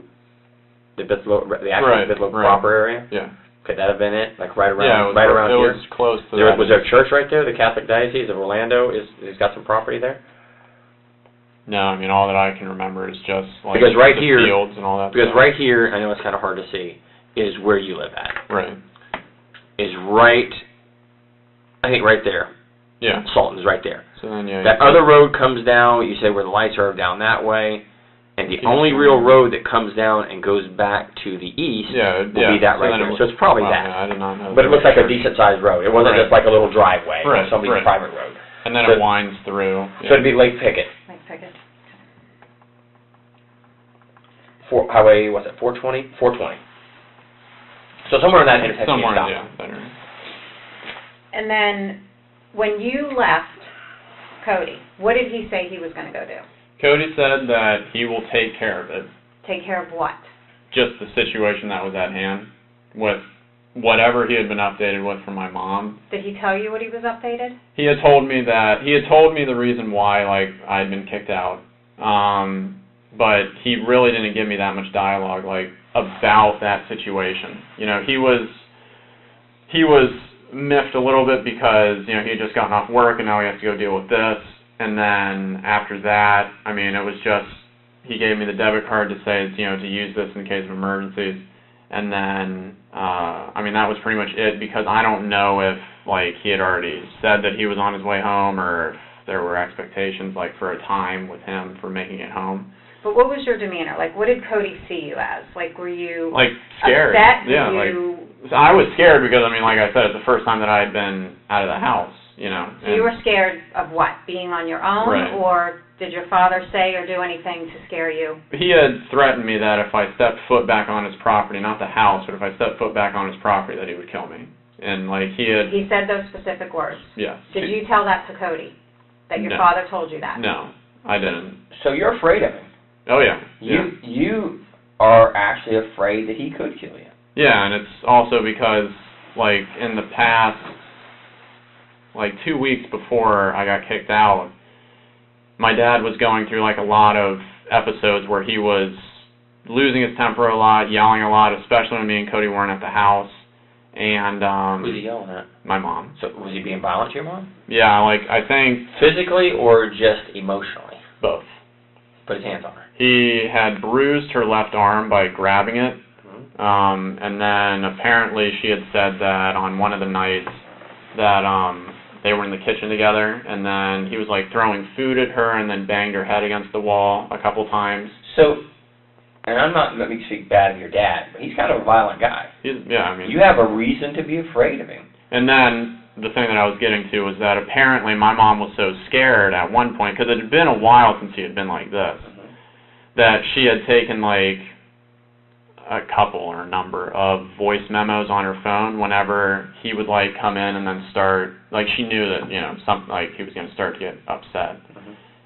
the actual Bithlow proper area. Yeah. Could that have been it? Like right around, Yeah, right around here. It was close to There, that. was there a church right there? The Catholic Diocese of Orlando has got some property there. No, I mean all that I can remember is just like Because right the here- fields and all that. Because stuff. right here, I know it's kind of hard to see, is where you live at. Right. Is right, I think right there. Yeah. Sultan's right there. So then yeah. That other road comes down, you say where the lights are down that way, and the only real road that comes down and goes back to the east will be that right there. So it's probably that. Yeah, I did not know. But it looks like a decent-sized road. It wasn't just like a little driveway or somebody's private road. And then So- it winds through. So it'd be Lake Pickett. Lake Pickett. Highway, what's it, 420? 420. So somewhere in that intersection. Somewhere, you stop. yeah. Better. And then, when you left Cody, what did he say he was going to go do? Cody said that he will take care of it. Take care of what? Just the situation that was at hand with whatever he had been updated with from my mom. Did he tell you what he was updated? He had told me the reason why like I had been kicked out. But he really didn't give me that much dialogue like about that situation. You know, he was miffed a little bit because, you know, he had just gotten off work and now he has to go deal with this. And then after that, I mean, it was just, he gave me the debit card to say, you know, to use this in case of emergencies. And then, I mean, that was pretty much it because I don't know if, like, he had already said that he was on his way home or if there were expectations, like, for a time with him for making it home. But what was your demeanor? Like, what did Cody see you as? Like, were you like scared? upset? Yeah, so I was scared because, I mean, like I said, it's the first time that I had been out of the house, you know. So you were scared of what? Being on your own? Right. Or Did your father say or do anything to scare you? He had threatened me that if I stepped foot back on his property, not the house, but if I stepped foot back on his property, that he would kill me. And like he had. He said those specific words. Yes. Did you tell that to Cody? That your No. father told you that? No, I didn't. So you're afraid of him. Oh yeah. Yeah. You are actually afraid that he could kill you. Yeah, and it's also because like in the past, like 2 weeks before I got kicked out, my dad was going through like a lot of episodes where he was losing his temper a lot, yelling a lot, especially when me and Cody weren't at the house. And Who's he yelling at? my mom. So was he being violent to your mom? Yeah, like I think Physically or just emotionally? both. Put his hands on her. He had bruised her left arm by grabbing it. And then apparently she had said that on one of the nights that they were in the kitchen together, and then he was like throwing food at her and then banged her head against the wall a couple times. So, and I'm not let me speak bad of your dad, but he's kind of a violent guy. Yeah, I mean. You have a reason to be afraid of him. And then the thing that I was getting to was that apparently my mom was so scared at one point, because it had been a while since he had been like this, that she had taken like a couple or a number of voice memos on her phone whenever he would like come in and then start, like she knew that, you know, something like he was going to start to get upset.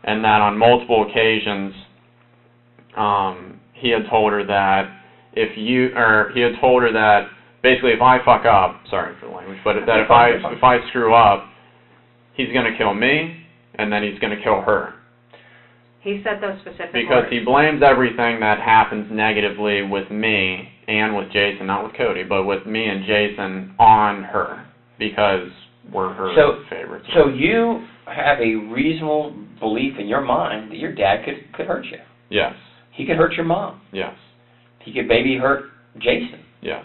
And that on multiple occasions, he had told her that he had told her that basically if I fuck up, sorry for the language, but that if I screw up, he's going to kill me and then he's going to kill her. He said those specific Because words. he blames everything that happens negatively with me and with Jason, not with Cody, but with me and Jason on her, because we're her favorites. So you have a reasonable belief in your mind that your dad could hurt you. Yes. He could hurt your mom. Yes. He could maybe hurt Jason. Yes.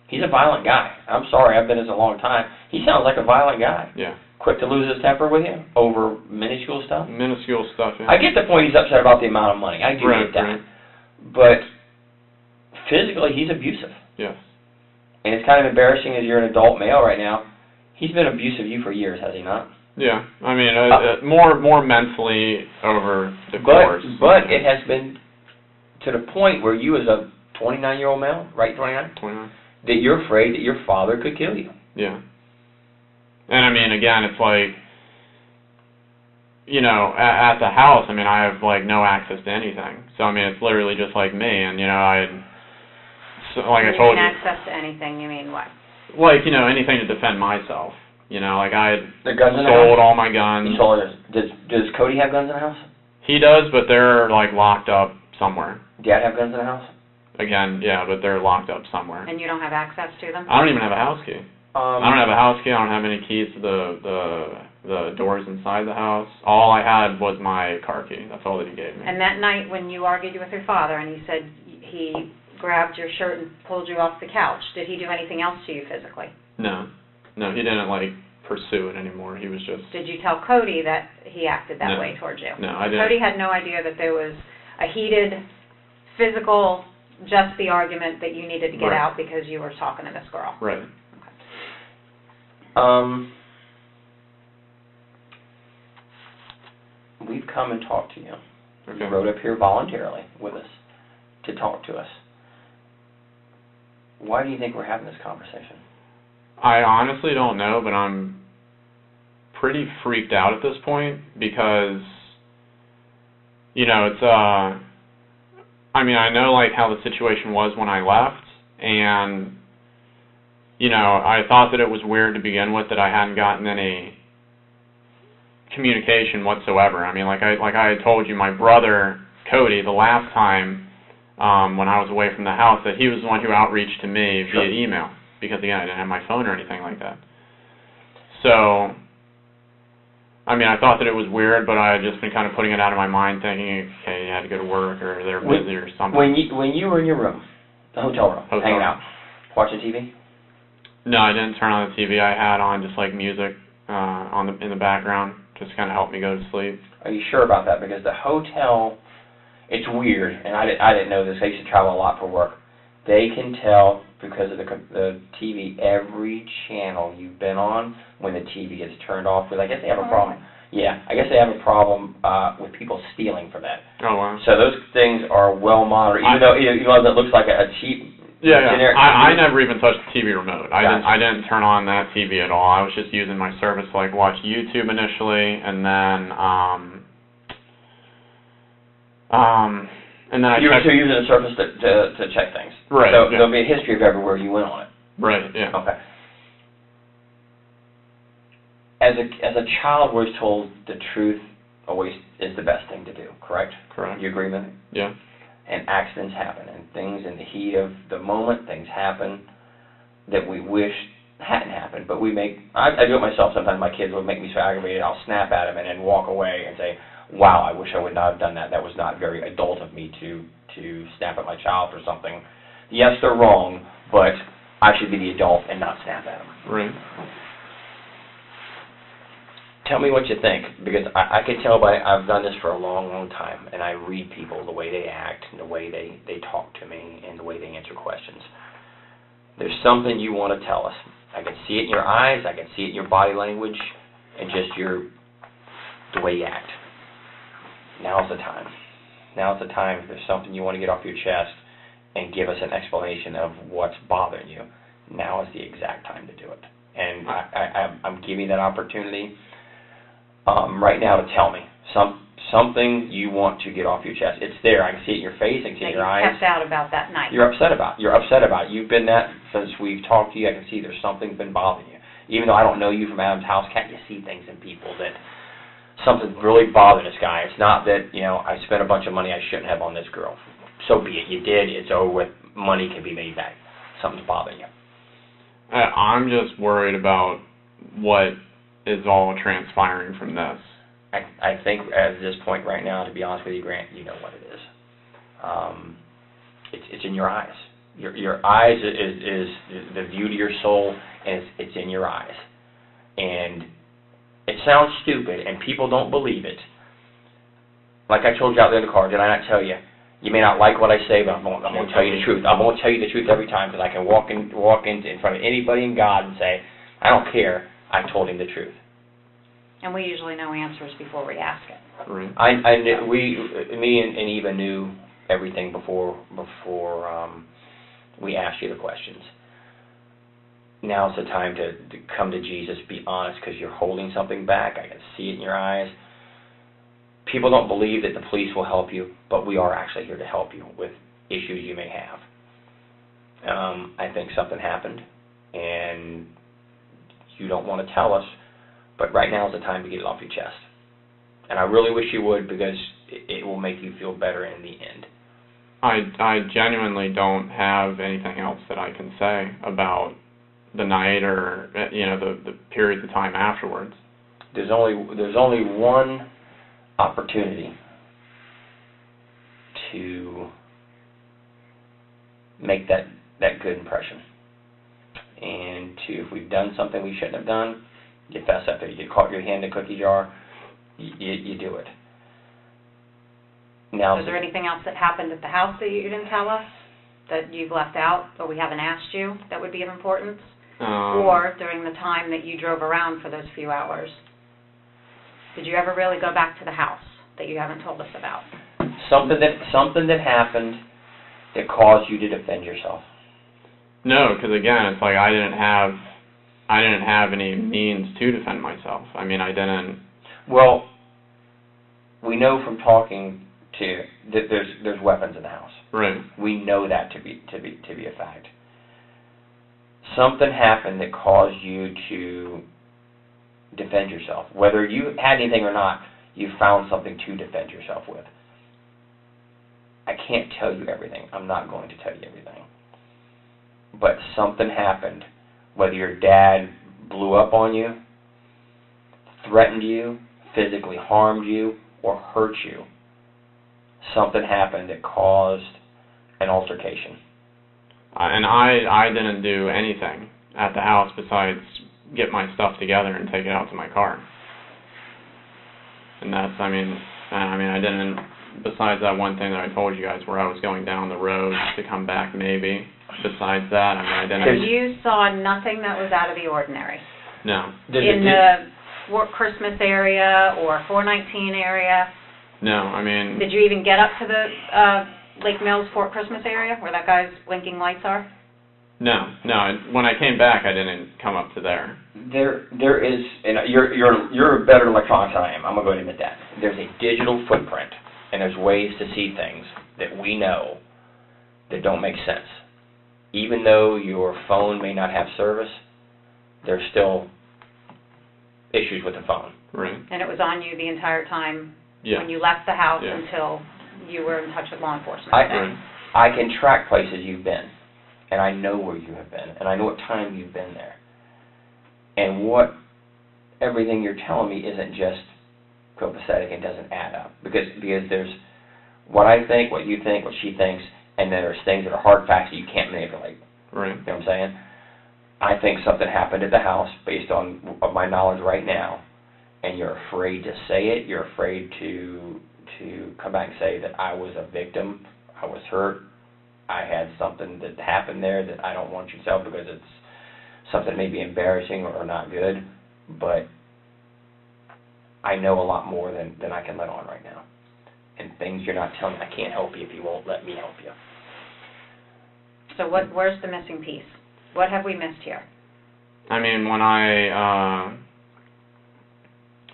He's a violent guy. I'm sorry, I've been this a long time. He sounds like a violent guy. Yeah. Quick to lose his temper with you over minuscule stuff. Minuscule stuff, yeah. I get the point he's upset about the amount of money. I do get that. Right. But physically, he's abusive. Yes. And it's kind of embarrassing as you're an adult male right now. He's been abusive of you for years, has he not? Yeah. I mean, more mentally over the course. But it has been to the point where you as a 29-year-old male, right, 29? 29. That you're afraid that your father could kill you. Yeah. And I mean, again, it's like, you know, at the house, I mean, I have like no access to anything. So I mean, it's literally just like me, and you know, I told you. Access to anything, you mean what? Like, you know, anything to defend myself. You know, like I had the guns in the sold house? all my guns. You sold it. Does Cody have guns in the house? He does, but they're like locked up somewhere. Dad have guns in the house? Again, yeah, but they're locked up somewhere. And you don't have access to them? I don't even have a house key. I don't have a house key. I don't have any keys to the doors inside the house. All I had was my car key. That's all that he gave me. And that night when you argued with your father and he said he grabbed your shirt and pulled you off the couch, did he do anything else to you physically? No, he didn't like pursue it anymore. He was just. Did you tell Cody that he acted that way towards you? No, I didn't. Cody had no idea that there was a heated physical, just the argument that you needed to get out because you were talking to this girl. Right. We've come and talked to you. Okay. You rode up here voluntarily with us to talk to us. Why do you think we're having this conversation? I honestly don't know, but I'm pretty freaked out at this point because, you know, it's, I mean, I know, like, how the situation was when I left, and, you know, I thought that it was weird to begin with that I hadn't gotten any communication whatsoever. I mean, like I had told you, my brother, Cody, the last time when I was away from the house, that he was the one who outreached to me via email, because, again, I didn't have my phone or anything like that. So, I mean, I thought that it was weird, but I had just been kind of putting it out of my mind, thinking, okay, you had to go to work, or they're busy or something. When you were in your room, the hotel room, hanging out, watching TV? No, I didn't turn on the TV. I had on just like music in the background, just kind of helped me go to sleep. Are you sure about that? Because the hotel, it's weird, and I didn't know this. I used to travel a lot for work. They can tell because of the TV every channel you've been on when the TV gets turned off. Because I guess they have a problem. Yeah, I guess they have a problem with people stealing from that. Oh, wow. So those things are well monitored, even though that looks like a cheap. Yeah, generic. I never even touched the TV remote. I Gotcha. didn't turn on that TV at all. I was just using my service to like watch YouTube initially, and then I You were checked. still using the service to check things. Right. So yeah. there'll be a history of everywhere you went on it. Right. Yeah. Okay. As a child, we're told the truth always is the best thing to do. Correct. Correct. You agree with me? Yeah. And accidents happen, and things in the heat of the moment, things happen that we wish hadn't happened. But I do it myself sometimes. My kids will make me so aggravated, I'll snap at them and then walk away and say, wow, I wish I would not have done that. That was not very adult of me to snap at my child for something. Yes, they're wrong, but I should be the adult and not snap at them. Right. Tell me what you think, because I can tell I've done this for a long, long time, and I read people, the way they act, and the way they talk to me, and the way they answer questions. There's something you want to tell us. I can see it in your eyes, I can see it in your body language, and just the way you act. Now's the time. Now's the time. If there's something you want to get off your chest and give us an explanation of what's bothering you, now is the exact time to do it. And I'm giving you that opportunity right now to tell me something you want to get off your chest. It's there. I can see it in your face. I can see it in your eyes. Kept out about that night. You're upset about it. You've been that since we've talked to you. I can see there's something been bothering you. Even though I don't know you from Adam's house, can't you see things in people that something's really bothering this guy? It's not that, I spent a bunch of money I shouldn't have on this girl. So be it. You did. It's over with. Money can be made back. Something's bothering you. I'm just worried about what is all transpiring from this. I think at this point right now, to be honest with you, Grant, you know what it is. It's in your eyes. Your eyes is the view to your soul, and it's in your eyes. And it sounds stupid, and people don't believe it. Like I told you out there in the car, did I not tell you? You may not like what I say, but I'm going to tell you the truth. I'm going to tell you the truth every time, because I can walk in front of anybody in God and say, I don't care. I told him the truth. And we usually know answers before we ask it. Right. Me and Eva knew everything before we asked you the questions. Now's the time to come to Jesus, be honest, because you're holding something back. I can see it in your eyes. People don't believe that the police will help you, but we are actually here to help you with issues you may have. I think something happened, and you don't want to tell us, but right now is the time to get it off your chest. And I really wish you would, because it will make you feel better in the end. I genuinely don't have anything else that I can say about the night or the periods of time afterwards. There's only one opportunity to make that good impression. And if we've done something we shouldn't have done, you fess up to it. You caught your hand in a cookie jar, you do it. Now, is there anything else that happened at the house that you didn't tell us, that you've left out, or we haven't asked you, that would be of importance? Or during the time that you drove around for those few hours, did you ever really go back to the house that you haven't told us about? Something that happened that caused you to defend yourself. No, because again, it's like I didn't have any means to defend myself. I mean, I didn't. Well, we know from talking to that there's weapons in the house. Right. We know that to be a fact. Something happened that caused you to defend yourself. Whether you had anything or not, you found something to defend yourself with. I can't tell you everything. I'm not going to tell you everything. But something happened. Whether your dad blew up on you, threatened you, physically harmed you, or hurt you, something happened that caused an altercation. And I didn't do anything at the house besides get my stuff together and take it out to my car. And that's, I mean, I didn't, besides that one thing that I told you guys where I was going down the road to come back maybe, besides that, I mean, I didn't. So you saw nothing that was out of the ordinary? No. In the Fort Christmas area or 419 area? No, I mean... Did you even get up to the Lake Mills Fort Christmas area where that guy's blinking lights are? No. When I came back, I didn't come up to there. There is, and you're better at electronics than I am. I'm gonna go ahead and admit that. There's a digital footprint, and there's ways to see things that we know that don't make sense. Even though your phone may not have service, there's still issues with the phone. Right. And it was on you the entire time when you left the house until you were in touch with law enforcement. I can track places you've been, and I know where you have been, and I know what time you've been there. And everything you're telling me isn't just copacetic and doesn't add up. Because there's what I think, what you think, what she thinks, and then there's things that are hard facts that you can't manipulate. Right. You know what I'm saying? I think something happened at the house based on my knowledge right now, and you're afraid to say it. You're afraid to come back and say that I was a victim, I was hurt, I had something that happened there that I don't want you to tell because it's something maybe embarrassing or not good, but I know a lot more than I can let on right now. And things you're not telling me, I can't help you if you won't let me help you. So where's the missing piece? What have we missed here? I mean, when I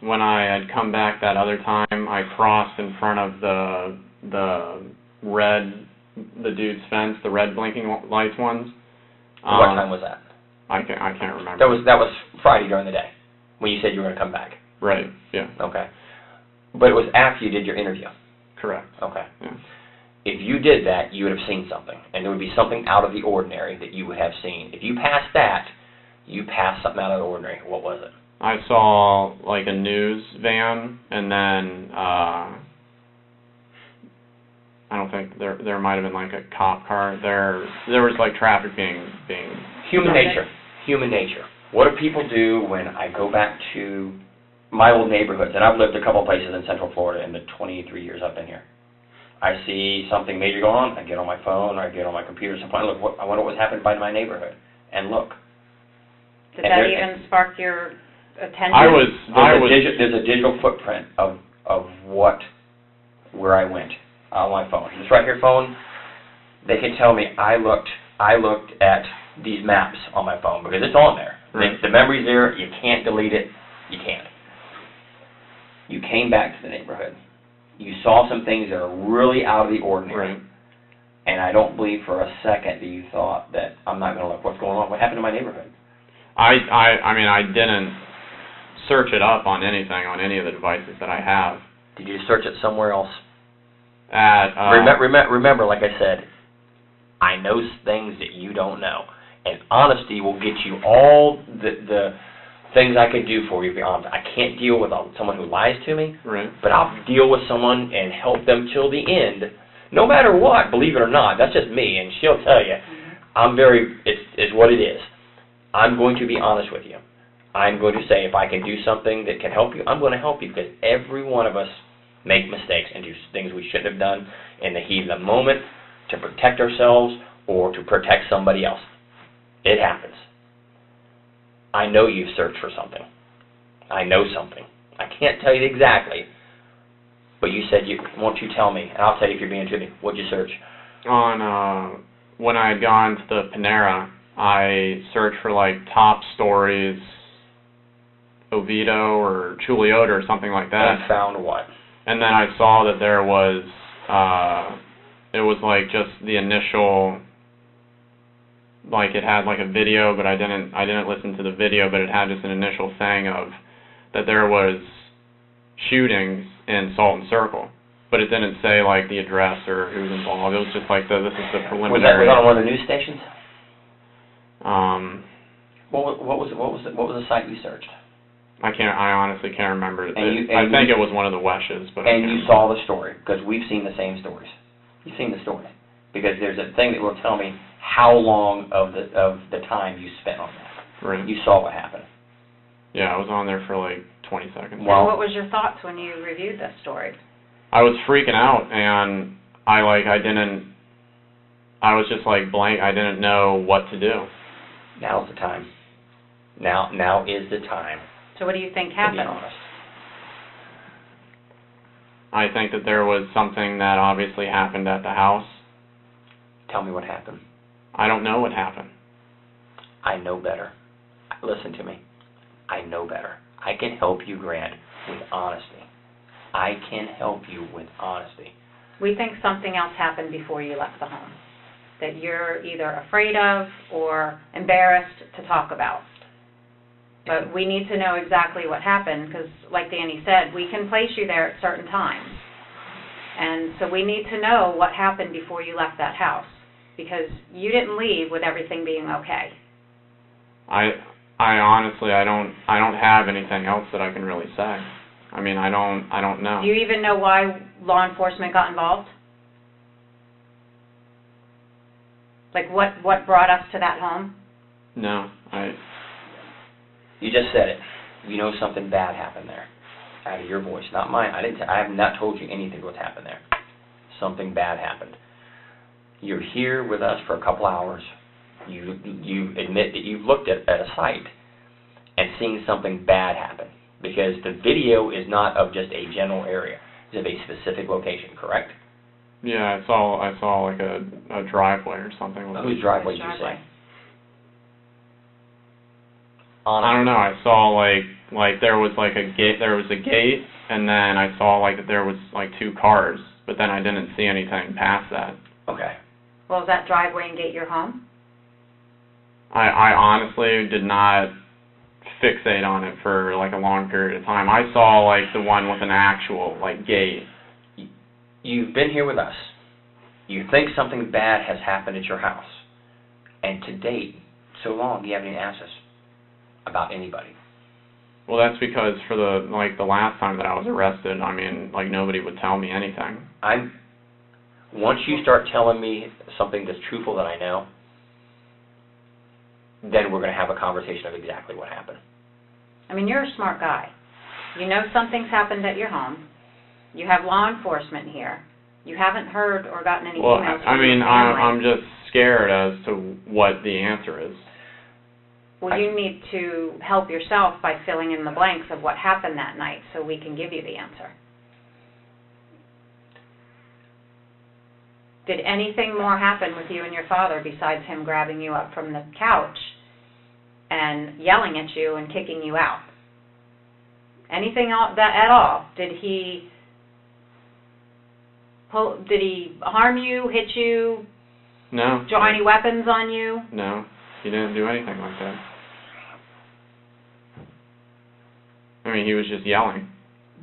had come back that other time, I crossed in front of the dude's fence, the red blinking lights ones. What time was that? I can't remember. That was Friday during the day when you said you were going to come back. Right. Yeah. Okay. But it was after you did your interview. Correct. Okay. Yeah. If you did that, you would have seen something, and there would be something out of the ordinary that you would have seen. If you passed that, you passed something out of the ordinary. What was it? I saw like a news van, and then I don't think there might have been like a cop car. There was like traffic being. Human nature. What do people do when I go back to my old neighborhoods? And I've lived a couple places in Central Florida in the 23 years I've been here. I see something major going on, I get on my phone, or I get on my computer, and I wonder what's happened by my neighborhood, and look. Did that even spark your attention? There's a digital footprint of where I went on my phone. This right here phone, they can tell me I looked at these maps on my phone because it's on there. Right. The memory's there. You can't delete it. You can't. You came back to the neighborhood. You saw some things that are really out of the ordinary. Right. And I don't believe for a second that you thought that I'm not going to look what's going on. What happened to my neighborhood? I mean, I didn't search it up on anything, on any of the devices that I have. Did you search it somewhere else? At remember, like I said, I know things that you don't know. And honesty will get you all the things I can do for you, to be honest. I can't deal with someone who lies to me, right. But I'll deal with someone and help them till the end, no matter what, believe it or not. That's just me, and she'll tell you. It's what it is. I'm going to be honest with you. I'm going to say if I can do something that can help you, I'm going to help you, because every one of us make mistakes and do things we shouldn't have done in the heat of the moment to protect ourselves or to protect somebody else. It happens. I know you've searched for something. I know something. I can't tell you exactly, but you said won't you tell me, and I'll tell you if you're being truthful. What'd you search? When I had gone to the Panera, I searched for like top stories, Oviedo or Chuluota or something like that. And found what? And then I saw that there was, it was like just the initial, like it had like a video, but I didn't listen to the video, but it had just an initial thing of that there was shootings in Salton Circle, but it didn't say like the address or who's involved. It was just like this is the preliminary. Was that on one of the news stations? What was the site you searched? I honestly can't remember. I think it was one of the Weshes. But and you saw the story, because we've seen the same stories. You've seen the story. Because there's a thing that will tell me how long of the time you spent on that. Right. You saw what happened. Yeah, I was on there for like 20 seconds. Well, what was your thoughts when you reviewed this story? I was freaking out, and I was just like blank. I didn't know what to do. Now's the time. Now is the time So what do you think To be happened? honest. I think that there was something that obviously happened at the house. Tell me what happened. I don't know what happened. I know better. Listen to me. I know better. I can help you, Grant, with honesty. I can help you with honesty. We think something else happened before you left the home that you're either afraid of or embarrassed to talk about. But we need to know exactly what happened because, like Danny said, we can place you there at certain times. And so we need to know what happened before you left that house because you didn't leave with everything being okay. I honestly, I don't have anything else that I can really say. I mean, I don't know. Do you even know why law enforcement got involved? Like what brought us to that home? No, You just said it. You know something bad happened there. Out of your voice, not mine. I have not told you anything what's happened there. Something bad happened. You're here with us for a couple hours. You admit that you've looked at a site and seen something bad happen because the video is not of just a general area. It's of a specific location, correct? Yeah, I saw like a driveway or something. Whose driveway did you see? I don't know. I saw like there was like a gate. There was a gate, and then I saw like that there was like 2 cars, but then I didn't see anything past that. Okay. Well, is that driveway and gate your home? I honestly did not fixate on it for like a long period of time. I saw like the one with an actual like gate. You've been here with us. You think something bad has happened at your house, and to date, so long you haven't even asked us about anybody. Well, that's because for the last time that I was arrested, I mean, like nobody would tell me anything. Once you start telling me something that's truthful that I know, then we're going to have a conversation of exactly what happened. I mean, you're a smart guy. You know something's happened at your home. You have law enforcement here. You haven't heard or gotten any Well, emails I from mean, your family. I'm just scared as to what the answer is. Well, you need to help yourself by filling in the blanks of what happened that night so we can give you the answer. Did anything more happen with you and your father besides him grabbing you up from the couch and yelling at you and kicking you out? Anything at all? Did he harm you, hit you, No. draw any weapons on you? No, he didn't do anything like that. I mean, he was just yelling.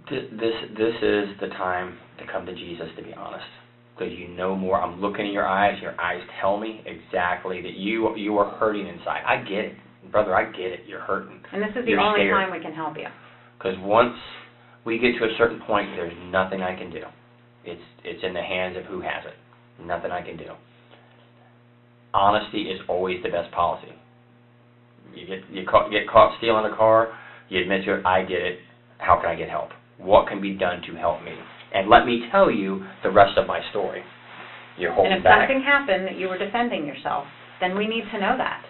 This is the time to come to Jesus, to be honest, because you know more. I'm looking in your eyes. Your eyes tell me exactly that you are hurting inside. I get it, brother. I get it. You're hurting. And this is the You're only scared. time we can help you. Because once we get to a certain point, there's nothing I can do. It's in the hands of who has it. Nothing I can do. Honesty is always the best policy. You get caught stealing a car. You admit to it. I did it. How can I get help? What can be done to help me? And let me tell you the rest of my story. You're holding And if back. something happened that you were defending yourself, then we need to know that.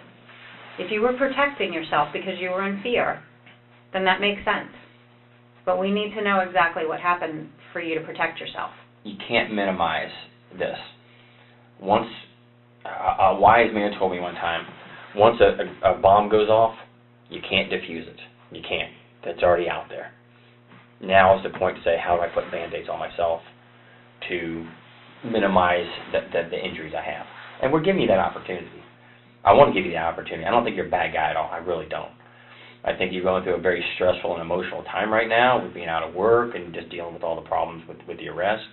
If you were protecting yourself because you were in fear, then that makes sense. But we need to know exactly what happened for you to protect yourself. You can't minimize this. Once a wise man told me one time, once a bomb goes off, you can't defuse it. You can't. That's already out there. Now is the point to say, how do I put Band-Aids on myself to minimize the injuries I have? And we're giving you that opportunity. I want to give you that opportunity. I don't think you're a bad guy at all. I really don't. I think you're going through a very stressful and emotional time right now with being out of work and just dealing with all the problems with the arrest.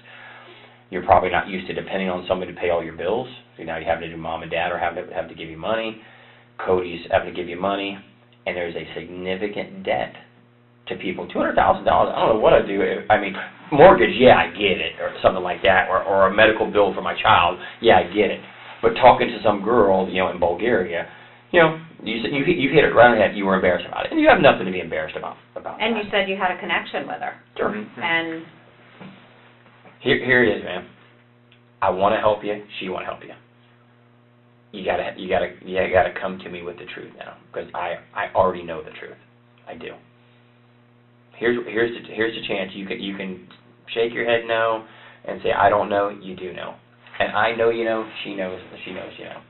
You're probably not used to depending on somebody to pay all your bills. So now you have to do mom and dad or have to give you money. Cody's having to give you money. And there's a significant debt to people. $200,000, I don't know what I do. I mean, mortgage, yeah, I get it, or something like that, or a medical bill for my child, yeah, I get it. But talking to some girl, in Bulgaria, you hit it right on the head. You were embarrassed about it, and you have nothing to be embarrassed about. And that. you said you had a connection with her. Sure. And Here it is, man. I want to help you. She want to help you. You gotta come to me with the truth now, because I already know the truth. I do. here's the chance. You can shake your head no and say I don't know. You do know, and I know you know. She knows you know.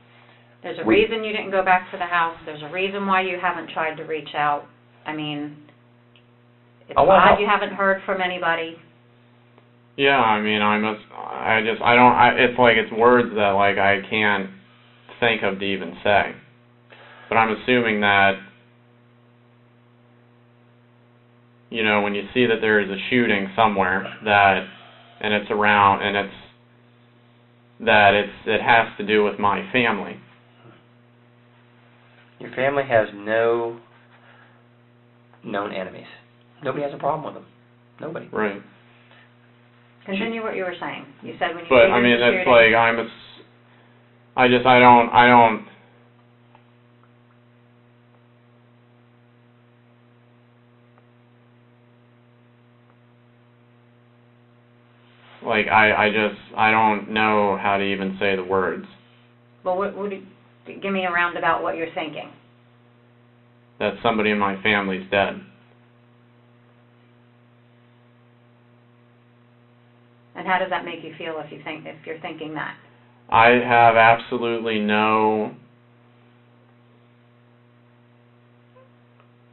There's a reason you didn't go back to the house. There's a reason why you haven't tried to reach out. I mean, it's odd you haven't heard from anybody. Yeah, I mean, it's like it's words that like I can't think of to even say. But I'm assuming that, you know, when you see that there is a shooting somewhere and it has to do with my family. Your family has no known enemies. Nobody has a problem with them. Nobody. Right. Continue what you were saying. You said when you But I mean, that's like I don't. Like I don't know how to even say the words. Well, give me a roundabout what you're thinking. That somebody in my family's dead. And how does that make you feel if you're thinking that? I have absolutely no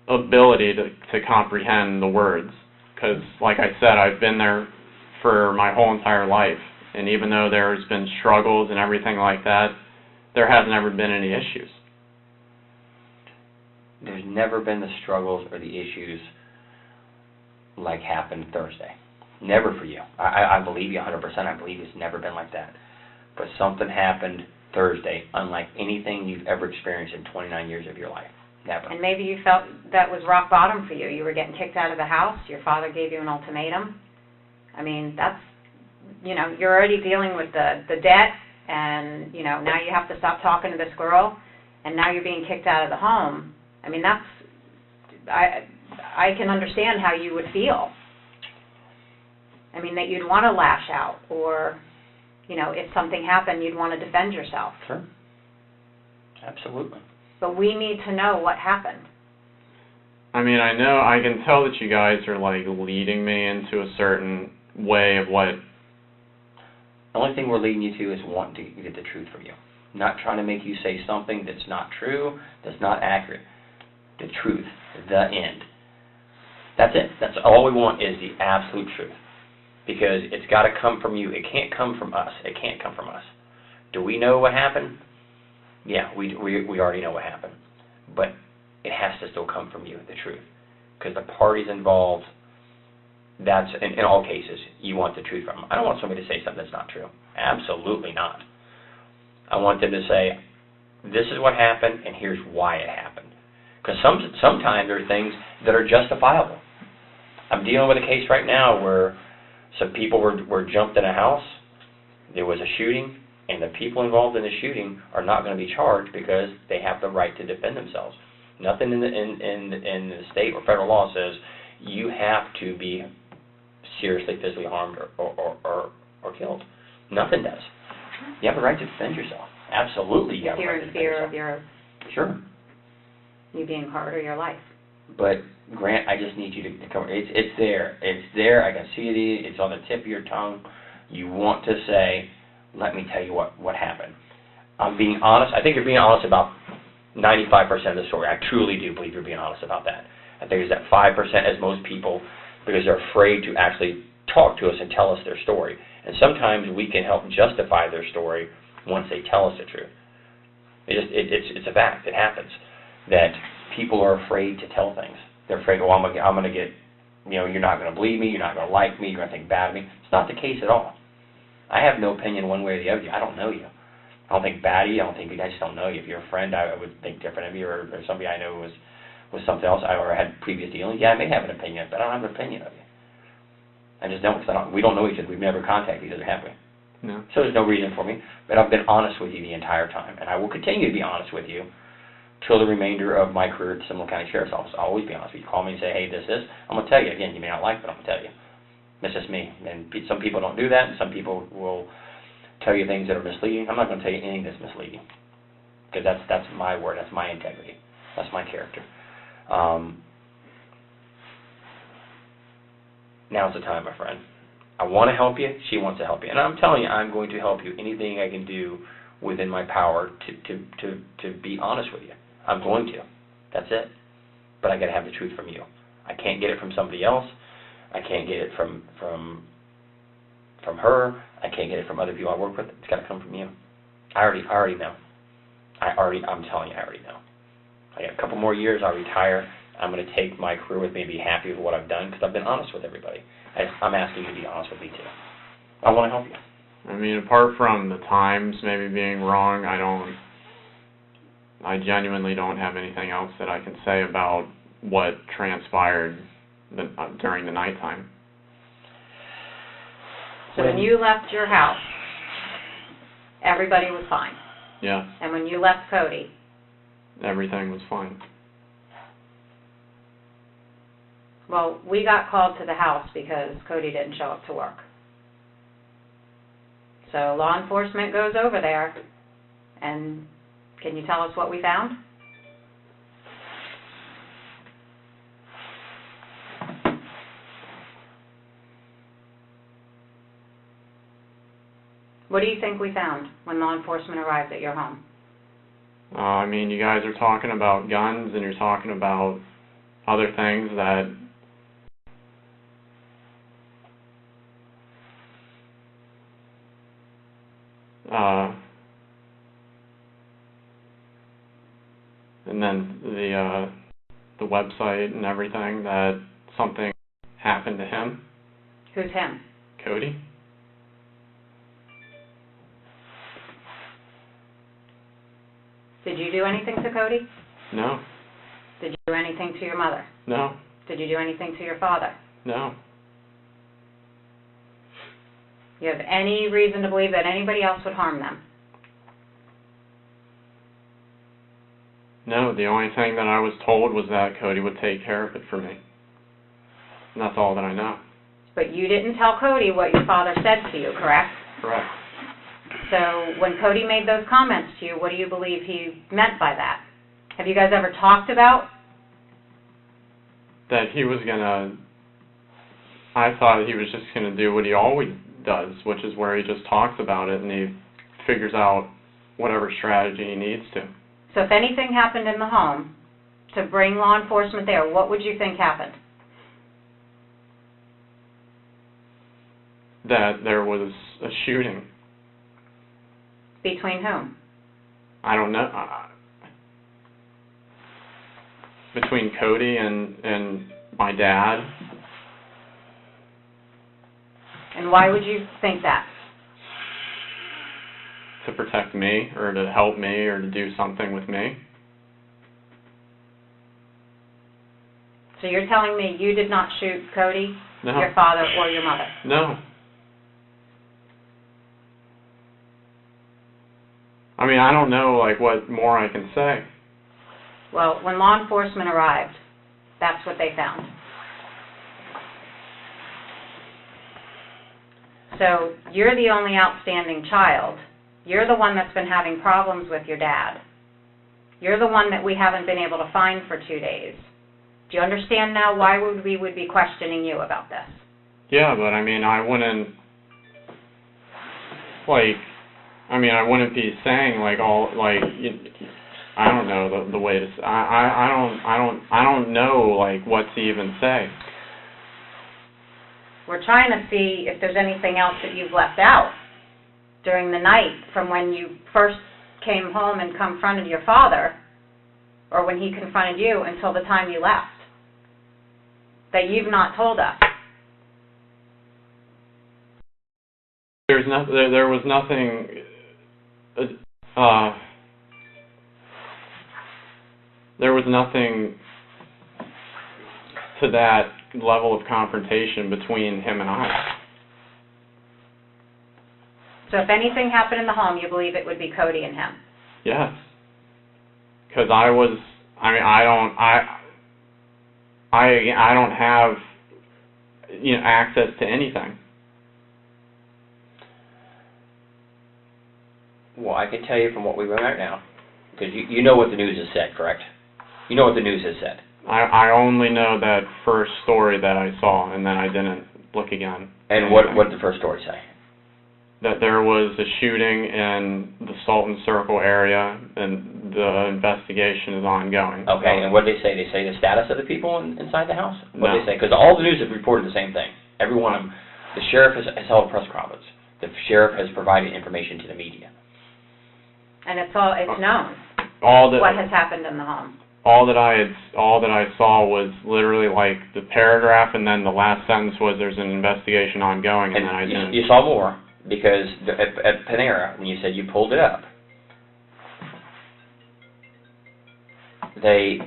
ability to comprehend the words, because, like I said, I've been there for my whole entire life, and even though there's been struggles and everything like that, there hasn't ever been any issues. There's never been the struggles or the issues like happened Thursday. Never for you. I believe you 100%. I believe it's never been like that. But something happened Thursday unlike anything you've ever experienced in 29 years of your life. Never. And maybe you felt that was rock bottom for you. You were getting kicked out of the house. Your father gave you an ultimatum. I mean, that's, you know, you're already dealing with the debt, and, you know, now you have to stop talking to this girl, and now you're being kicked out of the home. I mean, I can understand how you would feel. I mean, that you'd want to lash out, or, you know, if something happened, you'd want to defend yourself. Sure. Absolutely. But we need to know what happened. I mean, I can tell that you guys are, like, leading me into a certain way of what... The only thing we're leading you to is wanting to get the truth from you. Not trying to make you say something that's not true, that's not accurate. The truth, the end. That's it. That's all we want is the absolute truth. Because it's got to come from you. It can't come from us. It can't come from us. Do we know what happened? Yeah, we already know what happened. But it has to still come from you, the truth. Because the parties involved, that's, in all cases, you want the truth from them. I don't want somebody to say something that's not true. Absolutely not. I want them to say, this is what happened, and here's why it happened. Because sometimes there are things that are justifiable. I'm dealing with a case right now where some people were jumped in a house, there was a shooting, and the people involved in the shooting are not going to be charged because they have the right to defend themselves. Nothing in the state or federal law says you have to be seriously physically harmed or killed. Nothing does. You have a right to defend yourself. Absolutely, you have a right to defend yourself. If you're in fear of Sure. you being hurt or your life. But Grant, I just need you to come. It's there. It's there. I can see it. It's on the tip of your tongue. You want to say, let me tell you what happened. I'm being honest. I think you're being honest about 95% of the story. I truly do believe you're being honest about that. I think it's that 5% as most people, because they're afraid to actually talk to us and tell us their story. And sometimes we can help justify their story once they tell us the truth. It's a fact. It happens that people are afraid to tell things. They're afraid, I'm going to get, you're not going to believe me, you're not going to like me, you're going to think bad of me. It's not the case at all. I have no opinion one way or the other. I don't know you. I don't think bad of you. I just don't know you. If you're a friend, I would think different of you, or somebody I know was something else, or had previous dealings. Yeah, I may have an opinion, but I don't have an opinion of you. I just don't, because we don't know each other. We've never contacted each other, have we? No. So there's no reason for me. But I've been honest with you the entire time, and I will continue to be honest with you till the remainder of my career at the Seminole County Sheriff's Office. I'll always be honest with you. Call me and say, hey, this is. I'm going to tell you. Again, you may not like it, but I'm going to tell you. That's just me. And some people don't do that, and some people will tell you things that are misleading. I'm not going to tell you anything that's misleading, because that's my word. That's my integrity. That's my character. now's the time, my friend. I want to help you. She wants to help you. And I'm telling you, I'm going to help you. Anything I can do within my power to be honest with you. I'm going to. That's it. But I got to have the truth from you. I can't get it from somebody else. I can't get it from her. I can't get it from other people I work with. It's got to come from you. I already know. I'm telling you, I already know. I got a couple more years. I'll retire. I'm going to take my career with me and be happy with what I've done because I've been honest with everybody. I'm asking you to be honest with me too. I want to help you. I mean, apart from the times maybe being wrong, I genuinely don't have anything else that I can say about what transpired during the nighttime. So when you left your house, everybody was fine. Yeah. And when you left Cody, everything was fine. Well, we got called to the house because Cody didn't show up to work. So law enforcement goes over there, and can you tell us what we found? What do you think we found when law enforcement arrived at your home? I mean, you guys are talking about guns, and you're talking about other things that and then the website and everything, that something happened to him. Who's him? Cody. Did you do anything to Cody? No. Did you do anything to your mother? No. Did you do anything to your father? No. You have any reason to believe that anybody else would harm them? No, the only thing that I was told was that Cody would take care of it for me. And that's all that I know. But you didn't tell Cody what your father said to you, correct? Correct. So when Cody made those comments to you, what do you believe he meant by that? Have you guys ever talked about? That he was gonna, I thought he was just gonna do what he always does, which is where he just talks about it and he figures out whatever strategy he needs to. So if anything happened in the home to bring law enforcement there, what would you think happened? That there was a shooting. Between whom? I don't know. Between Cody and my dad. And why would you think that? To protect me, or to help me, or to do something with me. So you're telling me you did not shoot Cody, No. your father, or your mother? No. I mean, I don't know, like, what more I can say. Well, when law enforcement arrived, that's what they found. So you're the only outstanding child. You're the one that's been having problems with your dad. You're the one that we haven't been able to find for 2 days. Do you understand now why we would be questioning you about this? Yeah, but I mean, I wouldn't, like, I wouldn't be saying, like, all, like, I don't know the way to, I don't know, like, what to even say. We're trying to see if there's anything else that you've left out during the night from when you first came home and confronted your father, or when he confronted you, until the time you left, that you've not told us. There was nothing, there was nothing to that level of confrontation between him and I. So if anything happened in the home, you believe it would be Cody and him? Yes. Because I don't have, access to anything. Well, I can tell you from what we learned right now, because you know what the news has said, correct? You know what the news has said. I only know that first story that I saw, and then I didn't look again. And what did the first story say? That there was a shooting in the Salton Circle area, and the investigation is ongoing. Okay, and what did they say? They say the status of the people inside the house? What did No. they say? Because all the news have reported the same thing. Every one of them. The sheriff has held a press conference. The sheriff has provided information to the media. And it's known what has happened in the home. All that I saw was literally like the paragraph, and then the last sentence was there's an investigation ongoing, and then I didn't. You saw more because at Panera, when you said you pulled it up, they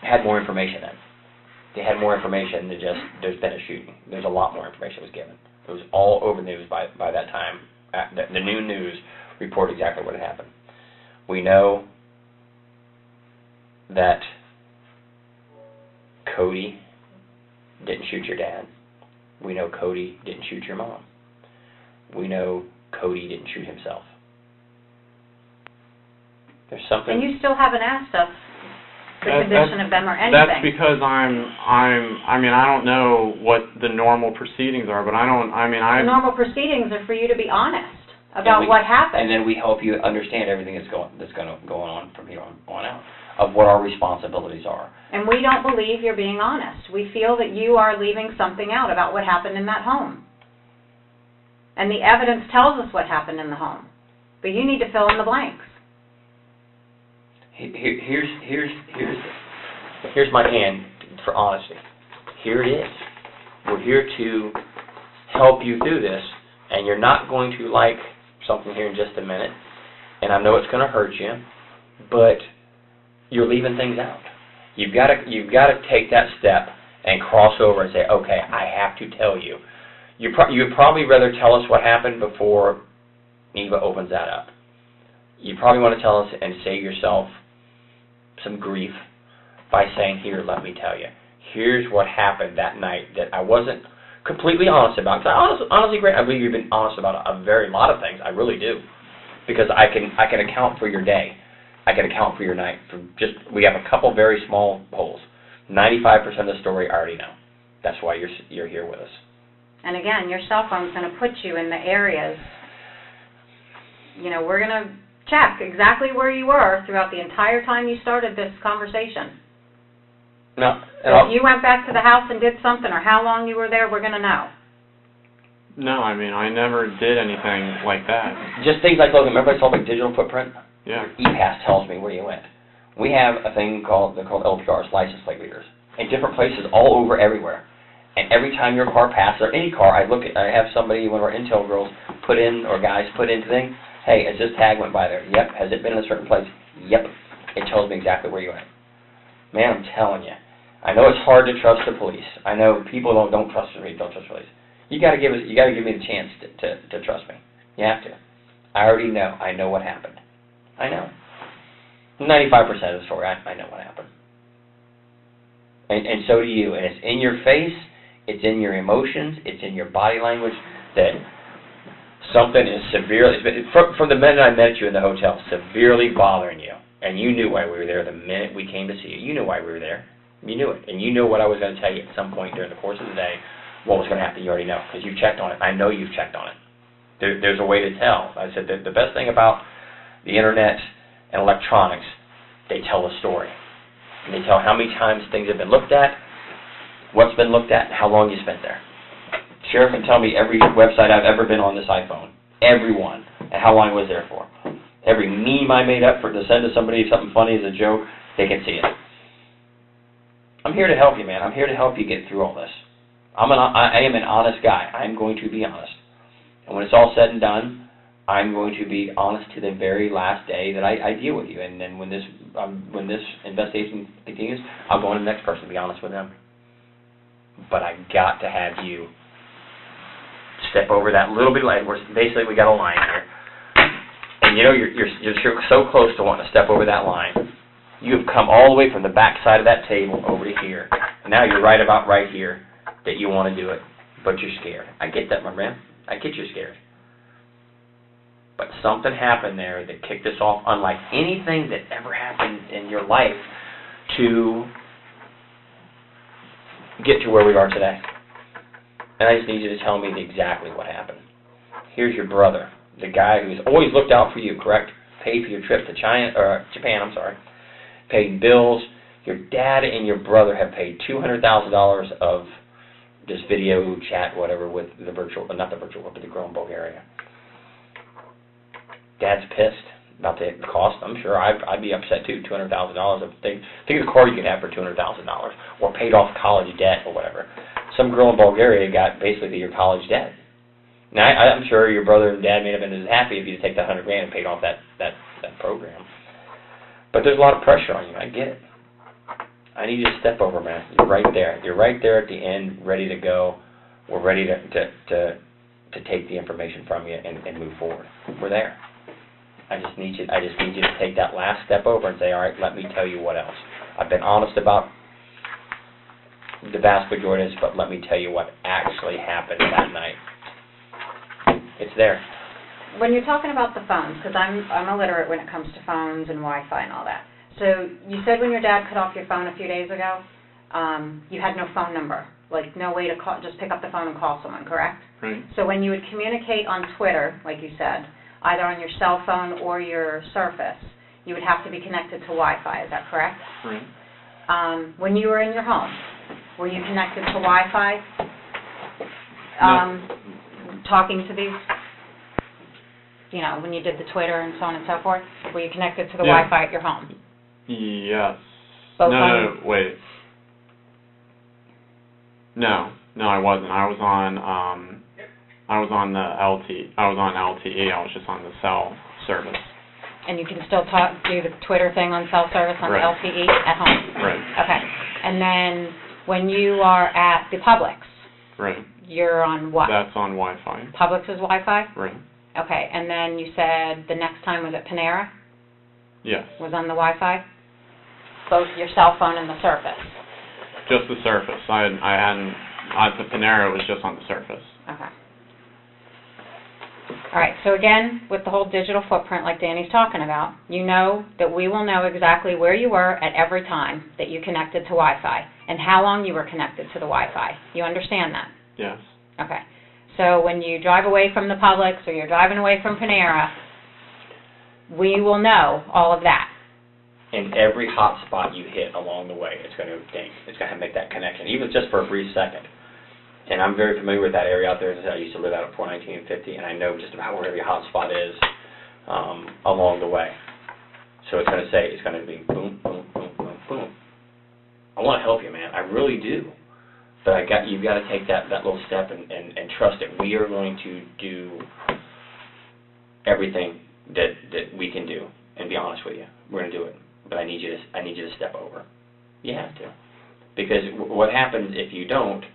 had more information then. They had more information than just there's been a shooting. There's a lot more information was given. It was all over the news by that time. The new news reported exactly what had happened. We know that Cody didn't shoot your dad. We know Cody didn't shoot your mom. We know Cody didn't shoot himself. There's something. And you still haven't asked us the condition of them or anything. That's because I don't know what the normal proceedings are, but the normal proceedings are for you to be honest about what happened. And then we help you understand everything that's going on from here on out, of what our responsibilities are. And we don't believe you're being honest. We feel that you are leaving something out about what happened in that home. And the evidence tells us what happened in the home. But you need to fill in the blanks. Here's my hand for honesty. Here it is. We're here to help you through this, and you're not going to like something here in just a minute, and I know it's going to hurt you, but you're leaving things out. You've got to take that step and cross over and say, okay, I have to tell you. You'd probably rather tell us what happened before Eva opens that up. You probably want to tell us and save yourself some grief by saying, here, let me tell you. Here's what happened that night that I wasn't completely honest about. Because honestly, Grant, I believe you've been honest about a very lot of things. I really do. Because I can account for your day. I can account for your night. We have a couple very small holes. 95% of the story I already know. That's why you're here with us. And again, your cell phone's going to put you in the areas. We're going to check exactly where you were throughout the entire time you started this conversation. No. So if you went back to the house and did something, or how long you were there, we're going to know. No, I never did anything like that. Just things like, look, remember I told you digital footprint? Yeah. E-Pass tells me where you went. We have a thing called LPRs, license plate readers, in different places all over everywhere. And every time your car passes, or any car, I have somebody, one of our intel girls, put in thing, hey, has this tag went by there? Yep. Has it been in a certain place? Yep. It tells me exactly where you went. Man, I'm telling you. I know it's hard to trust the police. I know people don't trust the police. You got to give me the chance to trust me. You have to. I already know. I know what happened. I know. 95% of the story, I know what happened. And so do you. And it's in your face. It's in your emotions. It's in your body language that something is severely, from the minute I met you in the hotel, severely bothering you. And you knew why we were there the minute we came to see you. You knew why we were there. You knew it. And you knew what I was going to tell you at some point during the course of the day, what was going to happen. You already know, because you've checked on it. I know you've checked on it. There's a way to tell. I said the best thing about the internet and electronics, they tell a story. And they tell how many times things have been looked at, what's been looked at, and how long you spent there. Sheriff can tell me every website I've ever been on this iPhone. Every one. And how long I was there for. Every meme I made up to send to somebody something funny as a joke, they can see it. I'm here to help you, man. I'm here to help you get through all this. I am an honest guy. I'm going to be honest. And when it's all said and done, I'm going to be honest to the very last day that I deal with you. And then when this investigation continues, I'll go on to the next person and be honest with them. But I got to have you step over that little bit of line. Basically, we got a line here. And you're so close to wanting to step over that line. You have come all the way from the back side of that table over to here. And now you're right about right here that you want to do it, but you're scared. I get that, my man. I get you're scared. But something happened there that kicked us off, unlike anything that ever happened in your life, to get to where we are today. And I just need you to tell me exactly what happened. Here's your brother, the guy who's always looked out for you, correct? Paid for your trip to Japan, paid bills. Your dad and your brother have paid $200,000 of this video chat, whatever, with the virtual, not the virtual, but the girl in Bulgaria. Dad's pissed about the cost. I'm sure I'd be upset too. $200,000. Think of the car you could have for $200,000, or paid off college debt or whatever. Some girl in Bulgaria got basically your college debt. Now I'm sure your brother and dad may have been as happy if you take that $100,000 and paid off that program. But there's a lot of pressure on you. I get it. I need you to step over, man. You're right there. You're right there at the end, ready to go. We're ready to take the information from you and move forward. We're there. I just need you to take that last step over and say, all right, let me tell you what else. I've been honest about the vast majority of this, but let me tell you what actually happened that night. It's there. When you're talking about the phones, because I'm illiterate when it comes to phones and Wi-Fi and all that. So you said when your dad cut off your phone a few days ago, you had no phone number, like no way to call, just pick up the phone and call someone, correct? Right. So when you would communicate on Twitter, like you said, either on your cell phone or your Surface, you would have to be connected to Wi-Fi. Is that correct? Right. When you were in your home, were you connected to Wi-Fi? No. Talking to these, when you did the Twitter and so on and so forth, were you connected to the Wi-Fi at your home? Yes. Both No, wait. No, I wasn't. I was on the LTE. I was on LTE. I was just on the cell service. And you can still do the Twitter thing on cell service on Right. the LTE at home? Right. Okay. And then when you are at the Publix, Right. you're on what? That's on Wi-Fi. Publix is Wi-Fi? Right. Okay. And then you said the next time was at Panera? Yes. Was on the Wi-Fi? Both your cell phone and the Surface? Just the Surface. I hadn't. At the Panera, it was just on the Surface. Okay. All right, so again, with the whole digital footprint like Danny's talking about, you know that we will know exactly where you were at every time that you connected to Wi-Fi and how long you were connected to the Wi-Fi. You understand that? Yes. Okay. So when you drive away from the Publix or you're driving away from Panera, we will know all of that. And every hot spot you hit along the way, it's going to ding. It's going to make that connection, even just for a brief second. And I'm very familiar with that area out there. I used to live out at 419 and 50, and I know just about where every hot spot is along the way. So it's going to be boom, boom, boom, boom, boom. I want to help you, man. I really do. But you've got to take that little step and trust that we are going to do everything that we can do. And be honest with you, we're going to do it. But I need you to step over. You have to, because what happens if you don't?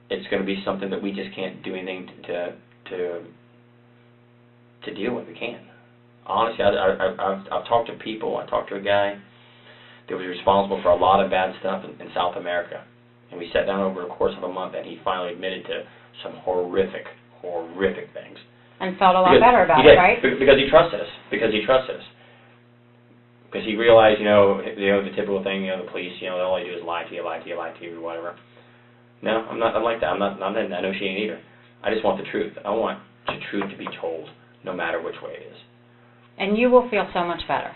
It's going to be something that we just can't do anything to deal with. We can't. Honestly, I've talked to people. I talked to a guy that was responsible for a lot of bad stuff in South America, and we sat down over a course of a month, and he finally admitted to some horrific things. And felt a lot better about it, right? Because he trusted us. Because he realized, the typical thing, the police, all they do is lie to you, or whatever. No, I'm not like that. I'm not in that negotiating either. I just want the truth. I want the truth to be told, no matter which way it is. And you will feel so much better.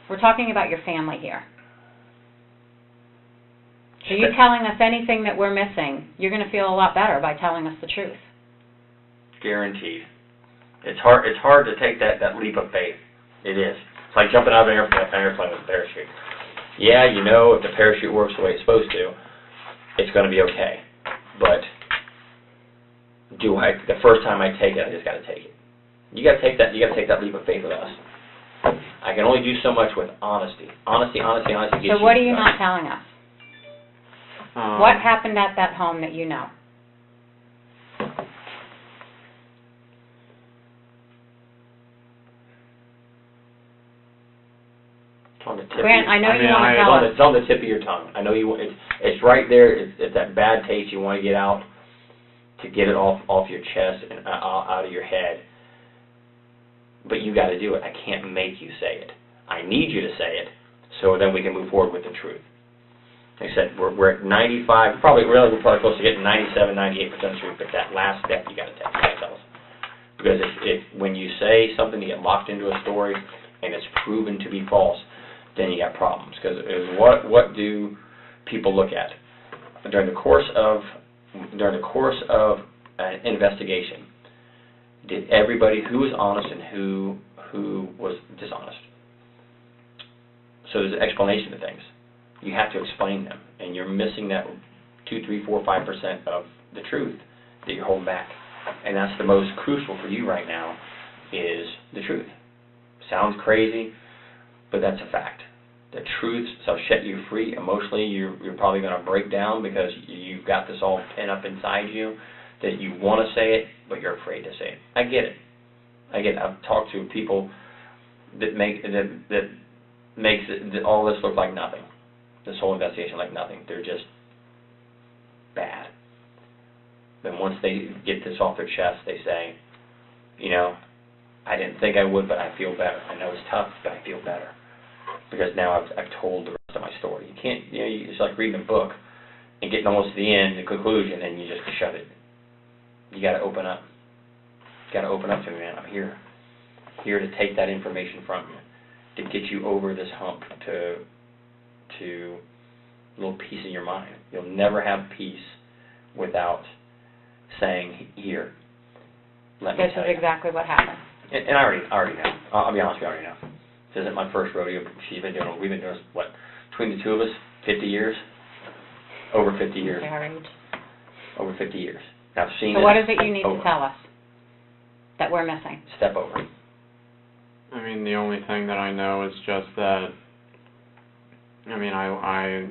We're talking about your family here. So you telling us anything that we're missing, you're going to feel a lot better by telling us the truth. Guaranteed. It's hard to take that leap of faith. It is. It's like jumping out of an airplane with a parachute. Yeah, if the parachute works the way it's supposed to, it's going to be okay. But the first time I take it, I just got to take it. You got to take that. You got to take that leap of faith with us. I can only do so much with honesty. Honesty. So what are you not telling us? What happened at that home that you know? Grant, I know you want to tell us. It's on the tip of your tongue. I know you. It's right there. It's that bad taste you want to get out, to get it off your chest and out of your head. But you got to do it. I can't make you say it. I need you to say it, so then we can move forward with the truth. Like I said, we're at 95, probably we're probably close to getting 97, 98% truth, but that last step you got to take. You got to tell us. Because if when you say something, you get locked into a story, and it's proven to be false, then you got problems. Because what do people look at during the course of an investigation? Did everybody who was honest and who was dishonest? So there's an explanation to things. You have to explain them, and you're missing that 2, 3, 4, 5% of the truth that you're holding back, and that's the most crucial for you right now is the truth. Sounds crazy, but that's a fact. The truth shall set you free. Emotionally, you're probably going to break down because you've got this all pent up inside you that you want to say it, but you're afraid to say it. I get it. I've talked to people that makes all this look like nothing. This whole investigation like nothing. They're just bad. Then once they get this off their chest, they say, I didn't think I would, but I feel better. I know it's tough, but I feel better. Because now I've told the rest of my story. You can't, it's like reading a book and getting almost to the end, the conclusion, and you just shut it. You got to open up. You got to open up to me, man. I'm here to take that information from you, to get you over this hump, to a little peace in your mind. You'll never have peace without saying, here, let me tell you. This is exactly what happened. And I already know. I'll be honest with you, I already know. This isn't my first rodeo. We've been doing this, what, between the two of us, 50 years? Over 50 years. Over 50 years. I've seen so what is it you need over. To tell us that we're missing? Step over. I mean, the only thing that I know is just that, I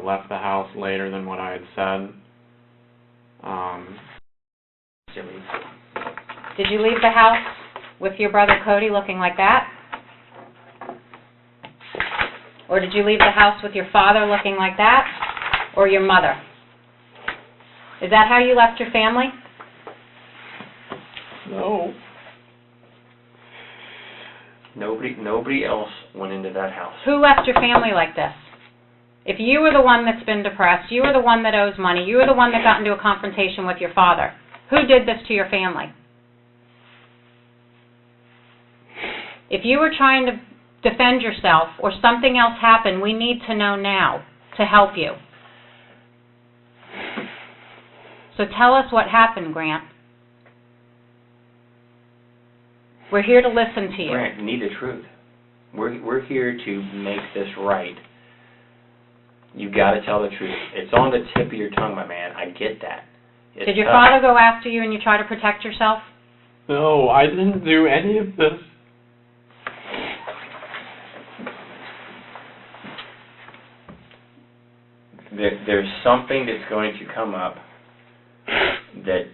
left the house later than what I had said. Did you leave the house with your brother Cody looking like that? Or did you leave the house with your father looking like that? Or your mother? Is that how you left your family? No. Nobody else went into that house. Who left your family like this? If you were the one that's been depressed, you were the one that owes money, you were the one that got into a confrontation with your father, who did this to your family? If you were trying to defend yourself or something else happened, we need to know now to help you. So tell us what happened, Grant. We're here to listen to you. Grant, you need the truth. We're here to make this right. You got to tell the truth. It's on the tip of your tongue, my man. I get that. Did your father go after you and you try to protect yourself? No, I didn't do any of this. There's something that's going to come up that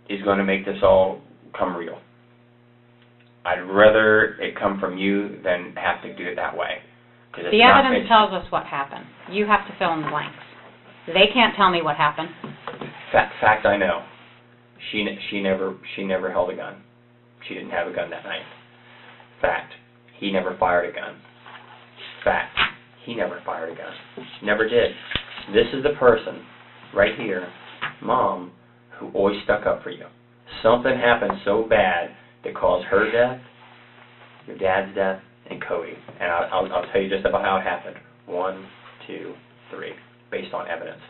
is going to make this all come real. I'd rather it come from you than have to do it that way. The evidence tells us what happened. You have to fill in the blanks. They can't tell me what happened. Fact, I know. She never held a gun. She didn't have a gun that night. Fact, he never fired a gun. Fact, he never fired a gun. Never did. This is the person right here, Mom, who always stuck up for you. Something happened so bad that caused her death, your dad's death, and Cody. And I'll tell you just about how it happened. 1, 2, 3. Based on evidence.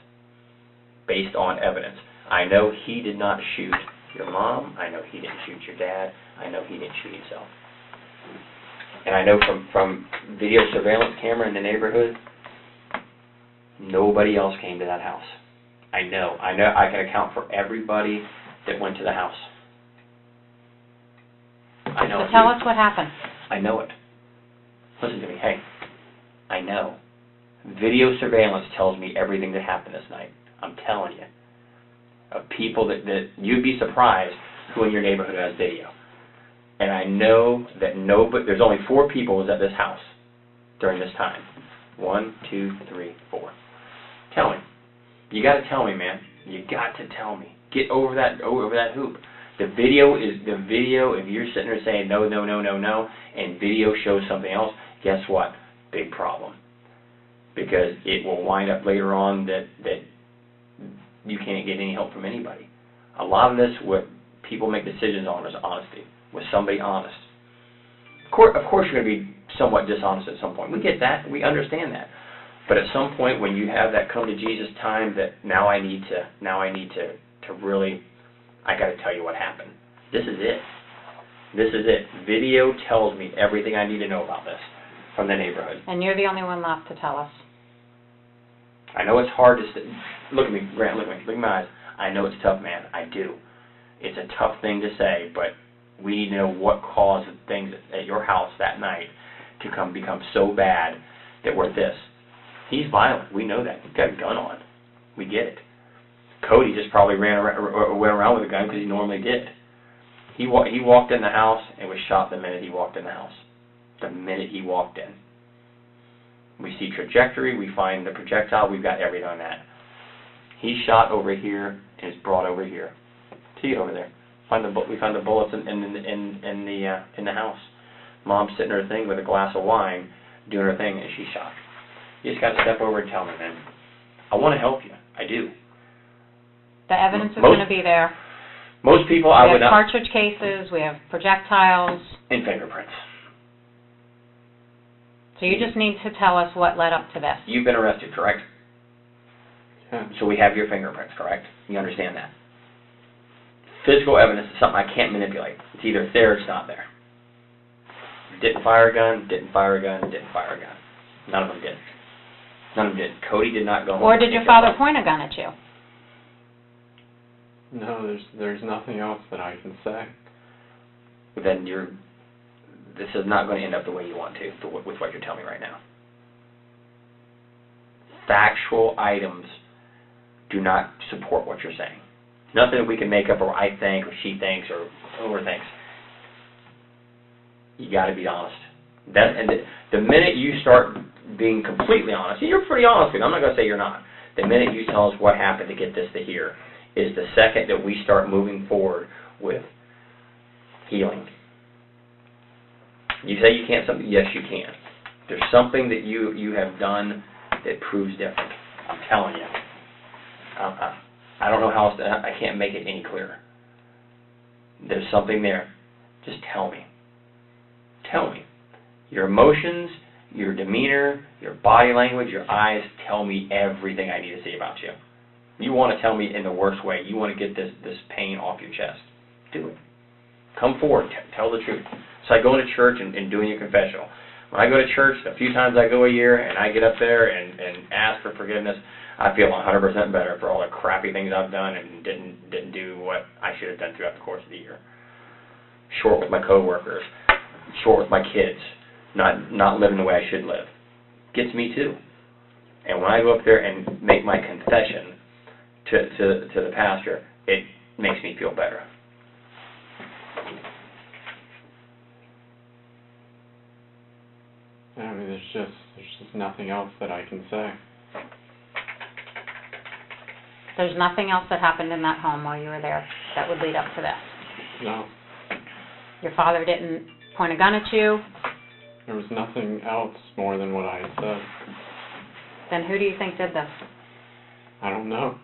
Based on evidence. I know he did not shoot your mom. I know he didn't shoot your dad. I know he didn't shoot himself. And I know from video surveillance camera in the neighborhood, nobody else came to that house. I know. I can account for everybody that went to the house. I know. So tell us what happened. I know it. Listen to me. Hey, I know. Video surveillance tells me everything that happened this night. I'm telling you. Of people that you'd be surprised who in your neighborhood has video. And I know that there's only 4 people was at this house during this time. 1, 2, 3, 4. Tell me. You got to tell me, man. You got to tell me. Get over that hoop. The video, if you're sitting there saying no, and video shows something else, guess what? Big problem. because it will wind up later on that you can't get any help from anybody. A lot of this, what people make decisions on, is honesty. Was somebody honest? Of course you're going to be somewhat dishonest at some point. We get that. We understand that. But at some point when you have that come to Jesus time that now I need to really, I got to tell you what happened. This is it. This is it. Video tells me everything I need to know about this from the neighborhood. And you're the only one left to tell us. I know it's hard to look at me, Grant, look at me, look at my eyes. I know it's tough, man. I do. It's a tough thing to say, but we need to know what caused things at your house that night to become so bad that we're this. He's violent. We know that. He's got a gun on. We get it. Cody just probably ran around, or went around with a gun because he normally did. He walked in the house and was shot the minute he walked in the house. The minute he walked in. We see trajectory. We find the projectile. We've got everything on that. He's shot over here and is brought over here. See it over there. We found the bullets in the house. Mom's sitting in her thing with a glass of wine, doing her thing, and she's shot. You just got to step over and tell me, man. I want to help you. I do. The evidence is going to be there. Most people, I would not. We have cartridge cases. We have projectiles. And fingerprints. So you just need to tell us what led up to this. You've been arrested, correct? Yeah. So we have your fingerprints, correct? You understand that? Physical evidence is something I can't manipulate. It's either there or it's not there. Didn't fire a gun, didn't fire a gun, didn't fire a gun. None of them did. None of them did. Cody did not go home. Or did your father point a gun at you? No, there's nothing else that I can say. Then this is not going to end up the way you want to with what you're telling me right now. Factual items do not support what you're saying. Nothing that we can make up, or I think, or she thinks, or whoever thinks. You got to be honest. The minute you start being completely honest, and you're pretty honest, I'm not going to say you're not. The minute you tell us what happened to get this to here is the second that we start moving forward with healing. You say you can't something? Yes, you can. There's something that you have done that proves different. I'm telling you. I don't know how else I can't make it any clearer. There's something there. Just tell me. Tell me. Your emotions, your demeanor, your body language, your eyes tell me everything I need to see about you. You want to tell me in the worst way. You want to get this pain off your chest. Do it. Come forward. Tell the truth. It's like going to church and doing your confessional. When I go to church, a few times I go a year, and I get up there and ask for forgiveness, I feel 100% better for all the crappy things I've done and didn't do what I should have done throughout the course of the year. Short with my coworkers, short with my kids, not living the way I should live. Gets me too. And when I go up there and make my confession to the pastor, it makes me feel better. I mean, there's just nothing else that I can say. There's nothing else that happened in that home while you were there that would lead up to this? No. Your father didn't point a gun at you? There was nothing else more than what I had said. Then who do you think did this? I don't know.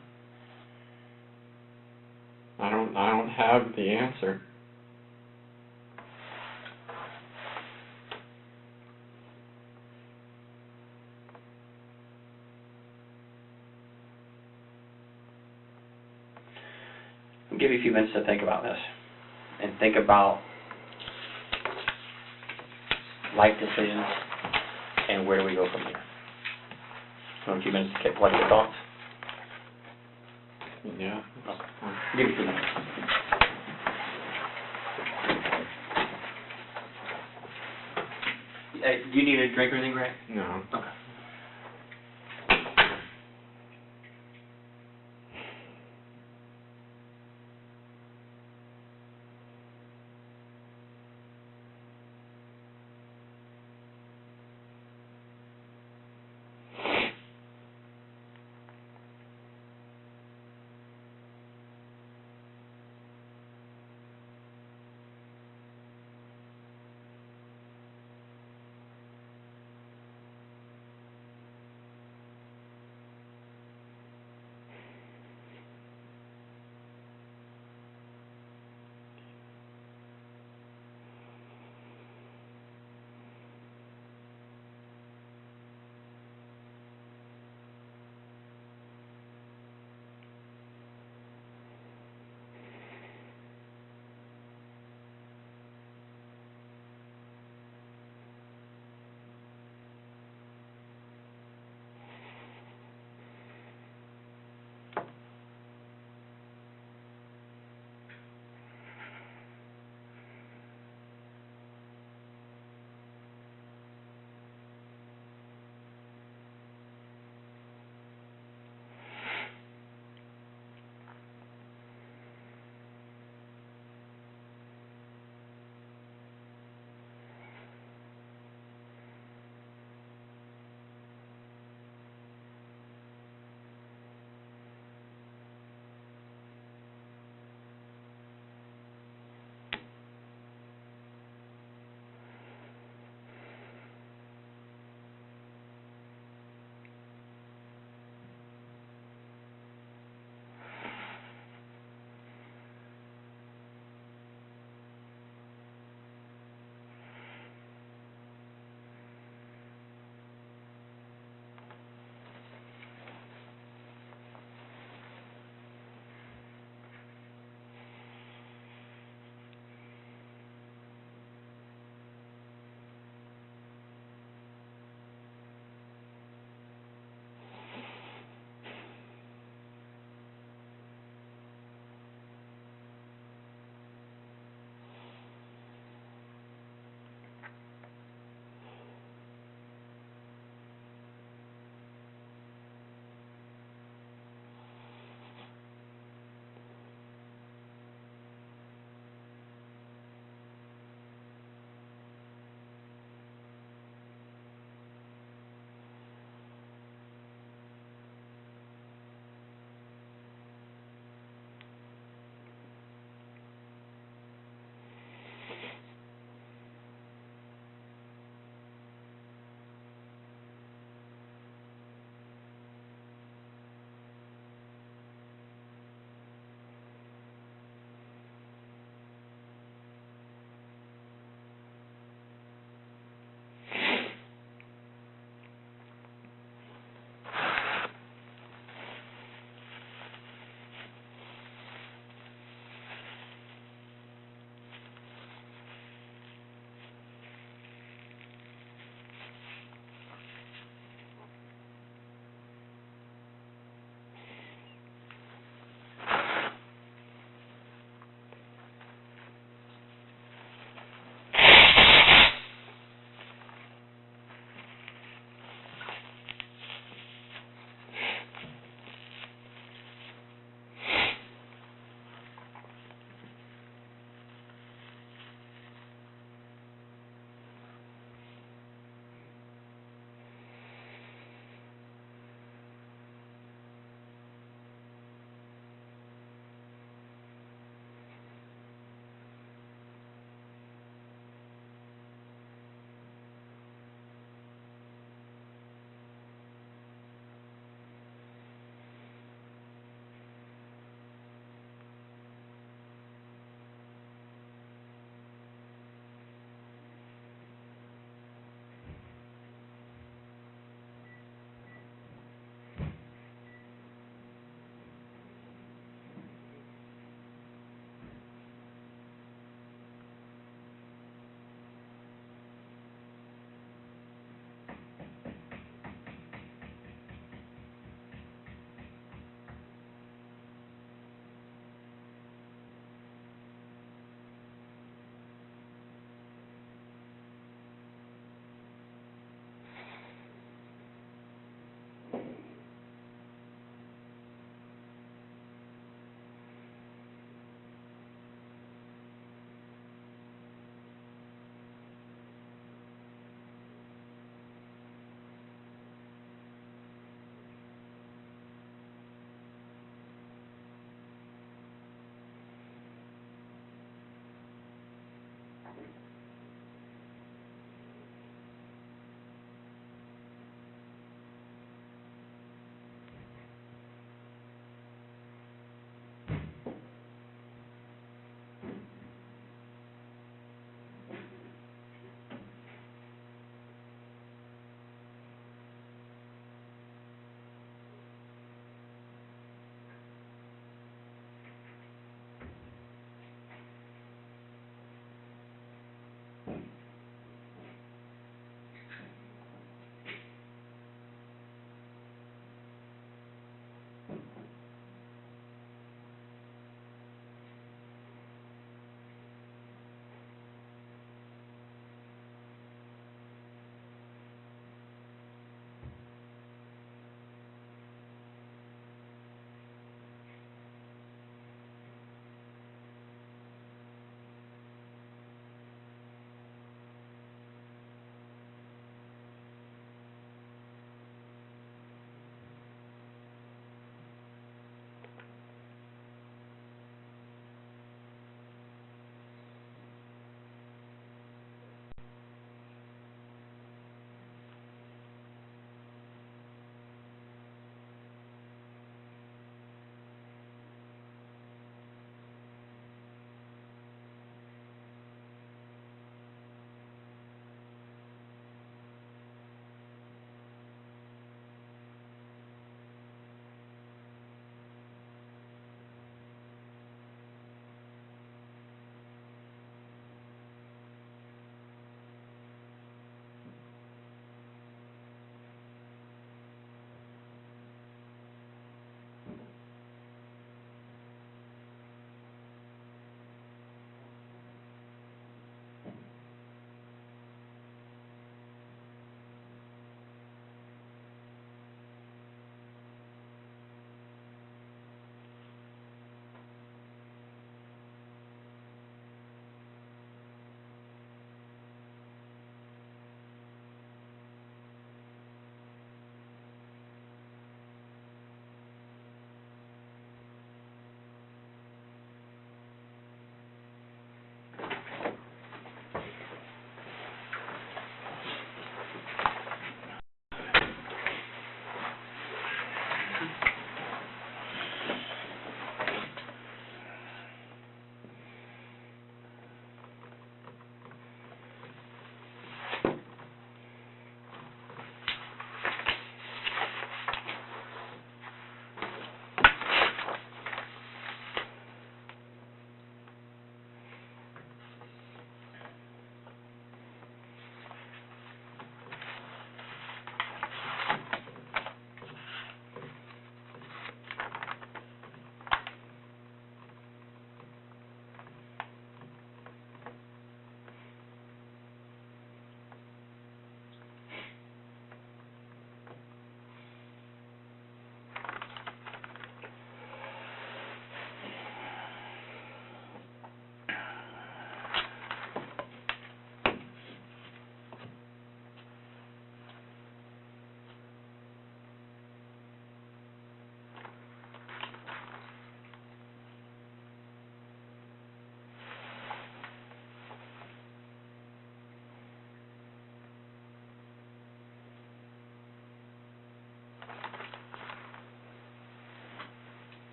I don't have the answer. I'll give you a few minutes to think about this and think about life decisions and where do we go from here. A few minutes to collect your thoughts. Yeah. Okay. I'll give you a few minutes. Do you need a drink or anything, Grant? No. Okay.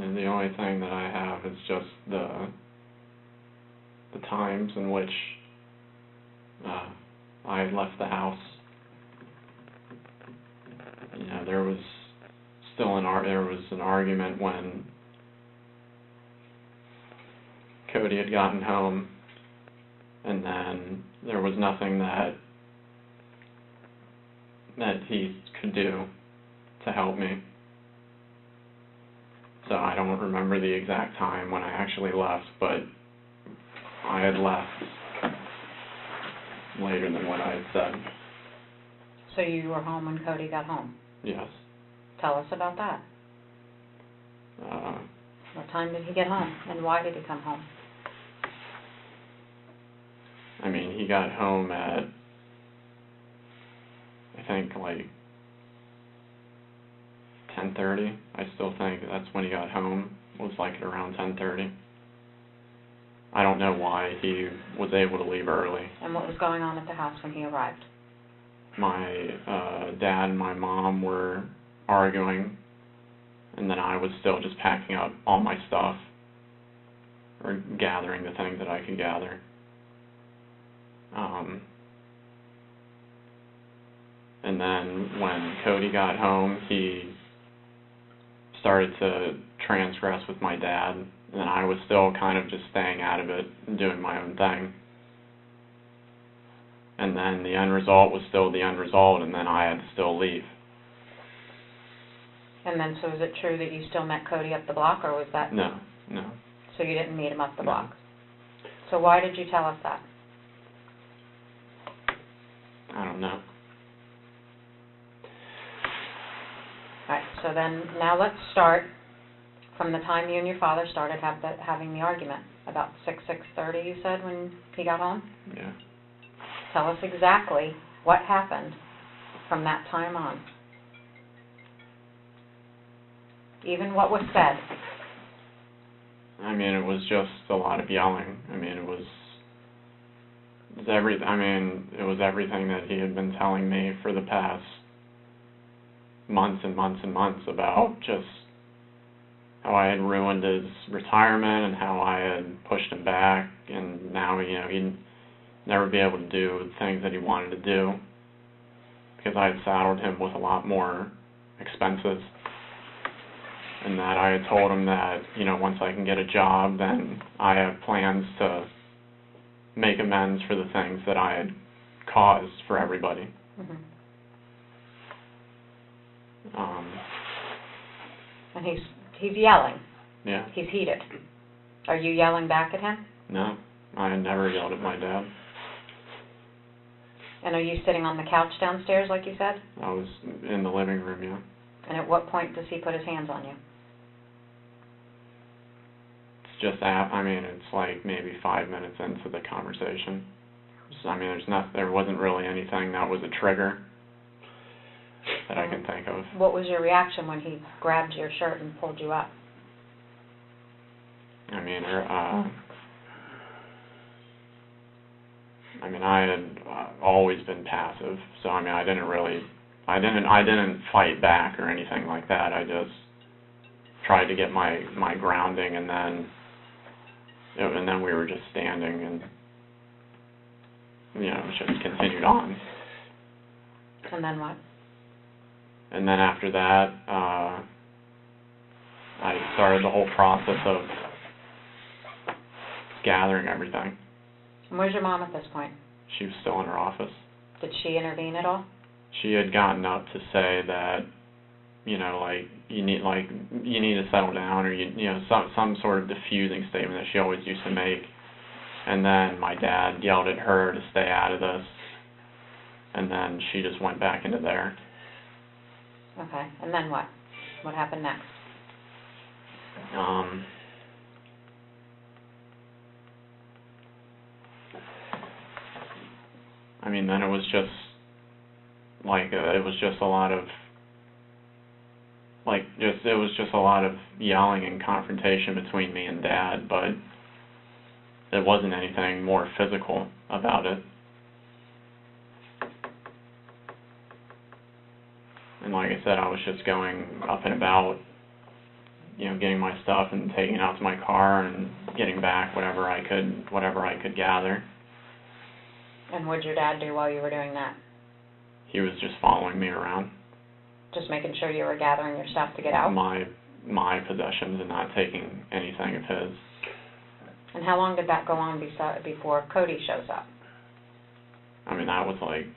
And the only thing that I have is just the times in which I had left the house. You know, there was still an argument when Cody had gotten home, and then there was nothing that he could do to help me. So I don't remember the exact time when I actually left, but I had left later than what I had said. So you were home when Cody got home? Yes. Tell us about that. What time did he get home, and why did he come home? I mean, he got home at, I think, like 10:30. I still think that's when he got home, was like around 10:30. I don't know why he was able to leave early. And what was going on at the house when he arrived? My dad and my mom were arguing, and then I was still just packing up all my stuff, or gathering the things that I could gather. And then when Cody got home, he started to transgress with my dad, and I was still kind of just staying out of it and doing my own thing. And then the end result was still the end result, and then I had to still leave. And then, so is it true that you still met Cody up the block, or was that... No. So you didn't meet him up the No. block? So why did you tell us that? I don't know. Alright, so then, now let's start from the time you and your father started having the argument. About 6:30, you said, when he got home? Yeah. Tell us exactly what happened from that time on. Even what was said. I mean, it was just a lot of yelling. I mean, it was everything that he had been telling me for the past months and months and months about just how I had ruined his retirement and how I had pushed him back, and now, you know, he'd never be able to do the things that he wanted to do because I had saddled him with a lot more expenses, and that I had told him that, you know, once I can get a job, then I have plans to make amends for the things that I had caused for everybody. Mm-hmm. And he's yelling. Yeah. He's heated. Are you yelling back at him? No, I had never yelled at my dad. And are you sitting on the couch downstairs, like you said? I was in the living room, yeah. And at what point does he put his hands on you? It's just, it's like maybe 5 minutes into the conversation. So, I mean, there wasn't really anything that was a trigger that I can think of. What was your reaction when he grabbed your shirt and pulled you up? I had always been passive, so I didn't fight back or anything like that. I just tried to get my grounding, and then we were just standing, and just continued on. And then what? And then after that, I started the whole process of gathering everything. And where's your mom at this point? She was still in her office. Did she intervene at all? She had gotten up to say that, you need to settle down, or some sort of diffusing statement that she always used to make. And then my dad yelled at her to stay out of this, and then she just went back into there. Okay, and then what? What happened next? Then it was just a lot of yelling and confrontation between me and Dad, but there wasn't anything more physical about it. And like I said, I was just going up and about, getting my stuff and taking it out to my car and getting back whatever I could gather. And what did your dad do while you were doing that? He was just following me around. Just making sure you were gathering your stuff to get out? My possessions and not taking anything of his. And how long did that go on before Cody shows up? I mean, that was like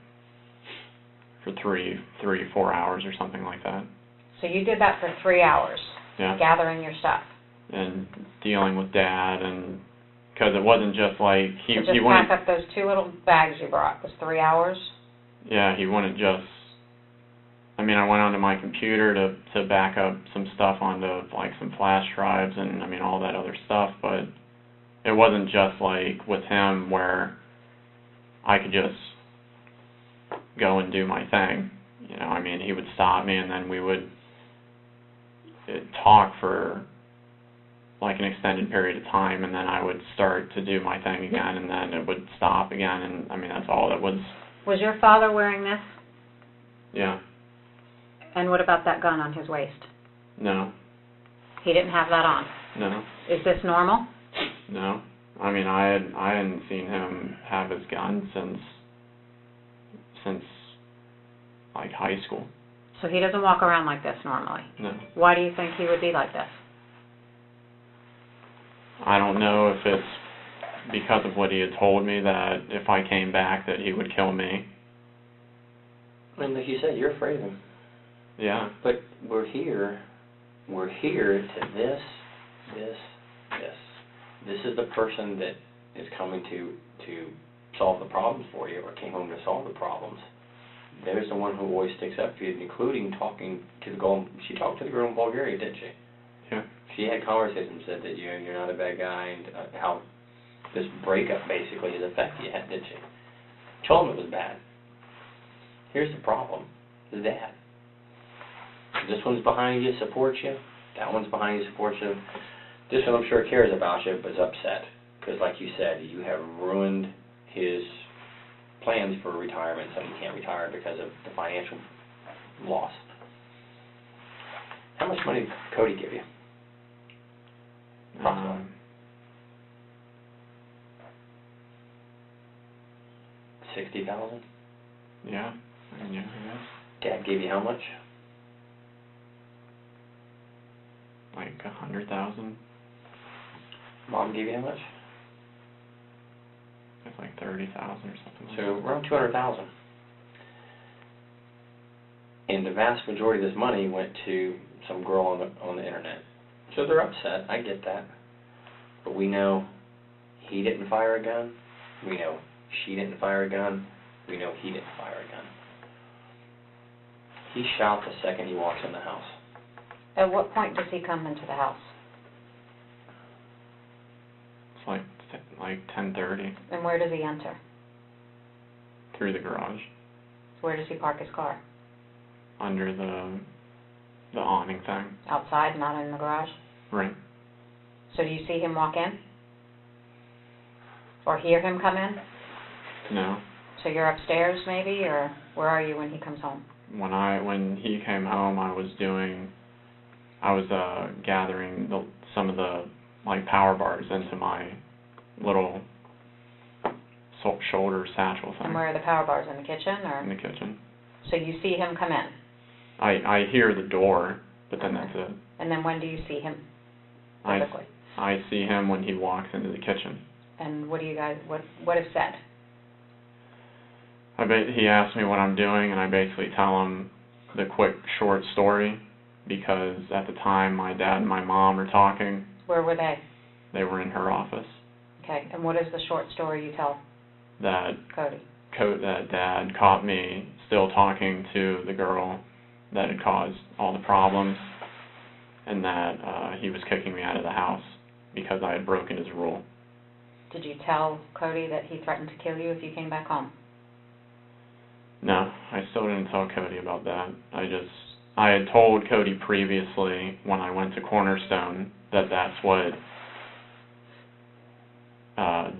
for 4 hours or something like that. So you did that for 3 hours, yeah, gathering your stuff. And dealing with Dad, and because it wasn't just like he just wouldn't pack up those 2 little bags you brought. Was 3 hours? Yeah, he wouldn't just. I mean, I went onto my computer to back up some stuff onto like some flash drives and I mean all that other stuff, but it wasn't just like with him where I could just go and do my thing. I mean, he would stop me and then we would talk for like an extended period of time, and then I would start to do my thing again, and then it would stop again, and I mean, that's all it was. Was your father wearing this? Yeah. And what about that gun on his waist? No. He didn't have that on? No. Is this normal? No. I mean, I hadn't seen him have his gun since like high school. So he doesn't walk around like this normally? No. Why do you think he would be like this? I don't know if it's because of what he had told me that if I came back that he would kill me. I mean, like you said, you're afraid of him. Yeah. But we're here to this. This is the person that is coming to solve the problems for you, or came home to solve the problems. There's the one who always sticks up for you, including talking to the girl. She talked to the girl in Bulgaria, didn't she? Yeah. She had conversations, said that you're not a bad guy, and how this breakup basically has affected you, didn't she? Told him it was bad. Here's the problem: his dad. This one's behind you, supports you. That one's behind you, supports you. This one, I'm sure, cares about you, but is upset because, like you said, you have ruined his plans for retirement, so he can't retire because of the financial loss. How much money did Cody give you? Approximately. 60,000? Yeah. I guess. Dad gave you how much? Like 100,000. Mom gave you how much? It's like 30,000 or something. So around 200,000. And the vast majority of this money went to some girl on the internet. So they're upset. I get that. But we know he didn't fire a gun. We know she didn't fire a gun. We know he didn't fire a gun. He shot the second he walks in the house. At what point does he come into the house? It's like 10:30. And where does he enter? Through the garage. Where does he park his car? Under the awning thing. Outside, not in the garage? Right. So do you see him walk in? Or hear him come in? No. So you're upstairs maybe, or where are you when he comes home? When he came home, I was gathering some of the like power bars into my little shoulder satchel thing. And where are the power bars, in the kitchen or? In the kitchen. So you see him come in? I hear the door, but then that's it. And then when do you see him physically? I see him when he walks into the kitchen. And what is said? He asks me what I'm doing, and I basically tell him the quick, short story, because at the time my dad and my mom are talking. Where were they? They were in her office. Okay, and what is the short story you tell that Cody? That Dad caught me still talking to the girl that had caused all the problems, and that he was kicking me out of the house because I had broken his rule. Did you tell Cody that he threatened to kill you if you came back home? No, I still didn't tell Cody about that. I had told Cody previously when I went to Cornerstone that that's what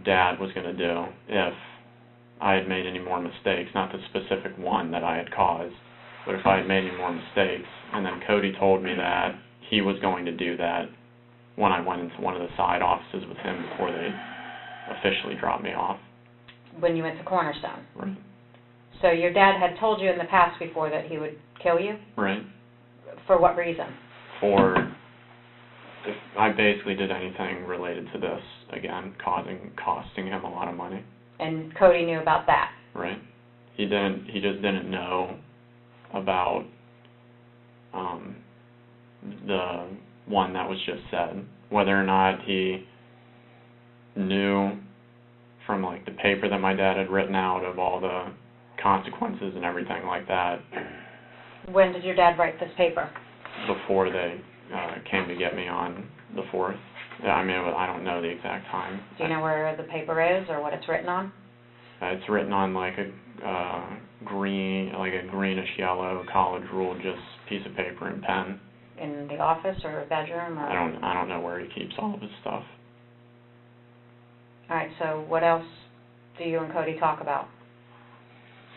Dad was going to do if I had made any more mistakes, not the specific one that I had caused, but if I had made any more mistakes. And then Cody told me that he was going to do that when I went into one of the side offices with him before they officially dropped me off. When you went to Cornerstone. Right. So your dad had told you in the past before that he would kill you? Right. For what reason? For if I basically did anything related to this, again, costing him a lot of money. And Cody knew about that? Right. He just didn't know about the one that was just said. Whether or not he knew from like the paper that my dad had written out of all the consequences and everything like that. When did your dad write this paper? Before they came to get me on the 4th. I mean, I don't know the exact time. Do you know where the paper is or what it's written on? It's written on like a greenish yellow college ruled just piece of paper and pen. In the office or bedroom? Or? I don't know where he keeps all of his stuff. All right, so what else do you and Cody talk about?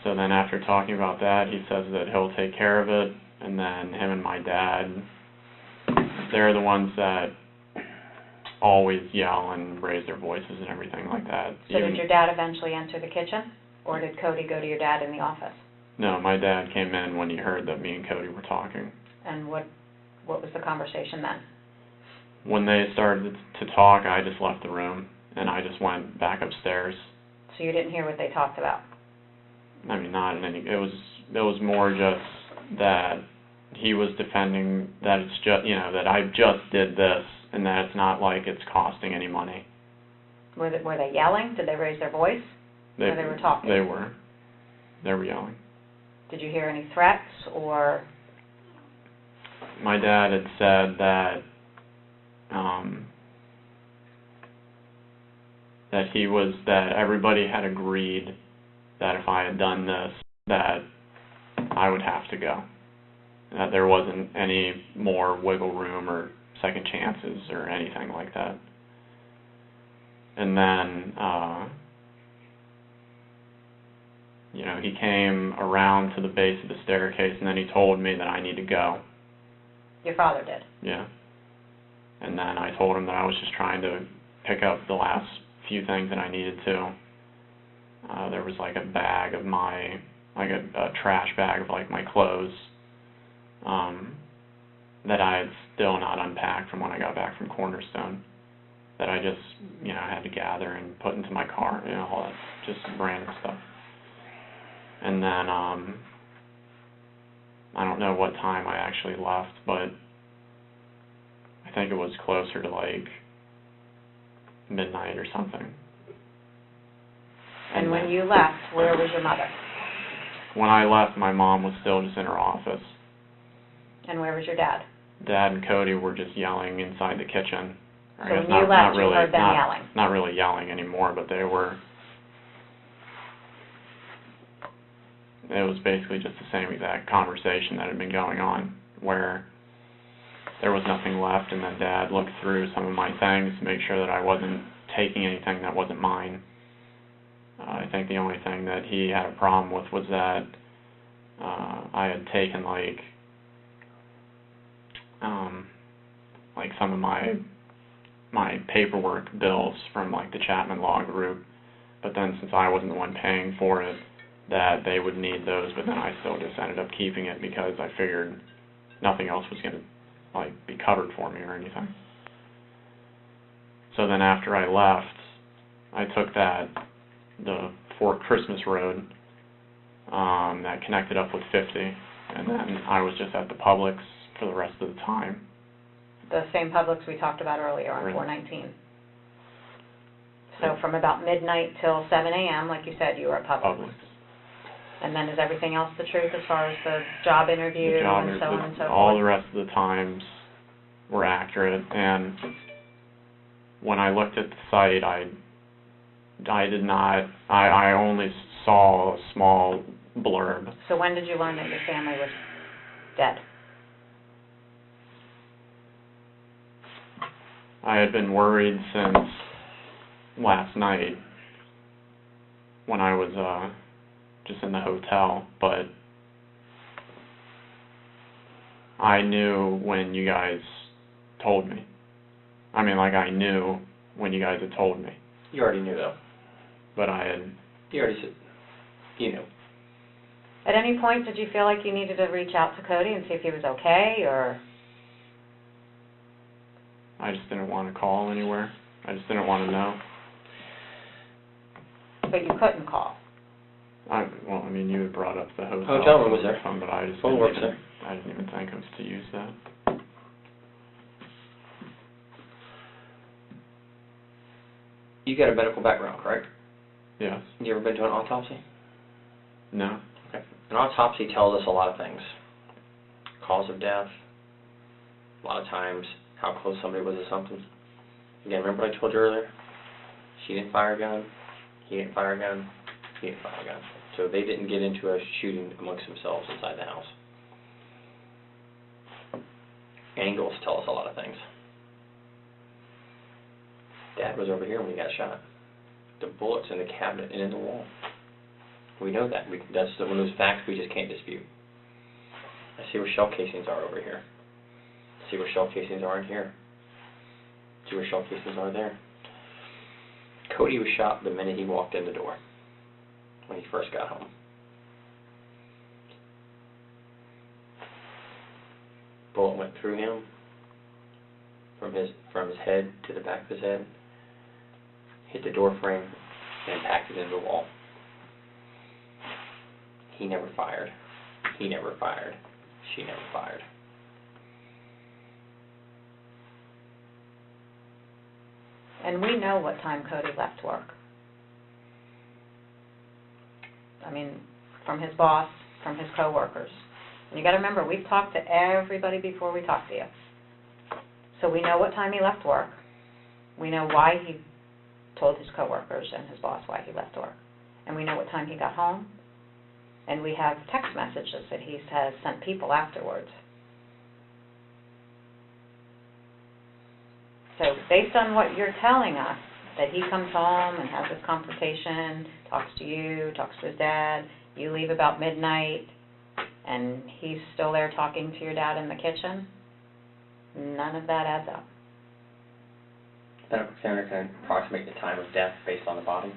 So then after talking about that, he says that he'll take care of it, and then him and my dad, they're the ones that always yell and raise their voices and everything like that. So did your dad eventually enter the kitchen, or did Cody go to your dad in the office? No, my dad came in when he heard that me and Cody were talking. And what was the conversation then? When they started to talk, I just left the room, and I just went back upstairs. So you didn't hear what they talked about? I mean, not in any. It was more just that he was defending that it's just that I just did this and that it's not like it's costing any money. Were they yelling? Did they raise their voice? Or they were talking? They were yelling. Did you hear any threats or? My dad had said that that everybody had agreed that if I had done this, that I would have to go. That there wasn't any more wiggle room or second chances or anything like that. And then, he came around to the base of the staircase, and then he told me that I need to go. Your father did? Yeah. And then I told him that I was just trying to pick up the last few things that I needed to. There was like a bag of a trash bag of like my clothes that I had still not unpacked from when I got back from Cornerstone, that I just, had to gather and put into my car, all that, just random stuff. And then, I don't know what time I actually left, but I think it was closer to like midnight or something. And when you left, where was your mother? When I left, my mom was still just in her office. And where was your dad? Dad and Cody were just yelling inside the kitchen. So when you left, you heard them yelling? Not really yelling anymore, but they were. It was basically just the same exact conversation that had been going on, where there was nothing left, and then Dad looked through some of my things to make sure that I wasn't taking anything that wasn't mine. I think the only thing that he had a problem with was that I had taken like some of my paperwork bills from like the Chapman Law Group, but then since I wasn't the one paying for it, that they would need those, but then I still just ended up keeping it because I figured nothing else was going to be covered for me or anything. So then after I left, I took the Fort Christmas Road that connected up with 50, and then I was just at the Publix for the rest of the time. The same Publix we talked about earlier on 419. So from about midnight till 7 a.m., like you said, you were at Publix. And then is everything else the truth as far as the job interview and so on and so forth? All the rest of the times were accurate, and when I looked at the site, I only saw a small blurb. So when did you learn that your family was dead? I had been worried since last night when I was just in the hotel, but I knew when you guys told me. I mean, like, I knew when you guys had told me, You already knew, though. but I had, You already said, you knew. At any point, did you feel like you needed to reach out to Cody and see if he was okay, or? I just didn't want to call anywhere. I just didn't want to know. But you couldn't call. Well, I mean, you had brought up the Hotel room was there. phone, but I just Phone works there. I didn't even think of to use that. You got a medical background, correct? Yes. You ever been to an autopsy? No. Okay. An autopsy tells us a lot of things. Cause of death, a lot of times how close somebody was to something. Again, remember what I told you earlier? She didn't fire a gun, he didn't fire a gun, he didn't fire a gun. So they didn't get into a shooting amongst themselves inside the house. Angles tell us a lot of things. Dad was over here when he got shot. The bullet's in the cabinet and in the wall. We know that. That's one of those facts we just can't dispute. I see where shell casings are over here. See where shell casings are in here. See where shell casings are there. Cody was shot the minute he walked in the door, when he first got home. Bullet went through him, from his head to the back of his head, hit the door frame, and impacted into the wall. He never fired. He never fired. She never fired. And we know what time Cody left work. I mean, from his boss, from his coworkers. And you got to remember, we've talked to everybody before we talk to you. So we know what time he left work. We know why he told his coworkers and his boss why he left work. And we know what time he got home. And we have text messages that he has sent people afterwards. So based on what you're telling us, that he comes home and has this confrontation, talks to you, talks to his dad, you leave about midnight, and he's still there talking to your dad in the kitchen, none of that adds up. Medical examiner can approximate the time of death based on the body.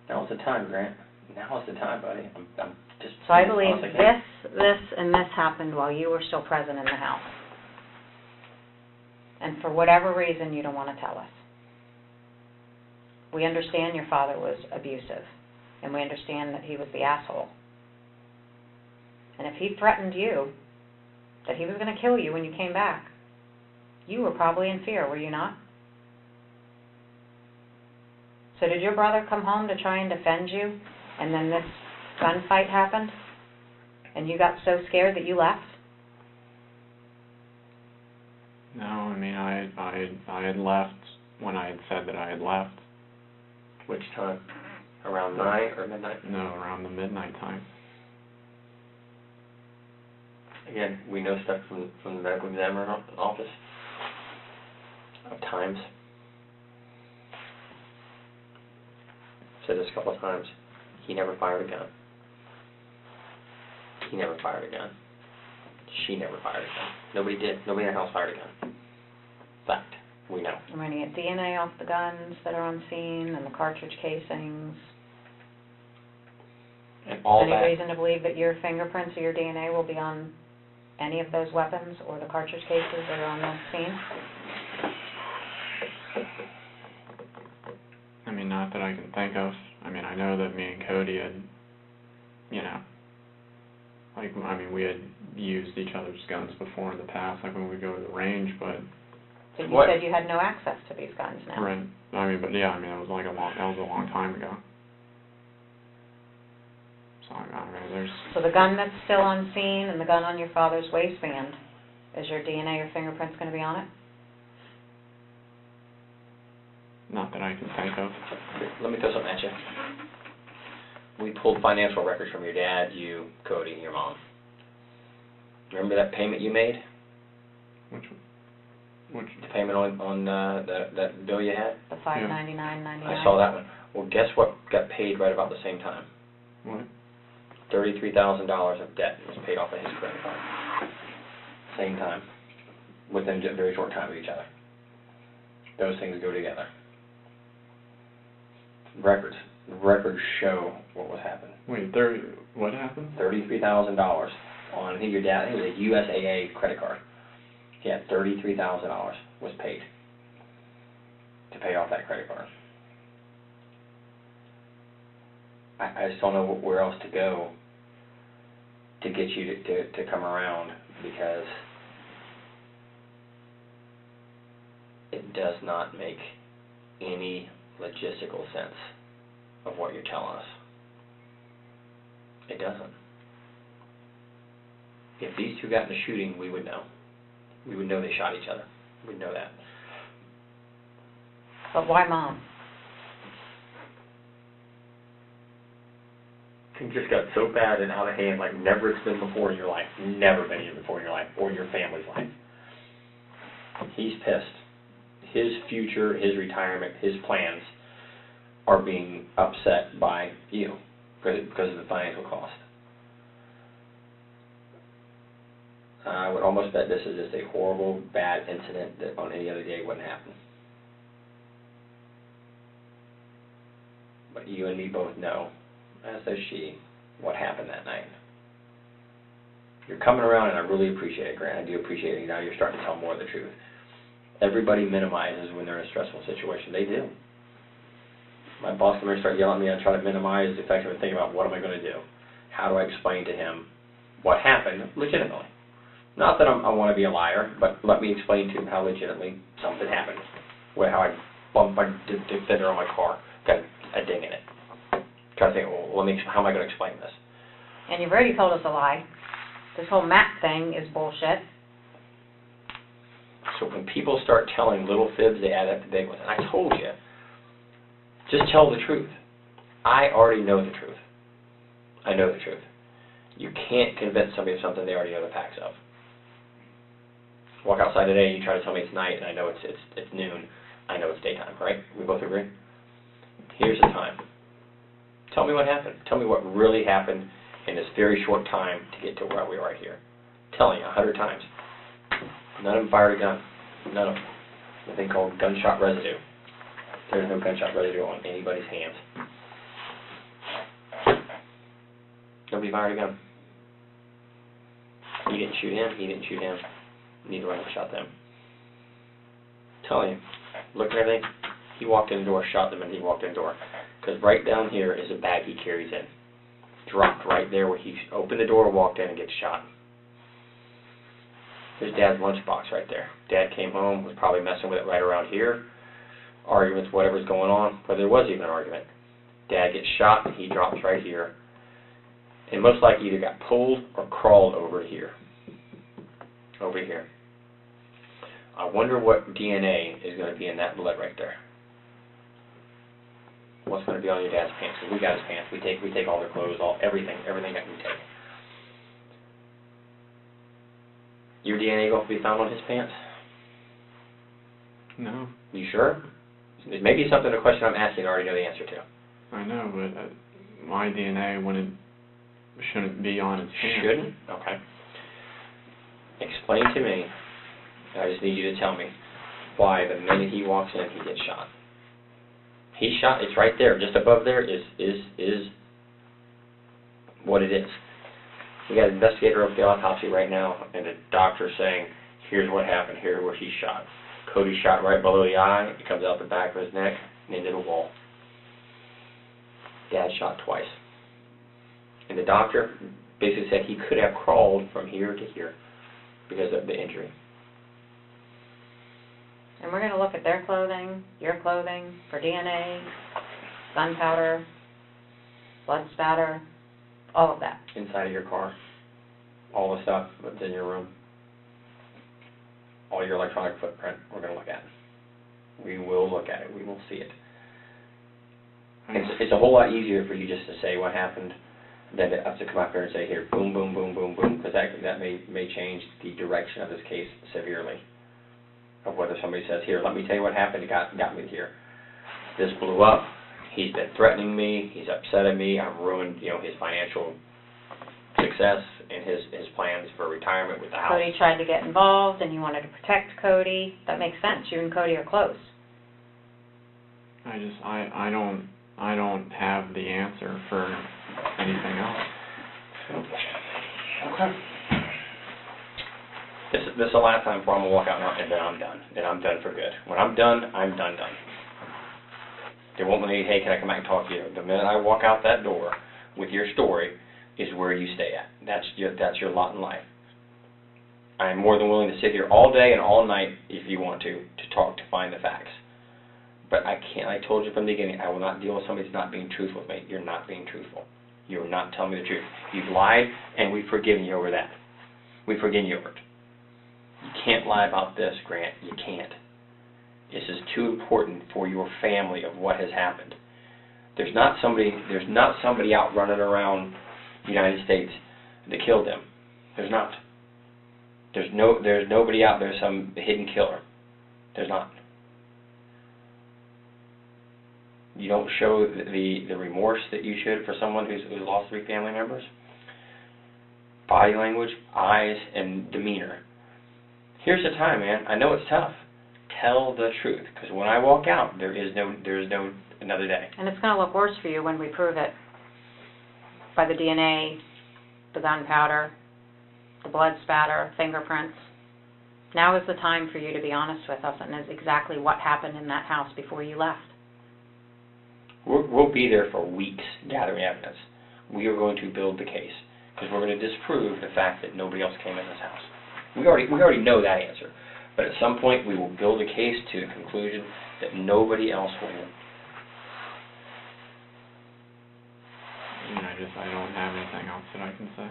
Now is the time, Grant. Now is the time, buddy. I'm just. So I believe this, and this happened while you were still present in the house. And for whatever reason, you don't want to tell us. We understand your father was abusive, and we understand that he was the asshole. And if he threatened you, that he was going to kill you when you came back, you were probably in fear, were you not? So did your brother come home to try and defend you, and then this gunfight happened, and you got so scared that you left? No, I mean, I had left when I had said that I had left. Which time? Around 9 or midnight? No, around the midnight time. Again, we know stuff from the medical examiner office of times. Said this a couple of times. He never fired a gun. He never fired a gun. She never fired a gun. Nobody did. Nobody in the house fired a gun. Fact. We know. I'm going to get DNA off the guns that are on scene and the cartridge casings. And all Any that. reason to believe that your fingerprints or your DNA will be on any of those weapons or the cartridge cases that are on the scene? I mean, not that I can think of. I mean, I know that me and Cody had, you know, like, I mean, we had used each other's guns before in the past, like when we go to the range, but... But you said you had no access to these guns now. Right. I mean, but yeah, I mean, that was a long time ago. So, I mean, there's... So the gun that's still on scene and the gun on your father's waistband, is your DNA or fingerprints going to be on it? Not that I can think of. Let me throw something at you. We pulled financial records from your dad, you, Cody, and your mom. Remember that payment you made? Which one? The payment on that bill you had? The $599.99. I saw that one. Well, guess what got paid right about the same time? What? $33,000 of debt was paid off of his credit card. same time, within a very short time of each other. Those things go together. Records show what was happening. Wait, what happened? $33,000 on, I think your dad, I think it was a USAA credit card. He had $33,000 was paid to pay off that credit card. I just don't know where else to go to get you to come around, because it does not make any logistical sense of what you're telling us. It doesn't. If these two got in a shooting, we would know. We would know they shot each other. We'd know that. But why Mom? It just got so bad and out of hand, like never it's been before in your life. Never been here before in your life, or your family's life. He's pissed. His future, his retirement, his plans are being upset by you because of the financial cost. I would almost bet this is just a horrible, bad incident that on any other day wouldn't happen. But you and me both know, as does she, what happened that night. You're coming around, and I really appreciate it, Grant. I do appreciate it. Now you're starting to tell more of the truth. Everybody minimizes when they're in a stressful situation. They do. My boss comes here and starts yelling at me. I try to minimize the effect of it, think about what am I going to do? How do I explain to him what happened legitimately? Not that I want to be a liar, but let me explain to him how legitimately something happened. How I bumped my fender on my car, got a ding in it. Try to think, well, how am I going to explain this? And you've already told us a lie. This whole map thing is bullshit. So when people start telling little fibs, they add up to big ones. And I told you, just tell the truth. I already know the truth. I know the truth. You can't convince somebody of something they already know the facts of. Walk outside today and you try to tell me it's night and I know it's noon. I know it's daytime, right? We both agree? Here's the time. Tell me what happened. Tell me what really happened in this very short time to get to where we are here. I'm telling you 100 times. None of them fired a gun. None of them. A thing called gunshot residue. There's no gunshot residue on anybody's hands. Nobody fired a gun. He didn't shoot him. He didn't shoot him. Neither one of them shot them. I'm telling you. Look at everything. He walked in the door, shot them, and he walked in the door. Because right down here is a bag he carries in. Dropped right there where he opened the door, walked in, and gets shot. There's Dad's lunchbox right there. Dad came home, was probably messing with it right around here. Arguments, whatever's going on, whether there was even an argument. Dad gets shot, and he drops right here. And most likely either got pulled or crawled over here. Over here. I wonder what DNA is going to be in that blood right there. What's going to be on your dad's pants? Because we got his pants. We take all their clothes, everything that we take. Your DNA going to be found on his pants? No. You sure? It may be a question I'm asking I already know the answer to. I know, but my DNA shouldn't be on his pants. Shouldn't? Okay. Explain to me, I just need you to tell me, why the minute he walks in, he gets shot. He's shot, it's right there, just above there is what it is. We got an investigator up the autopsy right now, and the doctor saying, here's what happened, here's where he's shot. Cody shot right below the eye, it comes out the back of his neck, and into the wall. Dad shot twice. And the doctor basically said he could have crawled from here to here because of the injury. And we're going to look at their clothing, your clothing, for DNA, gunpowder, blood spatter, all of that. Inside of your car, all the stuff that's in your room, all your electronic footprint, we're going to look at. We will look at it. We will see it. It's a whole lot easier for you just to say what happened than to have to come out there and say, here, boom, boom, boom, boom, boom, because that may change the direction of this case severely. Of whether somebody says, here, let me tell you what happened, it got me here. This blew up, he's been threatening me, he's upset at me, I've ruined, his financial success in his plans for retirement with the house. Cody tried to get involved, and you wanted to protect Cody. That makes sense. You and Cody are close. I don't have the answer for anything else. Okay. This is the last time before I'm gonna walk out now, and then I'm done. Then I'm done for good. When I'm done, I'm done. They won't let me, hey, can I come back and talk to you? The minute I walk out that door with your story is where you stay at. That's your lot in life. I am more than willing to sit here all day and all night if you want to talk, to find the facts. But I can't, I told you from the beginning, I will not deal with somebody that's not being truthful with me. You're not being truthful. You're not telling me the truth. You've lied, and we've forgiven you over that. We've forgiven you over it. You can't lie about this, Grant. You can't. This is too important for your family of what has happened. There's not somebody out running around the United States that killed them. There's not. There's nobody out there, some hidden killer. There's not. You don't show the remorse that you should for someone who's lost 3 family members. Body language, eyes, and demeanor. Here's the time, man. I know it's tough. Tell the truth, because when I walk out, there is no another day. And it's going to look worse for you when we prove it by the DNA, the gunpowder, the blood spatter, fingerprints. Now is the time for you to be honest with us and is exactly what happened in that house before you left. We'll be there for weeks gathering evidence. We are going to build the case, because we're going to disprove the fact that nobody else came in this house. We already know that answer. But at some point, we will build a case to the conclusion that nobody else went in. I don't have anything else that I can say.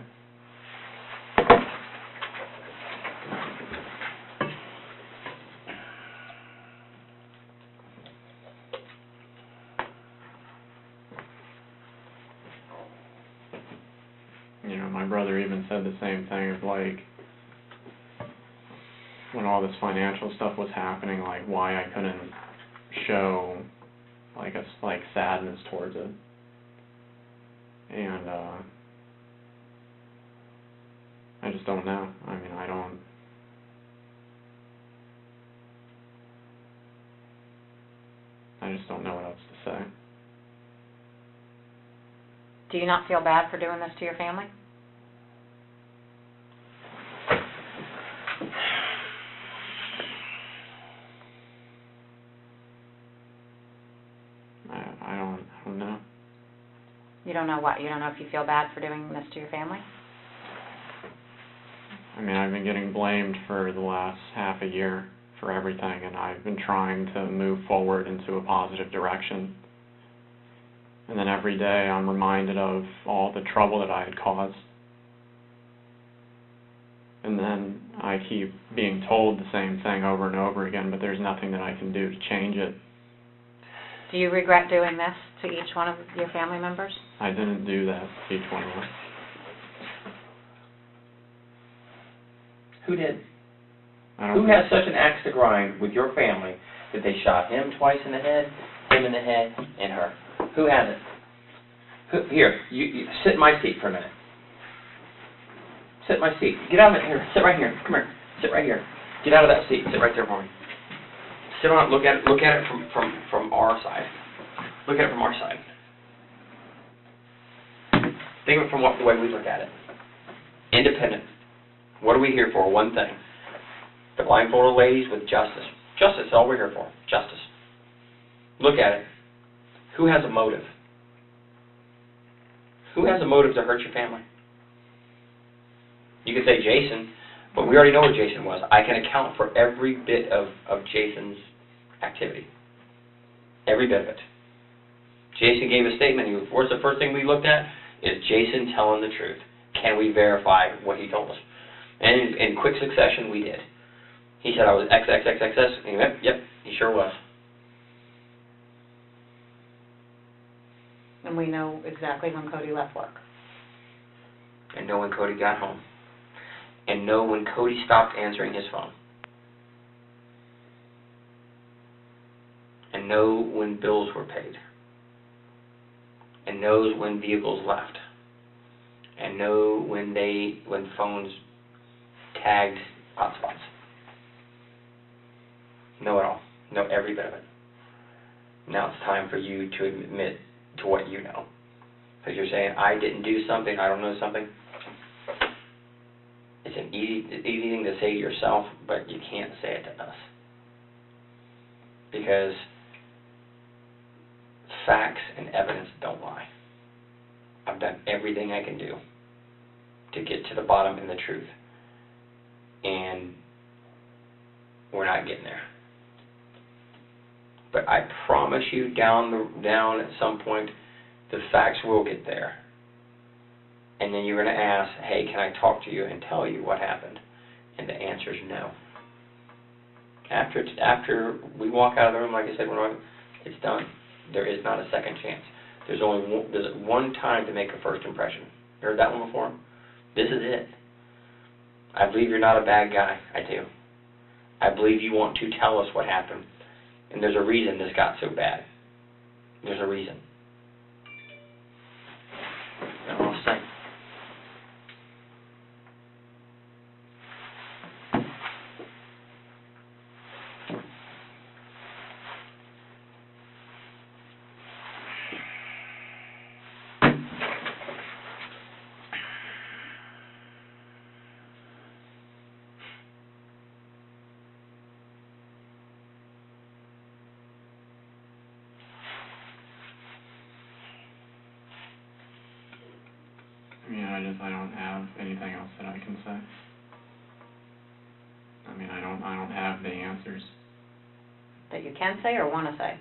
My brother even said the same thing of, like, when all this financial stuff was happening, like, why I couldn't show, like, sadness towards it. And, I just don't know. I mean, I just don't know what else to say. Do you not feel bad for doing this to your family? I don't know. You don't know what? You don't know if you feel bad for doing this to your family? I mean, I've been getting blamed for the last half a year for everything, and I've been trying to move forward into a positive direction. And then every day I'm reminded of all the trouble that I had caused. And then I keep being told the same thing over and over again, but there's nothing that I can do to change it. Do you regret doing this to each one of your family members? I didn't do that to each one of them. Who did? Who has such an axe to grind with your family that they shot him twice in the head, him in the head, and her? Who has it? Here, you sit in my seat for a minute. Sit in my seat. Get out of it. Here, sit right here. Come here. Sit right here. Get out of that seat. Sit right there for me. Sit on it. Look at it from our side. Look at it from our side. Think of it from the way we look at it. Independent. What are we here for? One thing. The blindfolded ladies with justice. Justice is all we're here for. Justice. Look at it. Who has a motive? Who has a motive to hurt your family? You could say Jason, but we already know where Jason was. I can account for every bit of Jason's activity. Every bit of it. Jason gave a statement. What's the first thing we looked at? Is Jason telling the truth? Can we verify what he told us? And in quick succession, we did. He said I was XXXXS, and he went, yep, he sure was. And we know exactly when Cody left work. And know when Cody got home. And know when Cody stopped answering his phone. And know when bills were paid. And knows when vehicles left. And and know when phones tagged hotspots. Know it all. Know every bit of it. Now it's time for you to admit to what you know. Because you're saying, I didn't do something, I don't know something. It's an easy thing to say to yourself, but you can't say it to us. Because facts and evidence don't lie. I've done everything I can do to get to the bottom and the truth. And we're not getting there. But I promise you down at some point, the facts will get there. And then you're going to ask, hey, can I talk to you and tell you what happened? And the answer is no. After we walk out of the room, like I said, it's done. There is not a second chance. There's one time to make a first impression. You heard that one before? This is it. I believe you're not a bad guy. I do. I believe you want to tell us what happened. And there's a reason this got so bad. There's a reason. That's all I'll say. I don't have anything else that I can say. I mean, I don't have the answers. That you can say or want to say?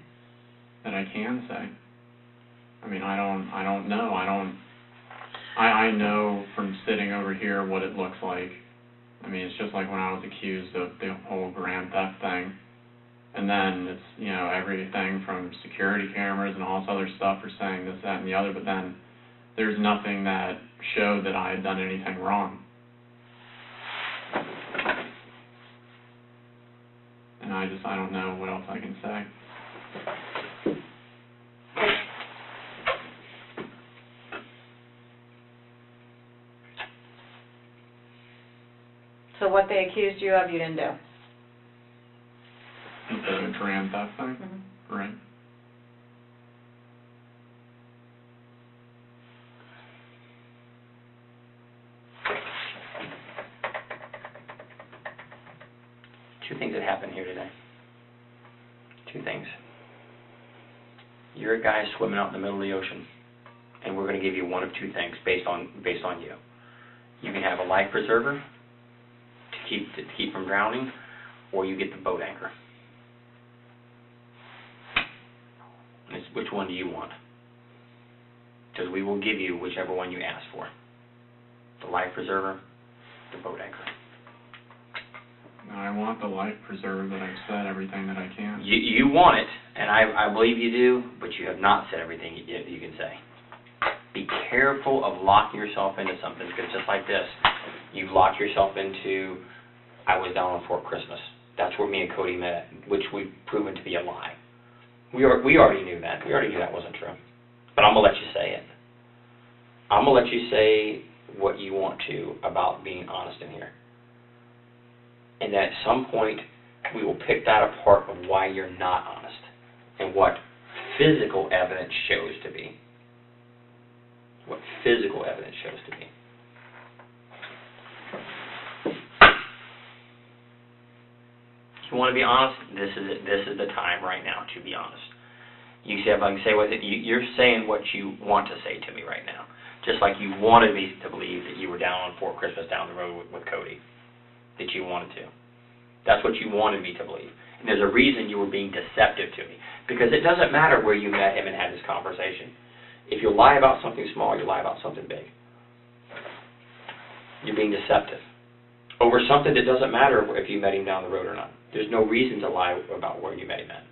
That I can say. I mean, I don't know. I know from sitting over here what it looks like. I mean, it's just like when I was accused of the whole grand theft thing. And then it's, everything from security cameras and all this other stuff for saying this, that, and the other, but then there's nothing that showed that I had done anything wrong. And I don't know what else I can say. So what they accused you of, you didn't do? The grand theft thing? Mm-hmm. Right. Two things that happened here today. Two things. You're a guy swimming out in the middle of the ocean, and we're going to give you one of two things based on you. You can have a life preserver to keep from drowning, or you get the boat anchor. Which one do you want? Because we will give you whichever one you ask for. The life preserver, the boat anchor. I want the life preserver that I've said everything that I can. You want it, and I believe you do, but you have not said everything you can say. Be careful of locking yourself into something, because just like this, you've locked yourself into, I was down on Fort Christmas. That's where me and Cody met, which we've proven to be a lie. We already knew that. We already knew that wasn't true. But I'm going to let you say it. I'm going to let you say what you want to about being honest in here. And that at some point, we will pick that apart of why you're not honest and what physical evidence shows to be. What physical evidence shows to be. If you want to be honest, this is it. This is the time right now to be honest. You see, if I can say with it, you're saying what you want to say to me right now. Just like you wanted me to believe that you were down on Fort Christmas down the road with Cody. That you wanted to. That's what you wanted me to believe. And there's a reason you were being deceptive to me. Because it doesn't matter where you met him and had this conversation. If you lie about something small, you lie about something big. You're being deceptive. Over something that doesn't matter if you met him down the road or not. There's no reason to lie about where you met him at.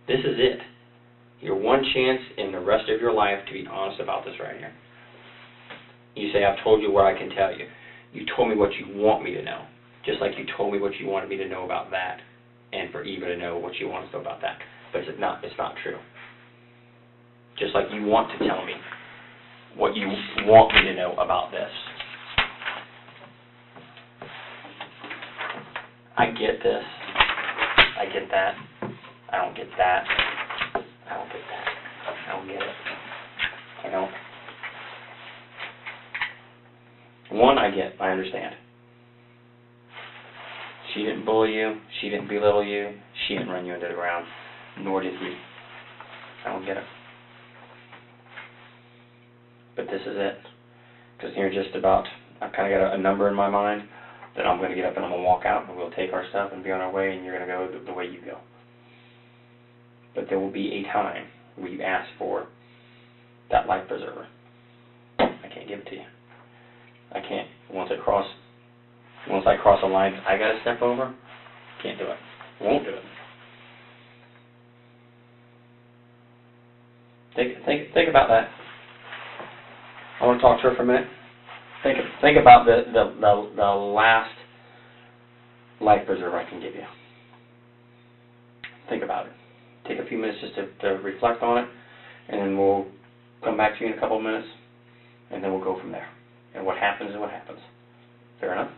This is it. Your one chance in the rest of your life to be honest about this right here. You say, I've told you what I can tell you. You told me what you want me to know. Just like you told me what you wanted me to know about that. And for Eva to know what you want to know about that. But it's not true. Just like you want to tell me what what you want me to know about this. I get this. I get that. I don't get that. I don't get that. I don't get it. I don't. One, I get. I understand. She didn't bully you. She didn't belittle you. She didn't run you into the ground. Nor did he. I don't get it. But this is it. Because you're just about, I've kind of got a number in my mind that I'm going to get up and I'm going to walk out and we'll take our stuff and be on our way and you're going to go the way you go. But there will be a time where you ask for that life preserver. I can't give it to you. I can't. Once I cross a line I got to step over, can't do it. Won't do it. Think about that. I want to talk to her for a minute. Think about the last life preserver I can give you. Think about it. Take a few minutes just to reflect on it, and then we'll come back to you in a couple of minutes, and then we'll go from there. And what happens is what happens. Fair enough?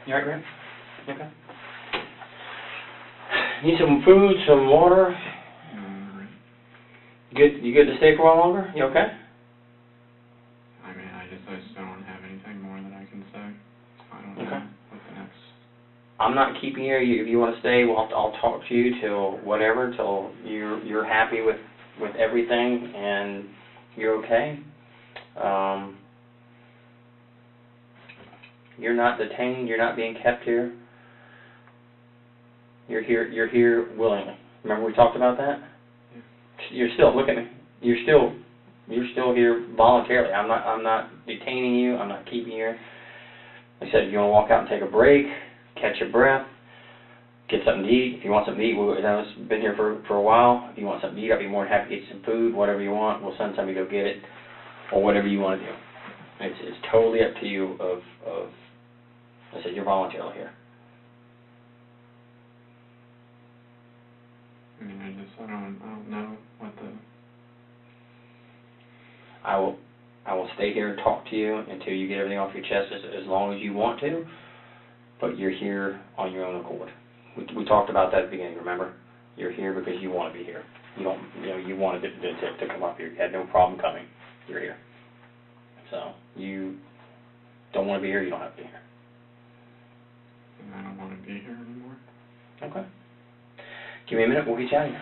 You alright, Grant? Okay. Need some food, some water? You good to stay for a while longer? You okay? I mean, I just don't have anything more that I can say. I don't Okay. know what the next... I'm not keeping you. If you want to stay, I'll talk to you till whatever, till you're happy with everything and you're okay. You're not detained. You're not being kept here. You're here willingly. Remember we talked about that? Yeah. You're still, look at me. You're still here voluntarily. I'm not detaining you. I'm not keeping you here. Like I said, if you want to walk out and take a break, catch your breath, get something to eat. If you want something to eat, it's been here for a while. If you want something to eat, I'll be more than happy to get you some food, whatever you want. We'll send somebody to go get it, or whatever you want to do. It's totally up to you. Like I said, you're voluntarily here. I mean, I don't know what the... I will stay here and talk to you until you get everything off your chest as long as you want to, but you're here on your own accord. We talked about that at the beginning, remember? You're here because you want to be here. You wanted to come up here. You had no problem coming. You're here. So, you don't want to be here, you don't have to be here. And I don't want to be here anymore. Okay. Give me a minute, we'll get you out of here.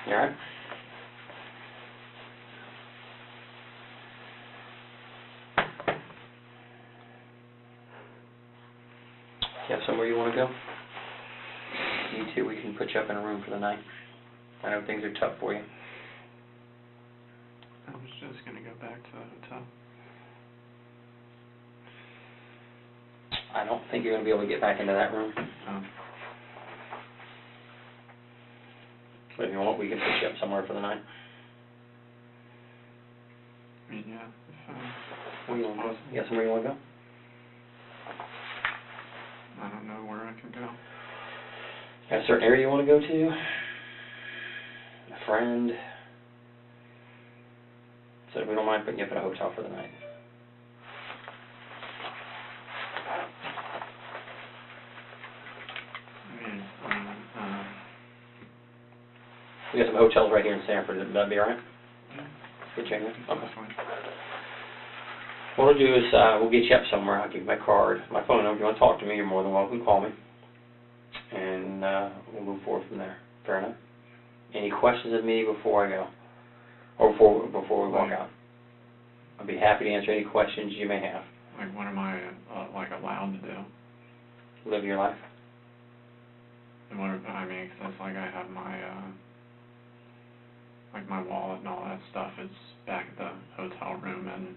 You all right? You have somewhere you want to go? Me too. We can put you up in a room for the night. I know things are tough for you. I was just going to go back to the hotel. I don't think you're going to be able to get back into that room. But if you want, we can put you up somewhere for the night. I mean, yeah. Where you want to go? You got somewhere you want to go? I don't know where I can go. Got a certain area you want to go to? A friend? So we don't mind putting you up in a hotel for the night. We got some hotels right here in Sanford. Would that be all right? Yeah. Get you in there? Okay. That's fine. What we'll do is we'll get you up somewhere. I'll give you my card, my phone number. If you want to talk to me, you're more than welcome to call me. And we'll move forward from there. Fair enough? Any questions of me before I go? Or before we walk out? I'd be happy to answer any questions you may have. Like, what am I, allowed to do? Live your life. And what, I mean, 'cause it's like I have my, my wallet and all that stuff is back at the hotel room, and